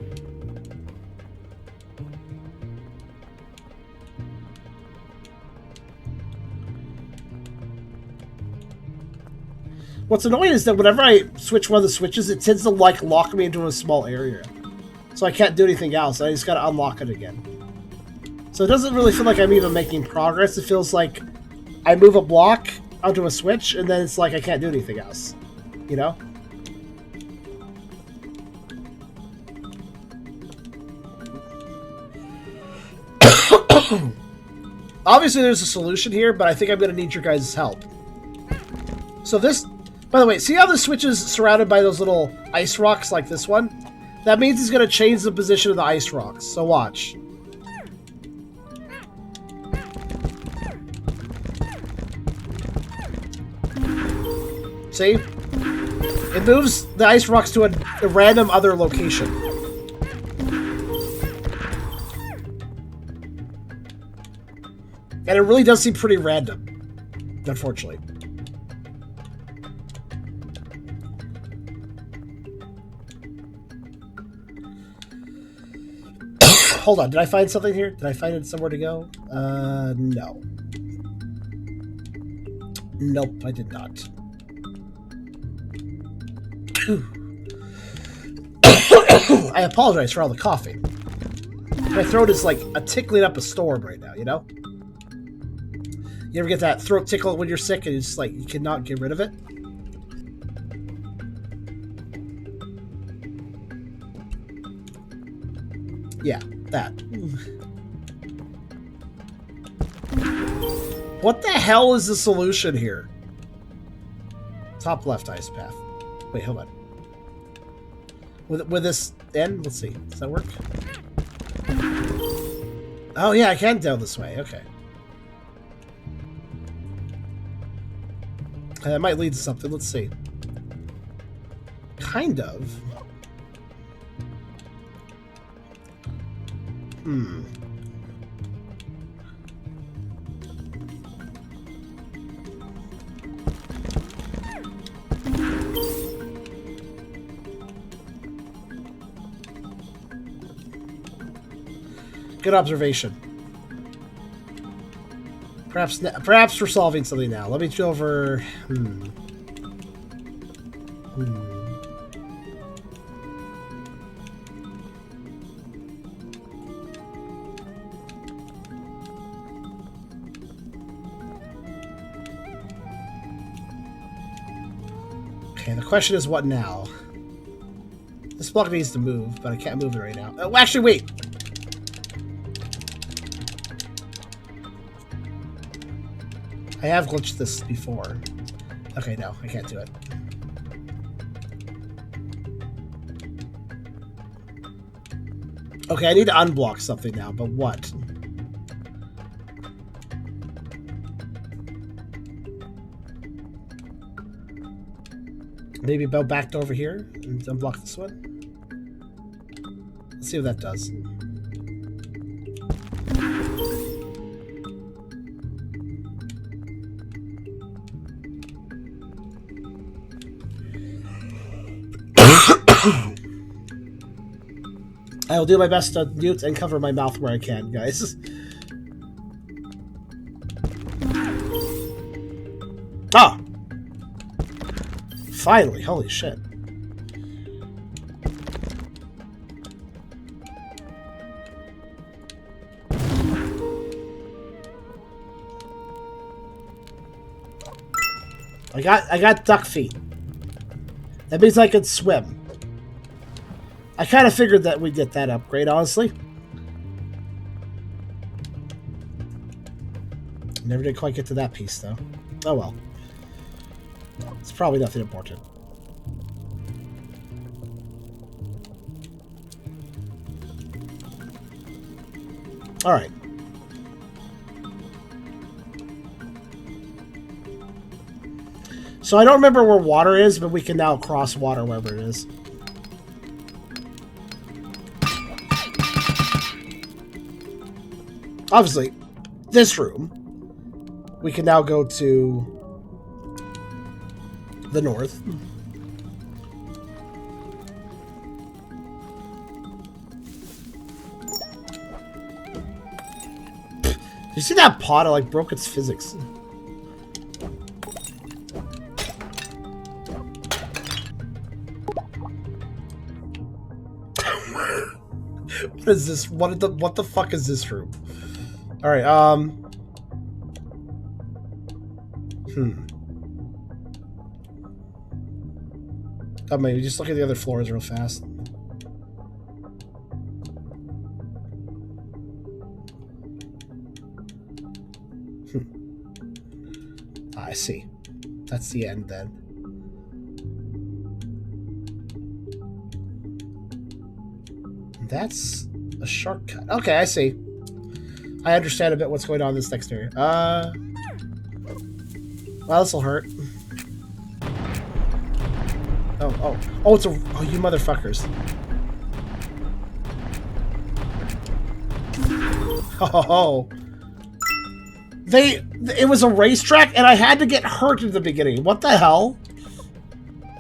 What's annoying is that whenever I switch one of the switches, it tends to like lock me into a small area. So I can't do anything else. I just gotta unlock it again. So it doesn't really feel like I'm even making progress. It feels like I move a block onto a switch, and then it's like I can't do anything else. You know? Obviously there's a solution here, but I think I'm going to need your guys' help. So this... By the way, see how the switch is surrounded by those little ice rocks like this one? That means he's going to change the position of the ice rocks. So watch. See? It moves the ice rocks to a random other location. And it really does seem pretty random, unfortunately. Hold on, did I find something here? Did I find it somewhere to go? No. Nope, I did not. I apologize for all the coughing. My throat is like a tickling up a storm right now, you know? You ever get that throat tickle when you're sick and it's like you cannot get rid of it? Yeah, that. What the hell is the solution here? Top left ice path. Wait, hold on. With this end? Let's see. Does that work? Oh yeah, I can go this way. Okay. That might lead to something. Let's see. Kind of. Hmm. Good observation. Perhaps we're solving something now. Let me go over... Okay, the question is what now? This block needs to move, but I can't move it right now. Oh, actually, wait! I have glitched this before. Okay, no, I can't do it. Okay, I need to unblock something now, but what? Maybe go back to over here and unblock this one? Let's see what that does. I will do my best to mute and cover my mouth where I can, guys. Ah! Finally, holy shit. I got duck feet. That means I can swim. I kind of figured that we'd get that upgrade, honestly. Never did quite get to that piece, though. Oh well. It's probably nothing important. Alright. So I don't remember where water is, but we can now cross water wherever it is. Obviously, this room, we can now go to the north. You see that pot? It like broke its physics. What is this? What the fuck is this room? All right. Oh, maybe just look at the other floors real fast. I see. That's the end then. That's a shortcut. Okay, I see. I understand a bit what's going on in this next area. Well, this'll hurt. Oh, it's a... Oh, you motherfuckers. Oh. It was a racetrack, and I had to get hurt at the beginning. What the hell?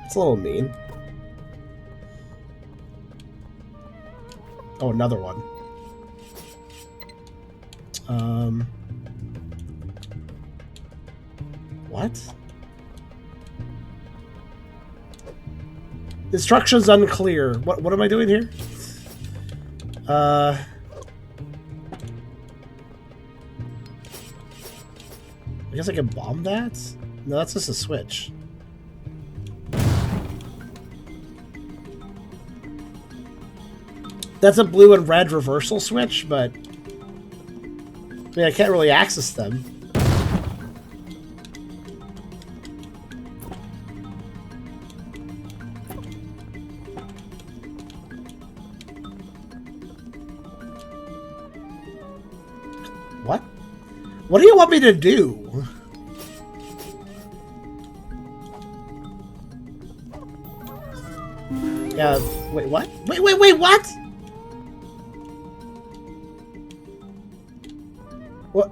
It's a little mean. Oh, another one. What? The instruction's unclear. What am I doing here? I guess I can bomb that? No, that's just a switch. That's a blue and red reversal switch, but I mean, I can't really access them. What? What do you want me to do? Yeah, wait, what? Wait, what? What?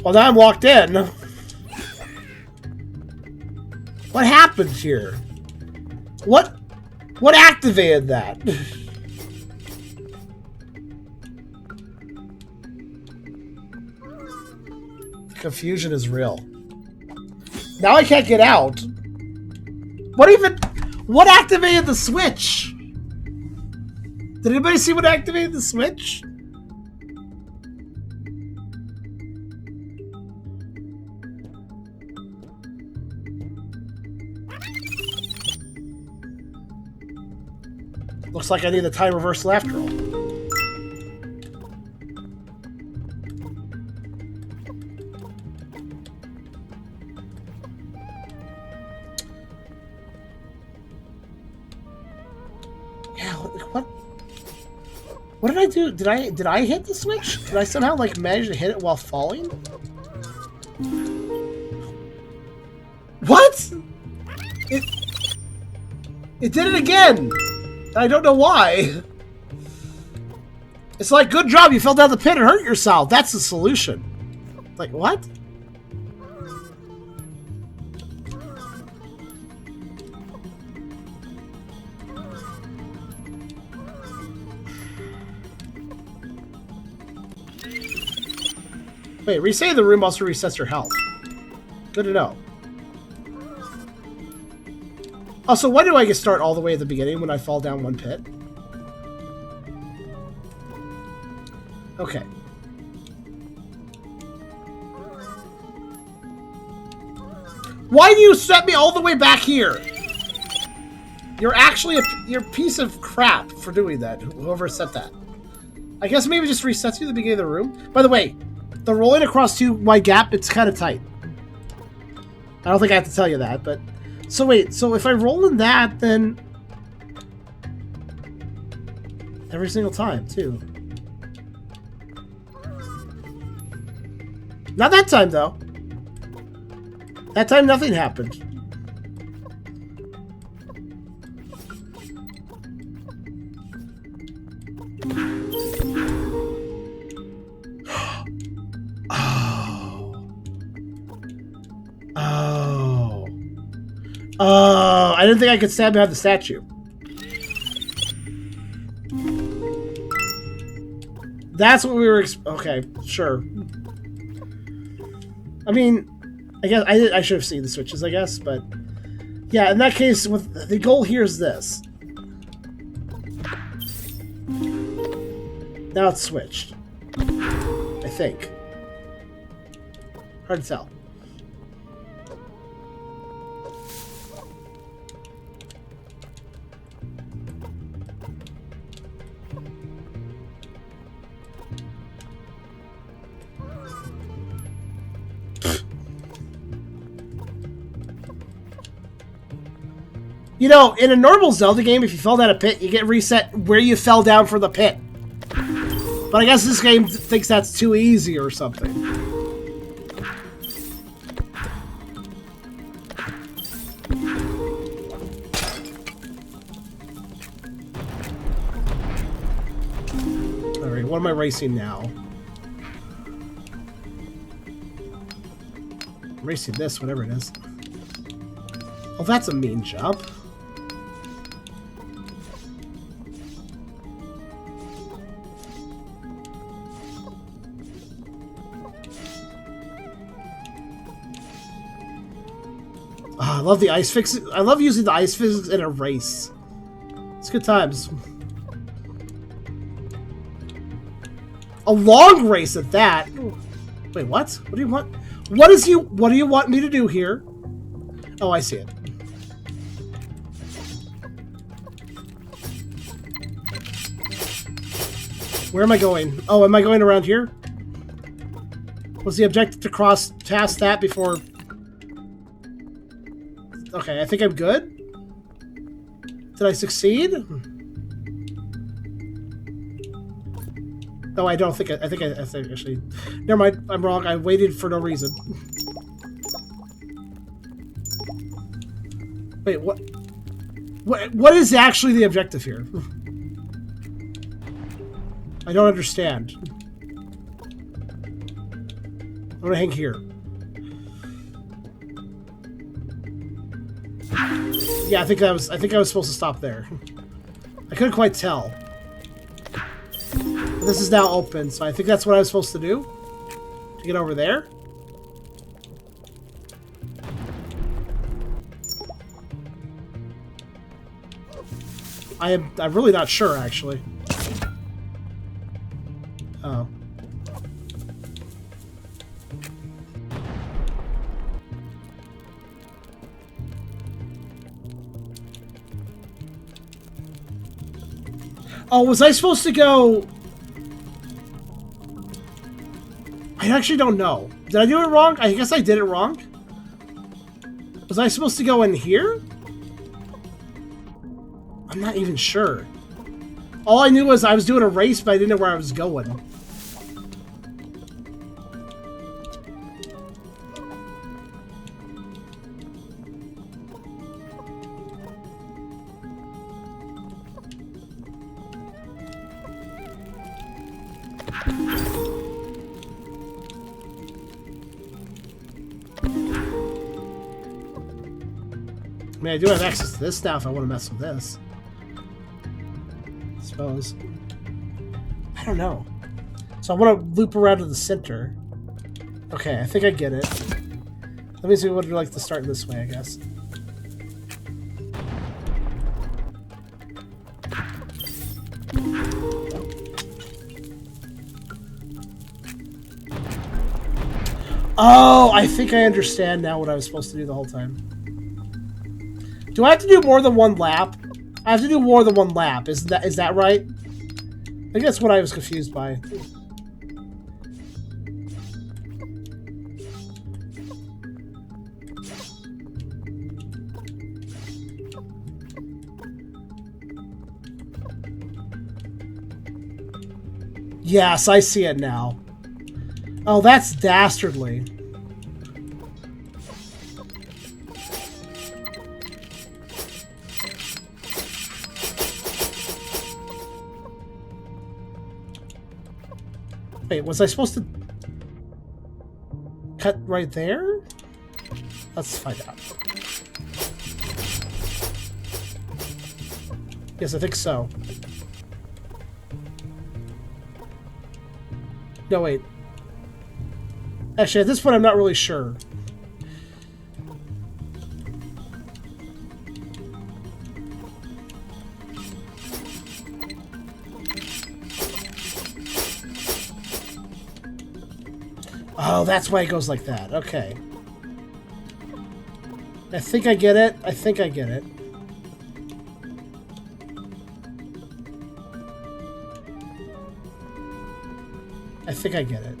Well, now I'm locked in. What happened here? What activated that? Confusion is real. Now I can't get out. What activated the switch? Did anybody see what activated the switch? Looks like I need a time reversal after all. Yeah, what did I do? Did I hit the switch? Did I somehow like manage to hit it while falling? What? It did it again. I don't know why. It's like, good job, you fell down the pit and hurt yourself. That's the solution. Like, what? Wait, resetting the room also resets your health. Good to know. Also, why do I get start all the way at the beginning when I fall down one pit? Okay. Why do you set me all the way back here? You're actually you're a piece of crap for doing that, whoever set that. I guess maybe it just resets you at the beginning of the room. By the way, the rolling across 2 wide gap, it's kind of tight. I don't think I have to tell you that, but... So wait, so if I roll in that, then... Every single time, too. Not that time, though. That time, nothing happened. Oh, I didn't think I could stand behind the statue. That's what we were... Okay, sure. I mean, I guess I should have seen the switches, I guess, but... Yeah, in that case, with the goal here is this. Now it's switched. I think. Hard to tell. You know, in a normal Zelda game, if you fell down a pit, you get reset where you fell down for the pit. But I guess this game thinks that's too easy or something. Alright, what am I racing now? I'm racing this, whatever it is. Oh, that's a mean jump. I love the ice fixes. I love using the ice physics in a race. It's good times. A long race at that. Wait, what? What do you want? What do you want me to do here? Oh, I see it. Where am I going? Oh, am I going around here? Was the objective to cross past that before... Okay, I think I'm good. Did I succeed? No, I don't think I think actually... Never mind, I'm wrong. I waited for no reason. Wait, what? What is actually the objective here? I don't understand. I'm gonna hang here. Yeah, I think I was supposed to stop there. I couldn't quite tell. This is now open, so I think that's what I was supposed to do to get over there. I'm really not sure, actually. Oh. Oh, was I supposed to go... I actually don't know. Did I do it wrong? I guess I did it wrong. Was I supposed to go in here? I'm not even sure. All I knew was I was doing a race, but I didn't know where I was going. I mean, I do have access to this now if I want to mess with this. I suppose. I don't know. So I want to loop around to the center. Okay, I think I get it. Let me see what it would like to start this way, I guess. Oh, I think I understand now what I was supposed to do the whole time. Do I have to do more than one lap? I have to do more than one lap. Is that right? I think that's what I was confused by. Yes, I see it now. Oh, that's dastardly. Wait, was I supposed to cut right there? Let's find out. Yes, I think so. No, wait. Actually, at this point, I'm not really sure. Oh, that's why it goes like that. Okay. I think I get it. I think I get it. I think I get it.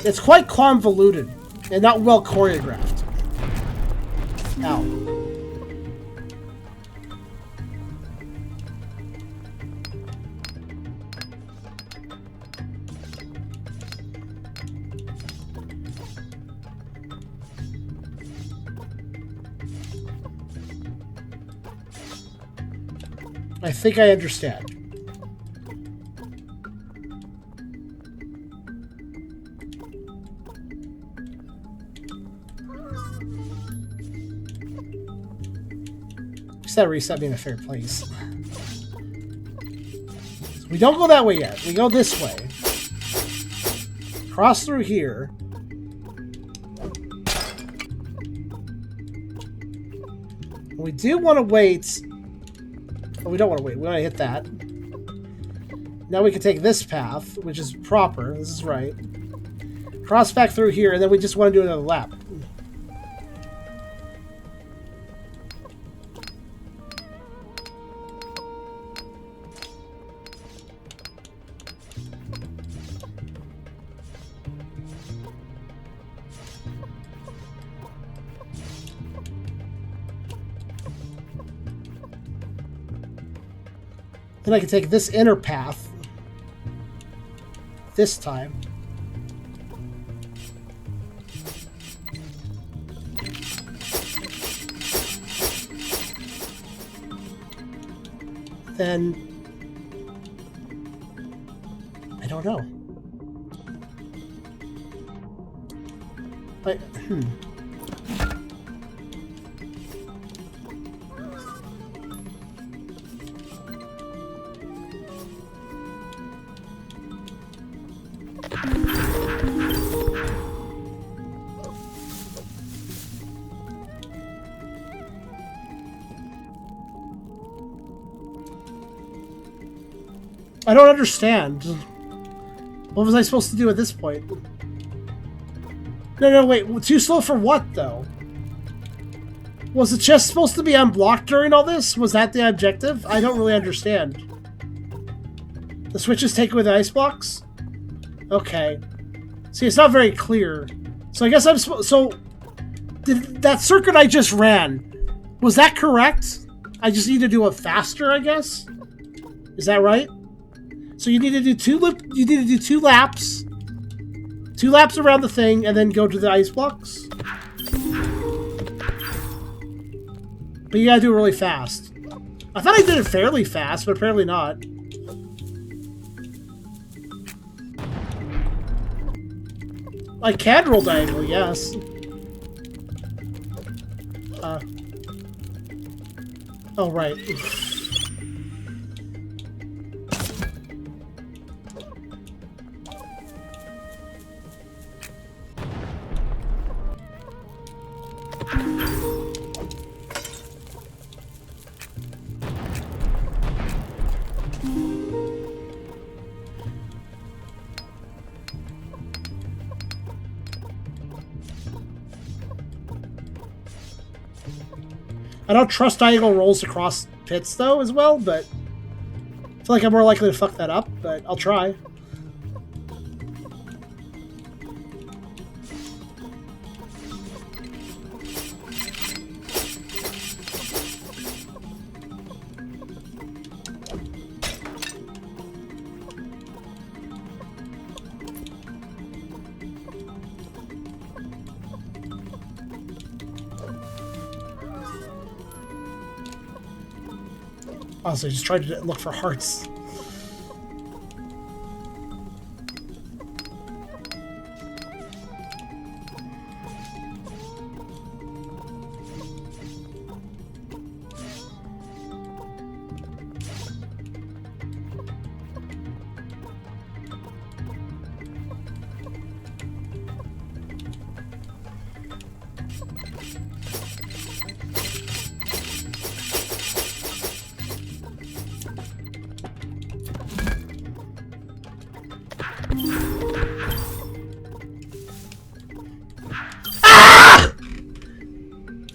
It's quite convoluted and not well choreographed. Ow. I think I understand. That reset me in a fair place. So we don't go that way yet. We go this way. Cross through here. We do want to wait. Oh, we don't want to wait. We want to hit that. Now we can take this path, which is proper. This is right. Cross back through here, and then we just want to do another lap. Then I can take this inner path this time. Then I don't know. But I don't understand. What was I supposed to do at this point? No, wait. Too slow for what, though? Was the chest supposed to be unblocked during all this? Was that the objective? I don't really understand. The switches take away the ice blocks? Okay. See, it's not very clear. So I guess I'm supposed... So, did that circuit I just ran, was that correct? I just need to do it faster, I guess? Is that right? So you need to do two laps. 2 laps around the thing, and then go to the ice blocks. But you gotta do it really fast. I thought I did it fairly fast, but apparently not. I can roll diagonally, yes. Oh, right. I don't trust diagonal rolls across pits, though, as well, but I feel like I'm more likely to fuck that up, but I'll try. Honestly, just tried to look for hearts.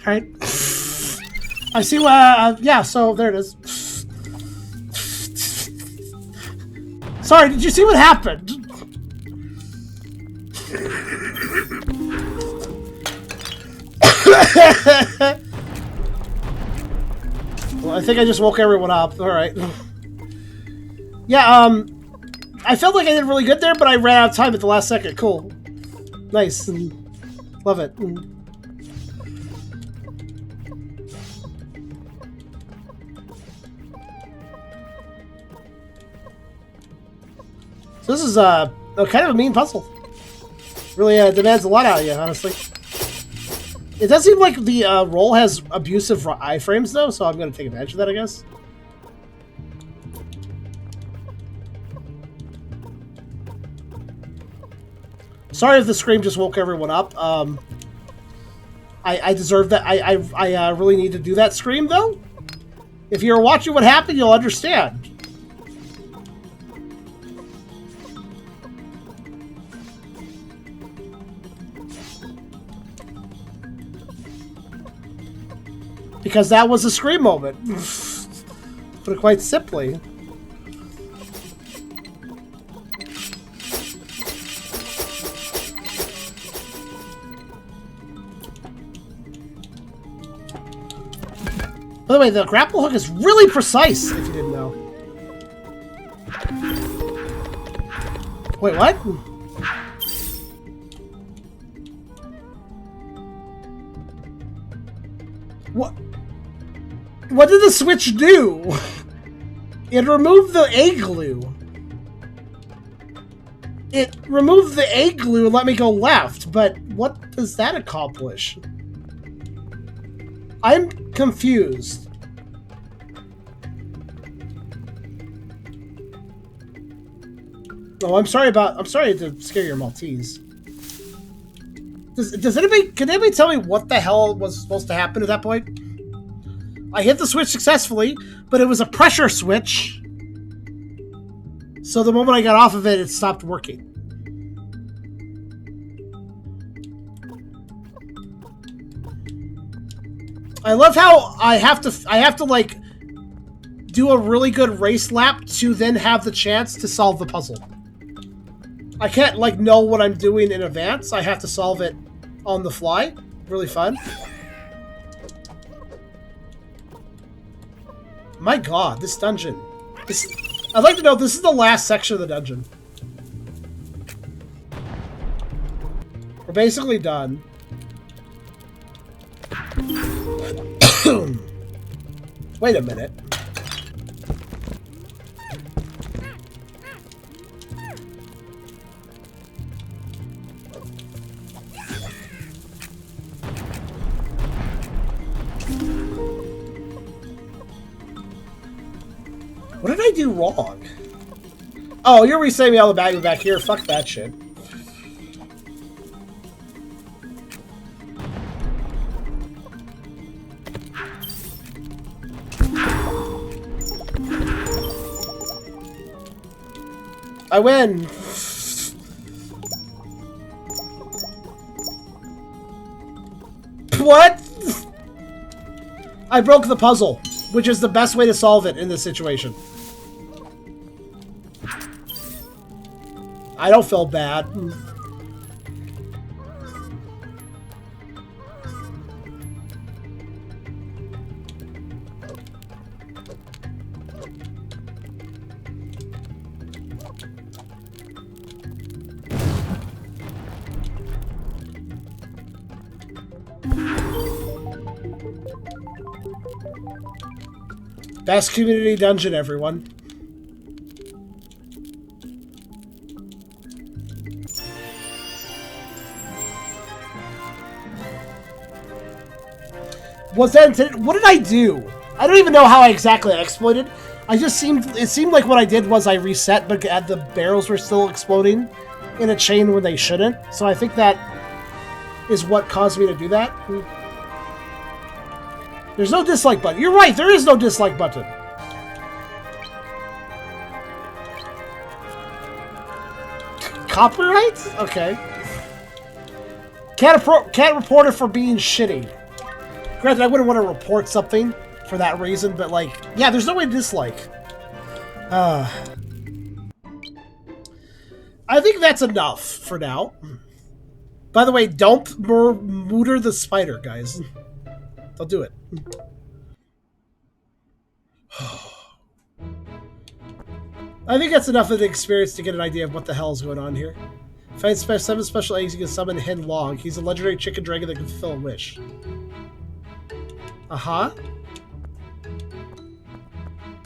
Alright. I see what, yeah, so there it is. Sorry, did you see what happened? Well, I think I just woke everyone up. Alright. Yeah, I felt like I did really good there, but I ran out of time at the last second. Cool. Nice. Love it. So this is a kind of a mean puzzle. Really demands a lot out of you, honestly. It does seem like the roll has abusive iframes, though, so I'm going to take advantage of that, I guess. Sorry if the scream just woke everyone up. I deserve that. I really need to do that scream, though. If you're watching what happened, you'll understand. Because that was a scream moment. Put it quite simply. By the way, the grapple hook is really precise, if you didn't know. Wait, what? What did the switch do? It removed the egg glue. It removed the egg glue and let me go left, but what does that accomplish? I'm confused. Oh, I'm sorry to scare your Maltese. Can anybody tell me what the hell was supposed to happen at that point? I hit the switch successfully, but it was a pressure switch. So the moment I got off of it, it stopped working. I love how I have to like do a really good race lap to then have the chance to solve the puzzle. I can't like know what I'm doing in advance. I have to solve it on the fly. Really fun. My god, this dungeon. I'd like to know if this is the last section of the dungeon. We're basically done. Wait a minute. What did I do wrong? Oh, you're resetting me all the back here. Fuck that shit. I win! What? I broke the puzzle, which is the best way to solve it in this situation. I don't feel bad. Best community dungeon, everyone. Was that intended? What did I do? I don't even know how I exactly exploited. It seemed like what I did was I reset, but the barrels were still exploding in a chain when they shouldn't. So I think that is what caused me to do that. There's no dislike button. You're right, there is no dislike button. Copyright? Okay. Can't report it for being shitty. Granted, I wouldn't want to report something for that reason, but like, yeah, there's no way to dislike. I think that's enough for now. By the way, don't murder the spider, guys. Don't do it. I think that's enough of the experience to get an idea of what the hell is going on here. Find 7 special eggs, you can summon Hen Long. He's a legendary chicken dragon that can fulfill a wish. Uh-huh.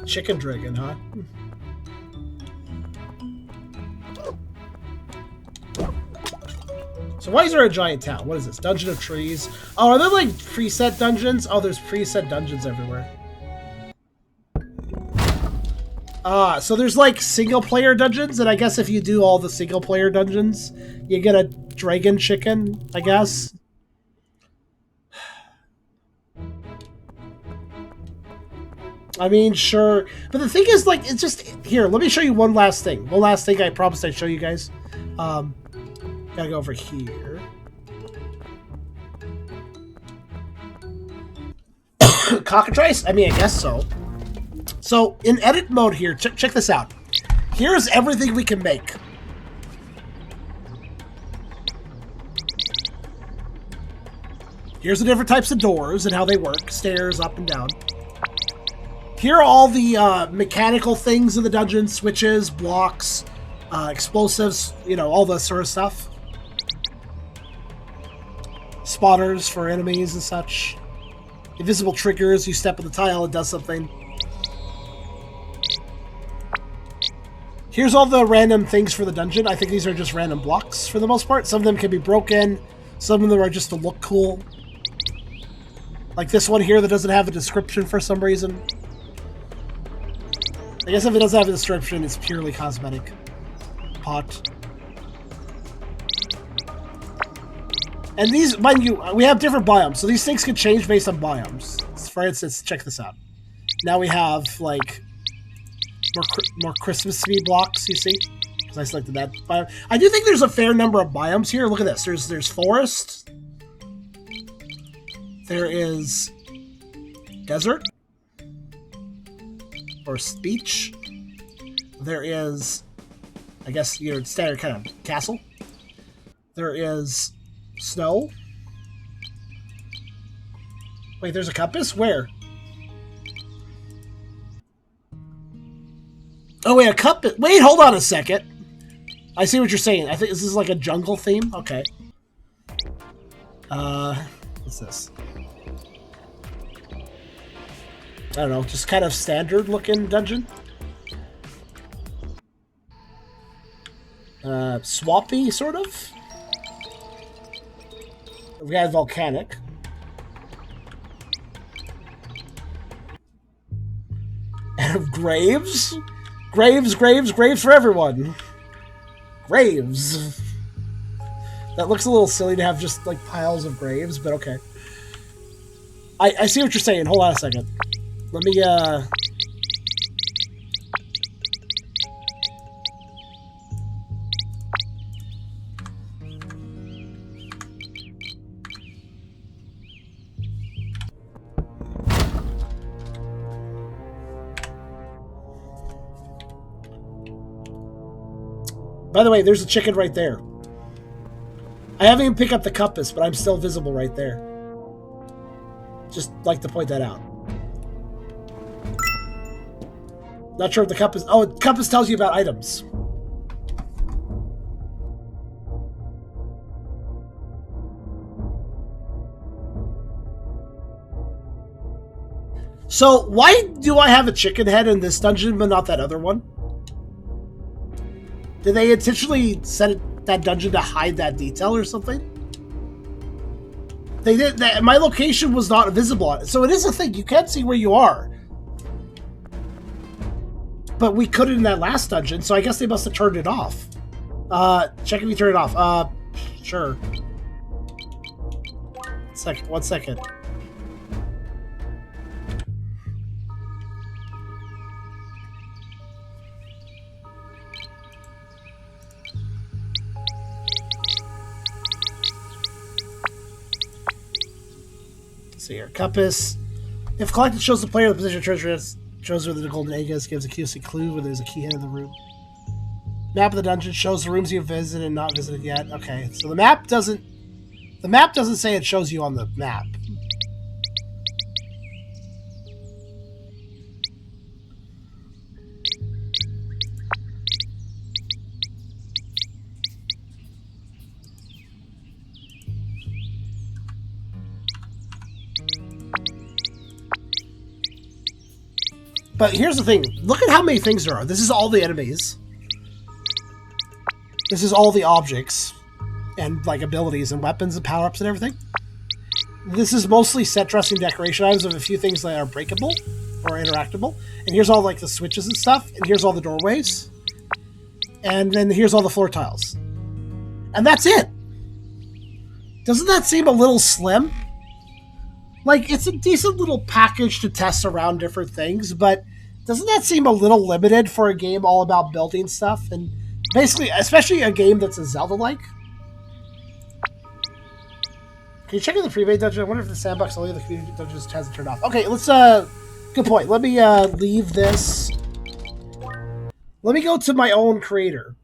Chicken dragon, huh? So why is there a giant town? What is this? Dungeon of Trees? Oh, are there like preset dungeons? Oh, there's preset dungeons everywhere. So there's like single-player dungeons, and I guess if you do all the single-player dungeons, you get a dragon chicken, I guess. I mean, sure. But the thing is, like, it's just... Here, let me show you one last thing. One last thing I promised I'd show you guys. Gotta go over here. Cockatrice? I mean, I guess so. So, in edit mode here, check this out. Here's everything we can make. Here's the different types of doors and how they work. Stairs, up and down. Here are all the mechanical things in the dungeon. Switches, blocks, explosives, you know, all that sort of stuff. Spotters for enemies and such. Invisible triggers, you step on the tile, it does something. Here's all the random things for the dungeon. I think these are just random blocks for the most part. Some of them can be broken. Some of them are just to look cool. Like this one here that doesn't have a description for some reason. I guess if it doesn't have a description, it's purely cosmetic. Pot. And these, mind you, we have different biomes, so these things can change based on biomes. For instance, check this out. Now we have, like, more Christmassy blocks, you see? Because I selected that biome. I do think there's a fair number of biomes here. Look at this. There's forest. There is desert. Or beach. There is, I guess, your standard kind of castle. There is snow. Wait, there's a compass? Where? Oh, wait, a compass. Wait, hold on a second. I see what you're saying. I think this is like a jungle theme. Okay. What's this? I don't know, just kind of standard looking dungeon. Swampy, sort of. We got volcanic. And graves? Graves for everyone. Graves. That looks a little silly to have just like piles of graves, but okay. I see what you're saying. Hold on a second. Let me, By the way, there's a chicken right there. I haven't even picked up the compass, but I'm still visible right there. Just like to point that out. Not sure if the compass... Oh, compass tells you about items. So, why do I have a chicken head in this dungeon, but not that other one? Did they intentionally set that dungeon to hide that detail or something? They did. My location was not visible on it, so it is a thing. You can't see where you are. But we couldn't in that last dungeon, so I guess they must have turned it off. Check if you turn it off. Sure. 1 second. See here. Compass. If collected, shows the player the position of treasure, shows where the golden egg is, gives a clue where there's a key hidden in the room. Map of the dungeon shows the rooms you've visited and not visited yet. Okay, so the map doesn't say it shows you on the map. But here's the thing. Look at how many things there are. This is all the enemies. This is all the objects. And, like, abilities and weapons and power-ups and everything. This is mostly set dressing decoration items of a few things that are breakable or interactable. And here's all, like, the switches and stuff. And here's all the doorways. And then here's all the floor tiles. And that's it. Doesn't that seem a little slim? Like, it's a decent little package to test around different things, but doesn't that seem a little limited for a game all about building stuff? And basically, especially a game that's a Zelda-like? Can you check in the preview dungeon? I wonder if the sandbox only the community dungeon just hasn't turned off. Okay, let's, good point. Let me, leave this. Let me go to my own creator.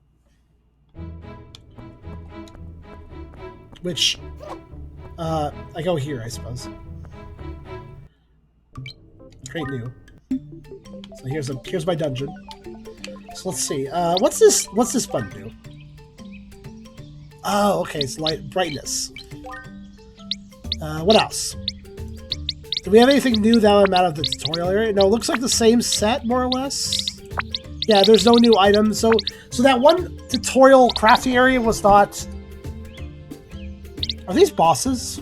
Which, I go here, I suppose. Create new. So here's my dungeon. So let's see. What's this button do? Oh, okay, it's light brightness. What else? Do we have anything new now I'm out of the tutorial area? No, it looks like the same set, more or less. Yeah, there's no new items. So that one tutorial crafting area was not... Are these bosses?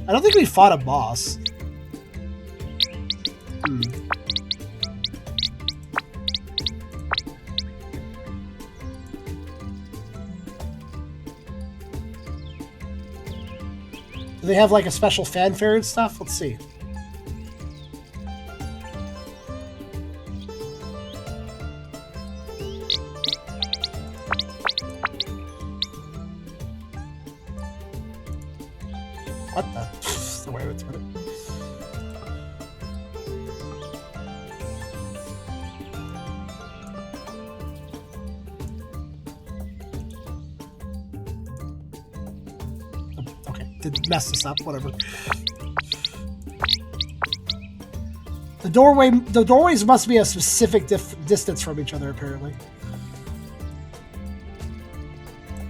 I don't think we fought a boss. Do they have like a special fanfare and stuff? Let's see. What the? That's the way to put it. Did mess this up, whatever. The doorways must be a specific distance from each other, apparently.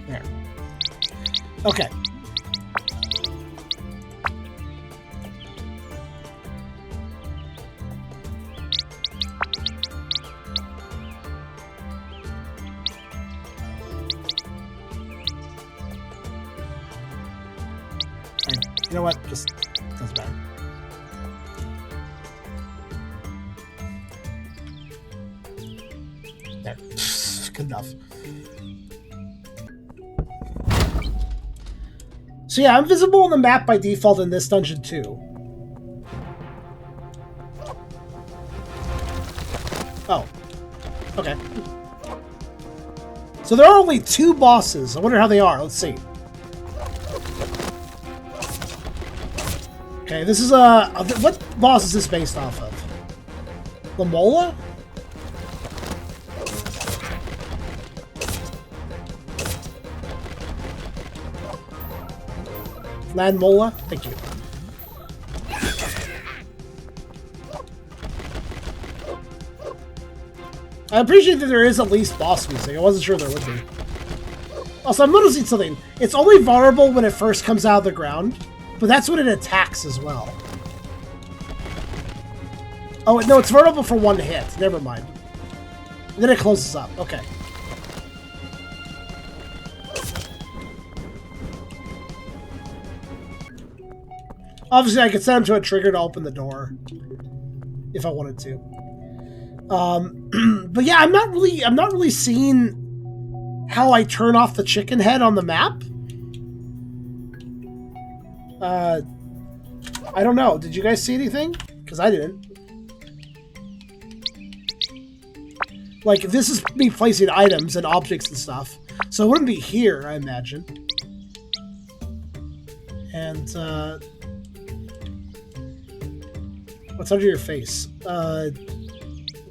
There. Okay. You know what? Just doesn't matter. There. Good enough. So yeah, I'm visible on the map by default in this dungeon too. Oh. Okay. So there are only 2 bosses. I wonder how they are. Let's see. Okay, this is what boss is this based off of? Lamola? Land Mola, thank you. I appreciate that there is at least boss music. I wasn't sure there would be. Also, I'm noticing something. It's only vulnerable when it first comes out of the ground, but that's when it attacks as well. Oh, no, it's vulnerable for one hit. Never mind. And then it closes up. Okay. Obviously, I could set him to a trigger to open the door if I wanted to. But yeah, I'm not really seeing how I turn off the chicken head on the map. I don't know. Did you guys see anything? Because I didn't. Like, this is me placing items and objects and stuff. So it wouldn't be here, I imagine. And, what's under your face?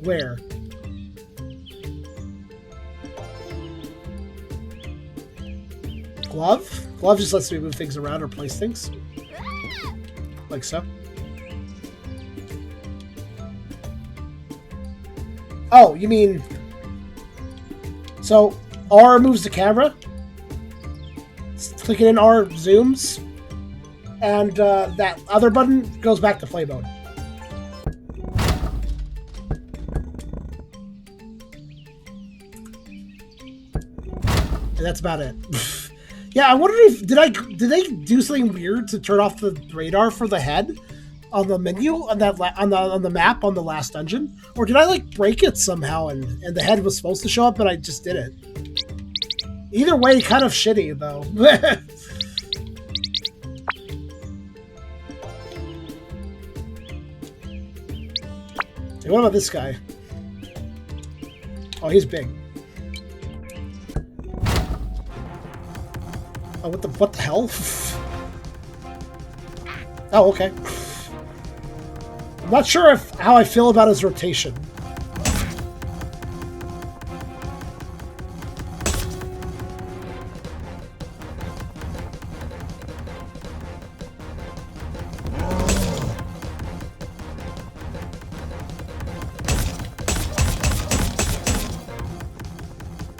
Where? Glove? Glove just lets me move things around or place things. Like so. Oh, you mean... So, R moves the camera. Clicking in R zooms. And that other button goes back to play mode. And that's about it. Yeah, I wonder if did they do something weird to turn off the radar for the head on the menu on that on the map on the last dungeon, or did I like break it somehow and the head was supposed to show up but I just didn't? Either way, kind of shitty though. Hey, what about this guy? Oh, he's big. Oh, what the hell? Oh, okay. I'm not sure how I feel about his rotation.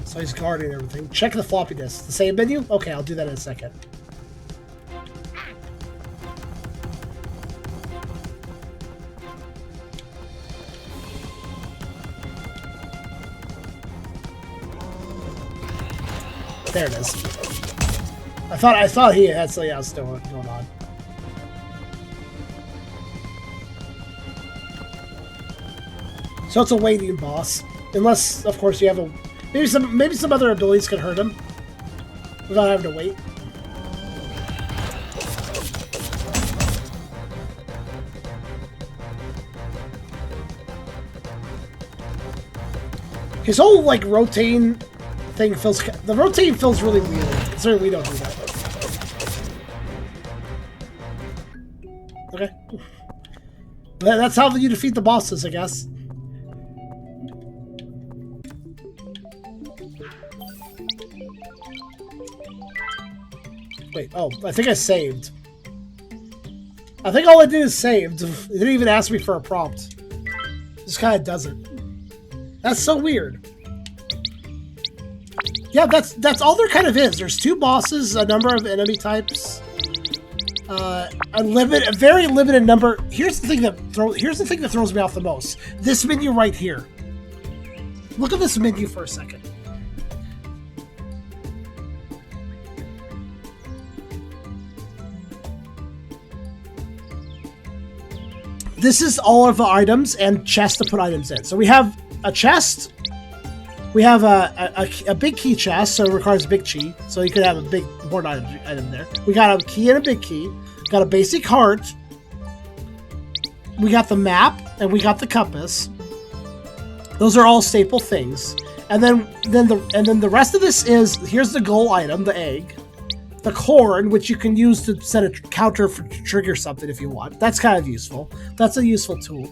So he's guarding everything. Check the floppy disk. The same menu? Okay, I'll do that in a second. There it is. I thought he had something else going on. So it's a waiting boss, unless of course you have a maybe some other abilities can hurt him without having to wait. His whole like rotating thing feels really weird, considering we don't do that. Okay. But that's how you defeat the bosses, I guess. Wait, oh, I think I saved. I think all I did is saved. It didn't even ask me for a prompt. It just kind of does it. That's so weird. Yeah, that's all there kind of is. There's two bosses, a number of enemy types, a very limited number. Here's the thing that throws me off the most. This menu right here. Look at this menu for a second. This is all of the items and chests to put items in. So we have a chest. We have a big key chest, so it requires a big key. So you could have a big important item there. We got a key and a big key. Got a basic heart. We got the map and we got the compass. Those are all staple things. And then the rest of this is, here's the goal item, the egg. The corn, which you can use to set a counter to trigger something if you want. That's kind of useful. That's a useful tool.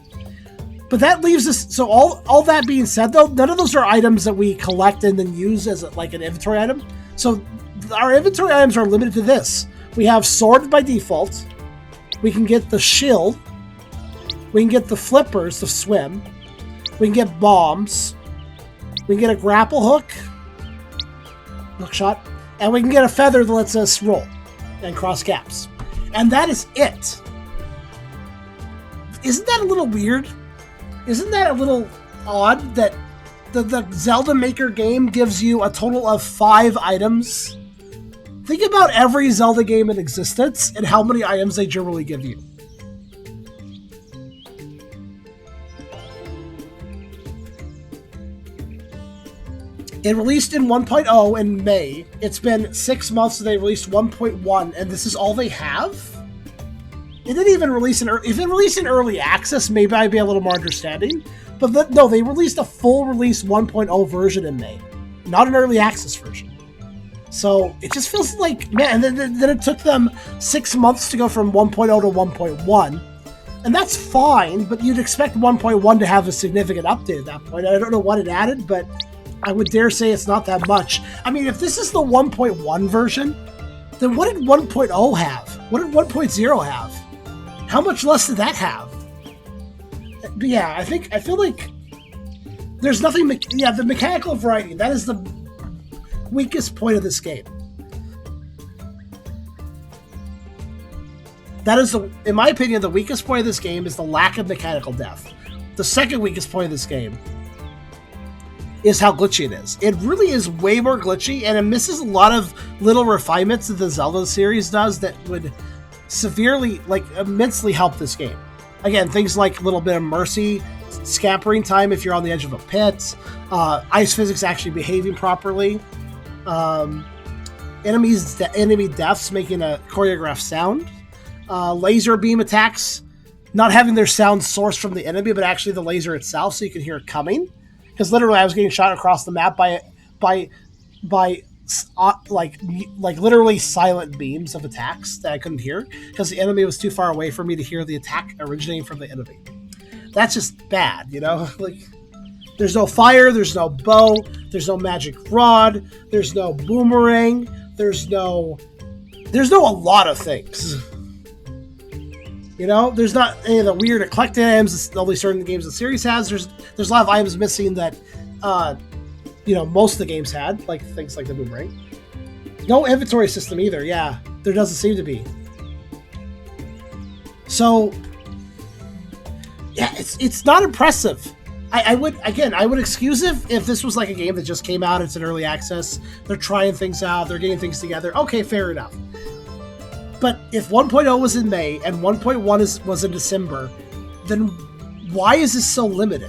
But that leaves us, so all that being said though, none of those are items that we collect and then use as like an inventory item. So our inventory items are limited to this. We have sword by default. We can get the shield. We can get the flippers to swim. We can get bombs. We can get a grapple hook shot, and we can get a feather that lets us roll and cross gaps. And that is it. Isn't that a little weird? Isn't that a little odd that the Zelda Maker game gives you a total of 5 items? Think about every Zelda game in existence and how many items they generally give you. It released in 1.0 in May. It's been 6 months since they released 1.1, and this is all they have? It didn't even release if it released in early access, maybe I'd be a little more understanding. But no, they released a full release 1.0 version in May, not an early access version. So it just feels like, man, and then it took them 6 months to go from 1.0 to 1.1. And that's fine, but you'd expect 1.1 to have a significant update at that point. I don't know what it added, but I would dare say it's not that much. I mean, if this is the 1.1 version, then what did 1.0 have? What did 1.0 have? How much less did that have? But yeah, I feel like there's nothing. Yeah, the mechanical variety, that is the weakest point of this game. That is, in my opinion, the weakest point of this game is the lack of mechanical depth. The second weakest point of this game is how glitchy it is. It really is way more glitchy, and it misses a lot of little refinements that the Zelda series does that would severely, immensely help this game. Again, things like a little bit of mercy, scampering time if you're on the edge of a pit, ice physics actually behaving properly, enemy deaths making a choreographed sound, laser beam attacks not having their sound sourced from the enemy, but actually the laser itself, so you can hear it coming. Because literally, I was getting shot across the map by literally silent beams of attacks that I couldn't hear because the enemy was too far away for me to hear the attack originating from the enemy. That's just bad, you know? There's no fire, there's no bow, there's no magic rod, there's no boomerang, there's no a lot of things. You know, there's not any of the weird eclectic items that only certain games the series has. There's a lot of items missing that, most of the games had, like things like the boomerang. No inventory system either. Yeah, there doesn't seem to be. So, yeah, it's not impressive. I would excuse it if this was like a game that just came out. It's in early access. They're trying things out. They're getting things together. Okay, fair enough. But if 1.0 was in May and 1.1 was in December, then why is this so limited?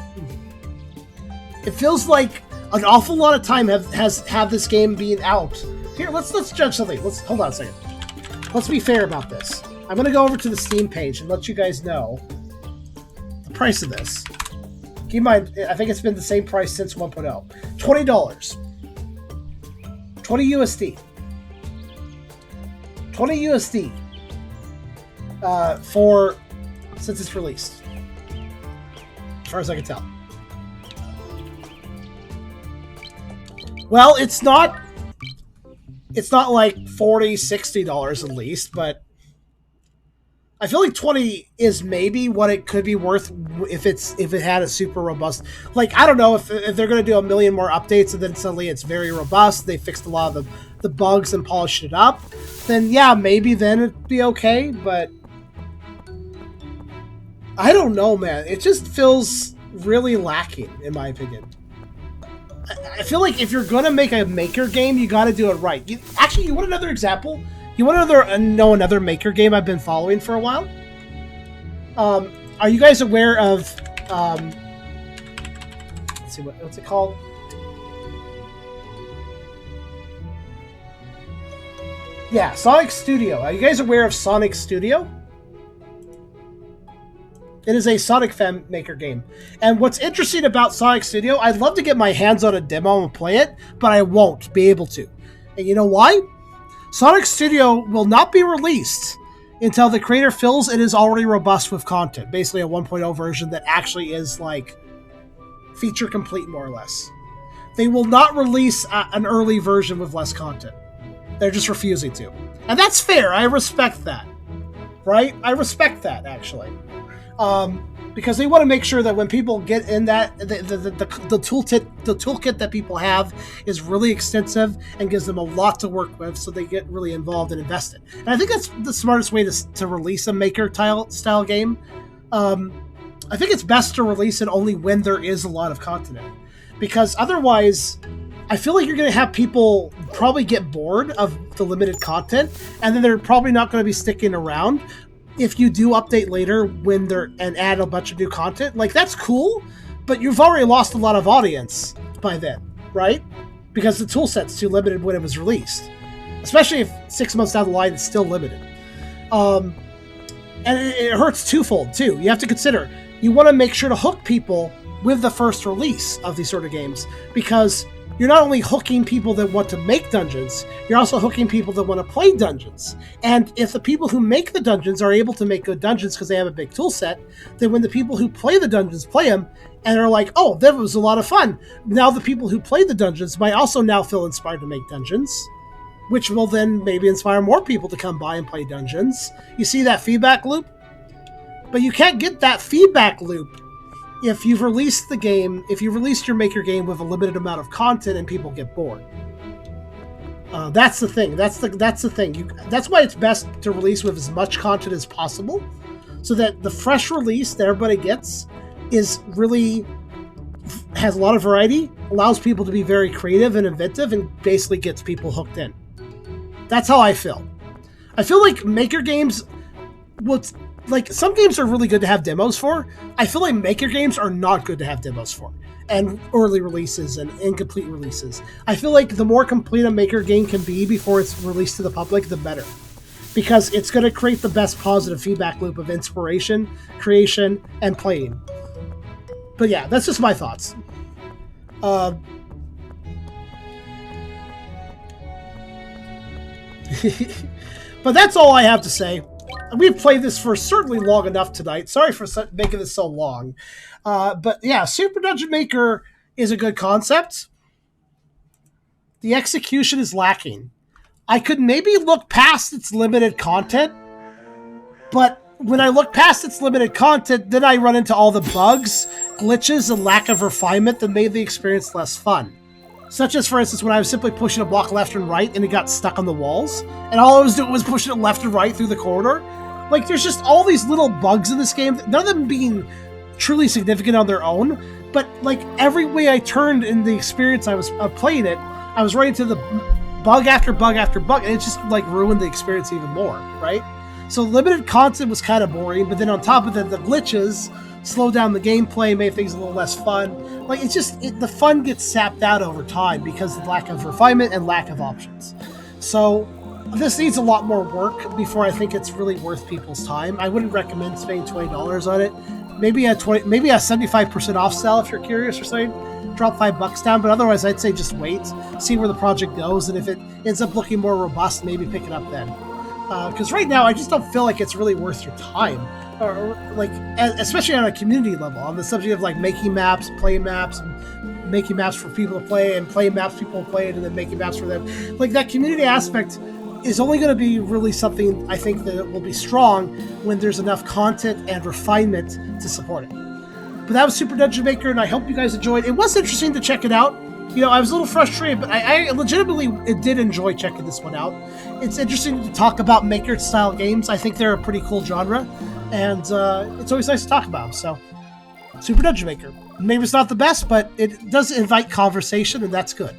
It feels like an awful lot of time has this game being out. Here, let's judge something. Hold on a second. Let's be fair about this. I'm going to go over to the Steam page and let you guys know the price of this. Keep in mind, I think it's been the same price since 1.0. $20. 20 USD. 20 USD since it's released, as far as I can tell. Well, it's not like $40, $60 at least, but I feel like 20 is maybe what it could be worth if it had a super robust, I don't know if they're going to do a million more updates and then suddenly it's very robust, they fixed a lot of the bugs and polished it up, then yeah, maybe then it'd be okay, but I don't know, man. It just feels really lacking, in my opinion. I feel like if you're going to make a Maker game, you got to do it right. You want another example? You want know another Maker game I've been following for a while? Are you guys aware of... let's see, what's it called? Yeah, Sonic Studio. Are you guys aware of Sonic Studio? It is a Sonic fan maker game. And what's interesting about Sonic Studio, I'd love to get my hands on a demo and play it, but I won't be able to. And you know why? Sonic Studio will not be released until the creator feels it is already robust with content. Basically a 1.0 version that actually is feature complete, more or less. They will not release an early version with less content. They're just refusing to. And that's fair. I respect that. Right? I respect that, actually. Because they want to make sure that when people get in that, the toolkit that people have is really extensive and gives them a lot to work with, so they get really involved and invested. And I think that's the smartest way to release a maker style game. I think it's best to release it only when there is a lot of content, because otherwise, I feel like you're going to have people probably get bored of the limited content, and then they're probably not going to be sticking around. If you do update later and add a bunch of new content, like, that's cool, but you've already lost a lot of audience by then, right? Because the tool set's too limited when it was released, especially if 6 months down the line it's still limited. And it hurts twofold too. You have to consider, you want to make sure to hook people with the first release of these sort of games, because you're not only hooking people that want to make dungeons, you're also hooking people that want to play dungeons. And if the people who make the dungeons are able to make good dungeons because they have a big tool set, then when the people who play the dungeons play them and are like, oh, that was a lot of fun, now the people who play the dungeons might also now feel inspired to make dungeons, which will then maybe inspire more people to come by and play dungeons. You see that feedback loop? But you can't get that feedback loop if you've released the game, if you released your maker game with a limited amount of content and people get bored. That's the thing. That's the thing. That's why it's best to release with as much content as possible, so that the fresh release that everybody gets is really has a lot of variety, allows people to be very creative and inventive, and basically gets people hooked in. That's how I feel. I feel like maker games like, some games are really good to have demos for. I feel like maker games are not good to have demos for, and early releases and incomplete releases. I feel like the more complete a maker game can be before it's released to the public, the better, because it's going to create the best positive feedback loop of inspiration, creation, and playing. But yeah, that's just my thoughts. But that's all I have to say. We've played this for certainly long enough tonight. Sorry for making this so long. But yeah, Super Dungeon Maker is a good concept. The execution is lacking. I could maybe look past its limited content, but when I look past its limited content, then I run into all the bugs, glitches, and lack of refinement that made the experience less fun. Such as, for instance, when I was simply pushing a block left and right and it got stuck on the walls, and all I was doing was pushing it left and right through the corridor. Like, there's just all these little bugs in this game, none of them being truly significant on their own, but like every way I turned in the experience I was playing it, I was running into the bug after bug after bug, and it just like ruined the experience even more, right? So limited content was kind of boring, but then on top of that, the glitches slowed down the gameplay, made things a little less fun. Like, the fun gets sapped out over time because of lack of refinement and lack of options. So this needs a lot more work before I think it's really worth people's time. I wouldn't recommend spending $20 on it. Maybe a 75% off sale if you're curious or something. Drop $5 down, but otherwise I'd say just wait, see where the project goes, and if it ends up looking more robust, maybe pick it up then. Because right now I just don't feel like it's really worth your time. Or like, especially on a community level, on the subject of like making maps, playing maps, and making maps for people to play, and playing maps people play, and then making maps for them. Like, that community aspect is only going to be really something I think that will be strong when there's enough content and refinement to support it. But that was Super Dungeon Maker, and I hope you guys enjoyed. It was interesting to check it out. You know, I was a little frustrated, but I legitimately did enjoy checking this one out. It's interesting to talk about maker-style games. I think they're a pretty cool genre, and it's always nice to talk about them. So, Super Dungeon Maker. Maybe it's not the best, but it does invite conversation, and that's good.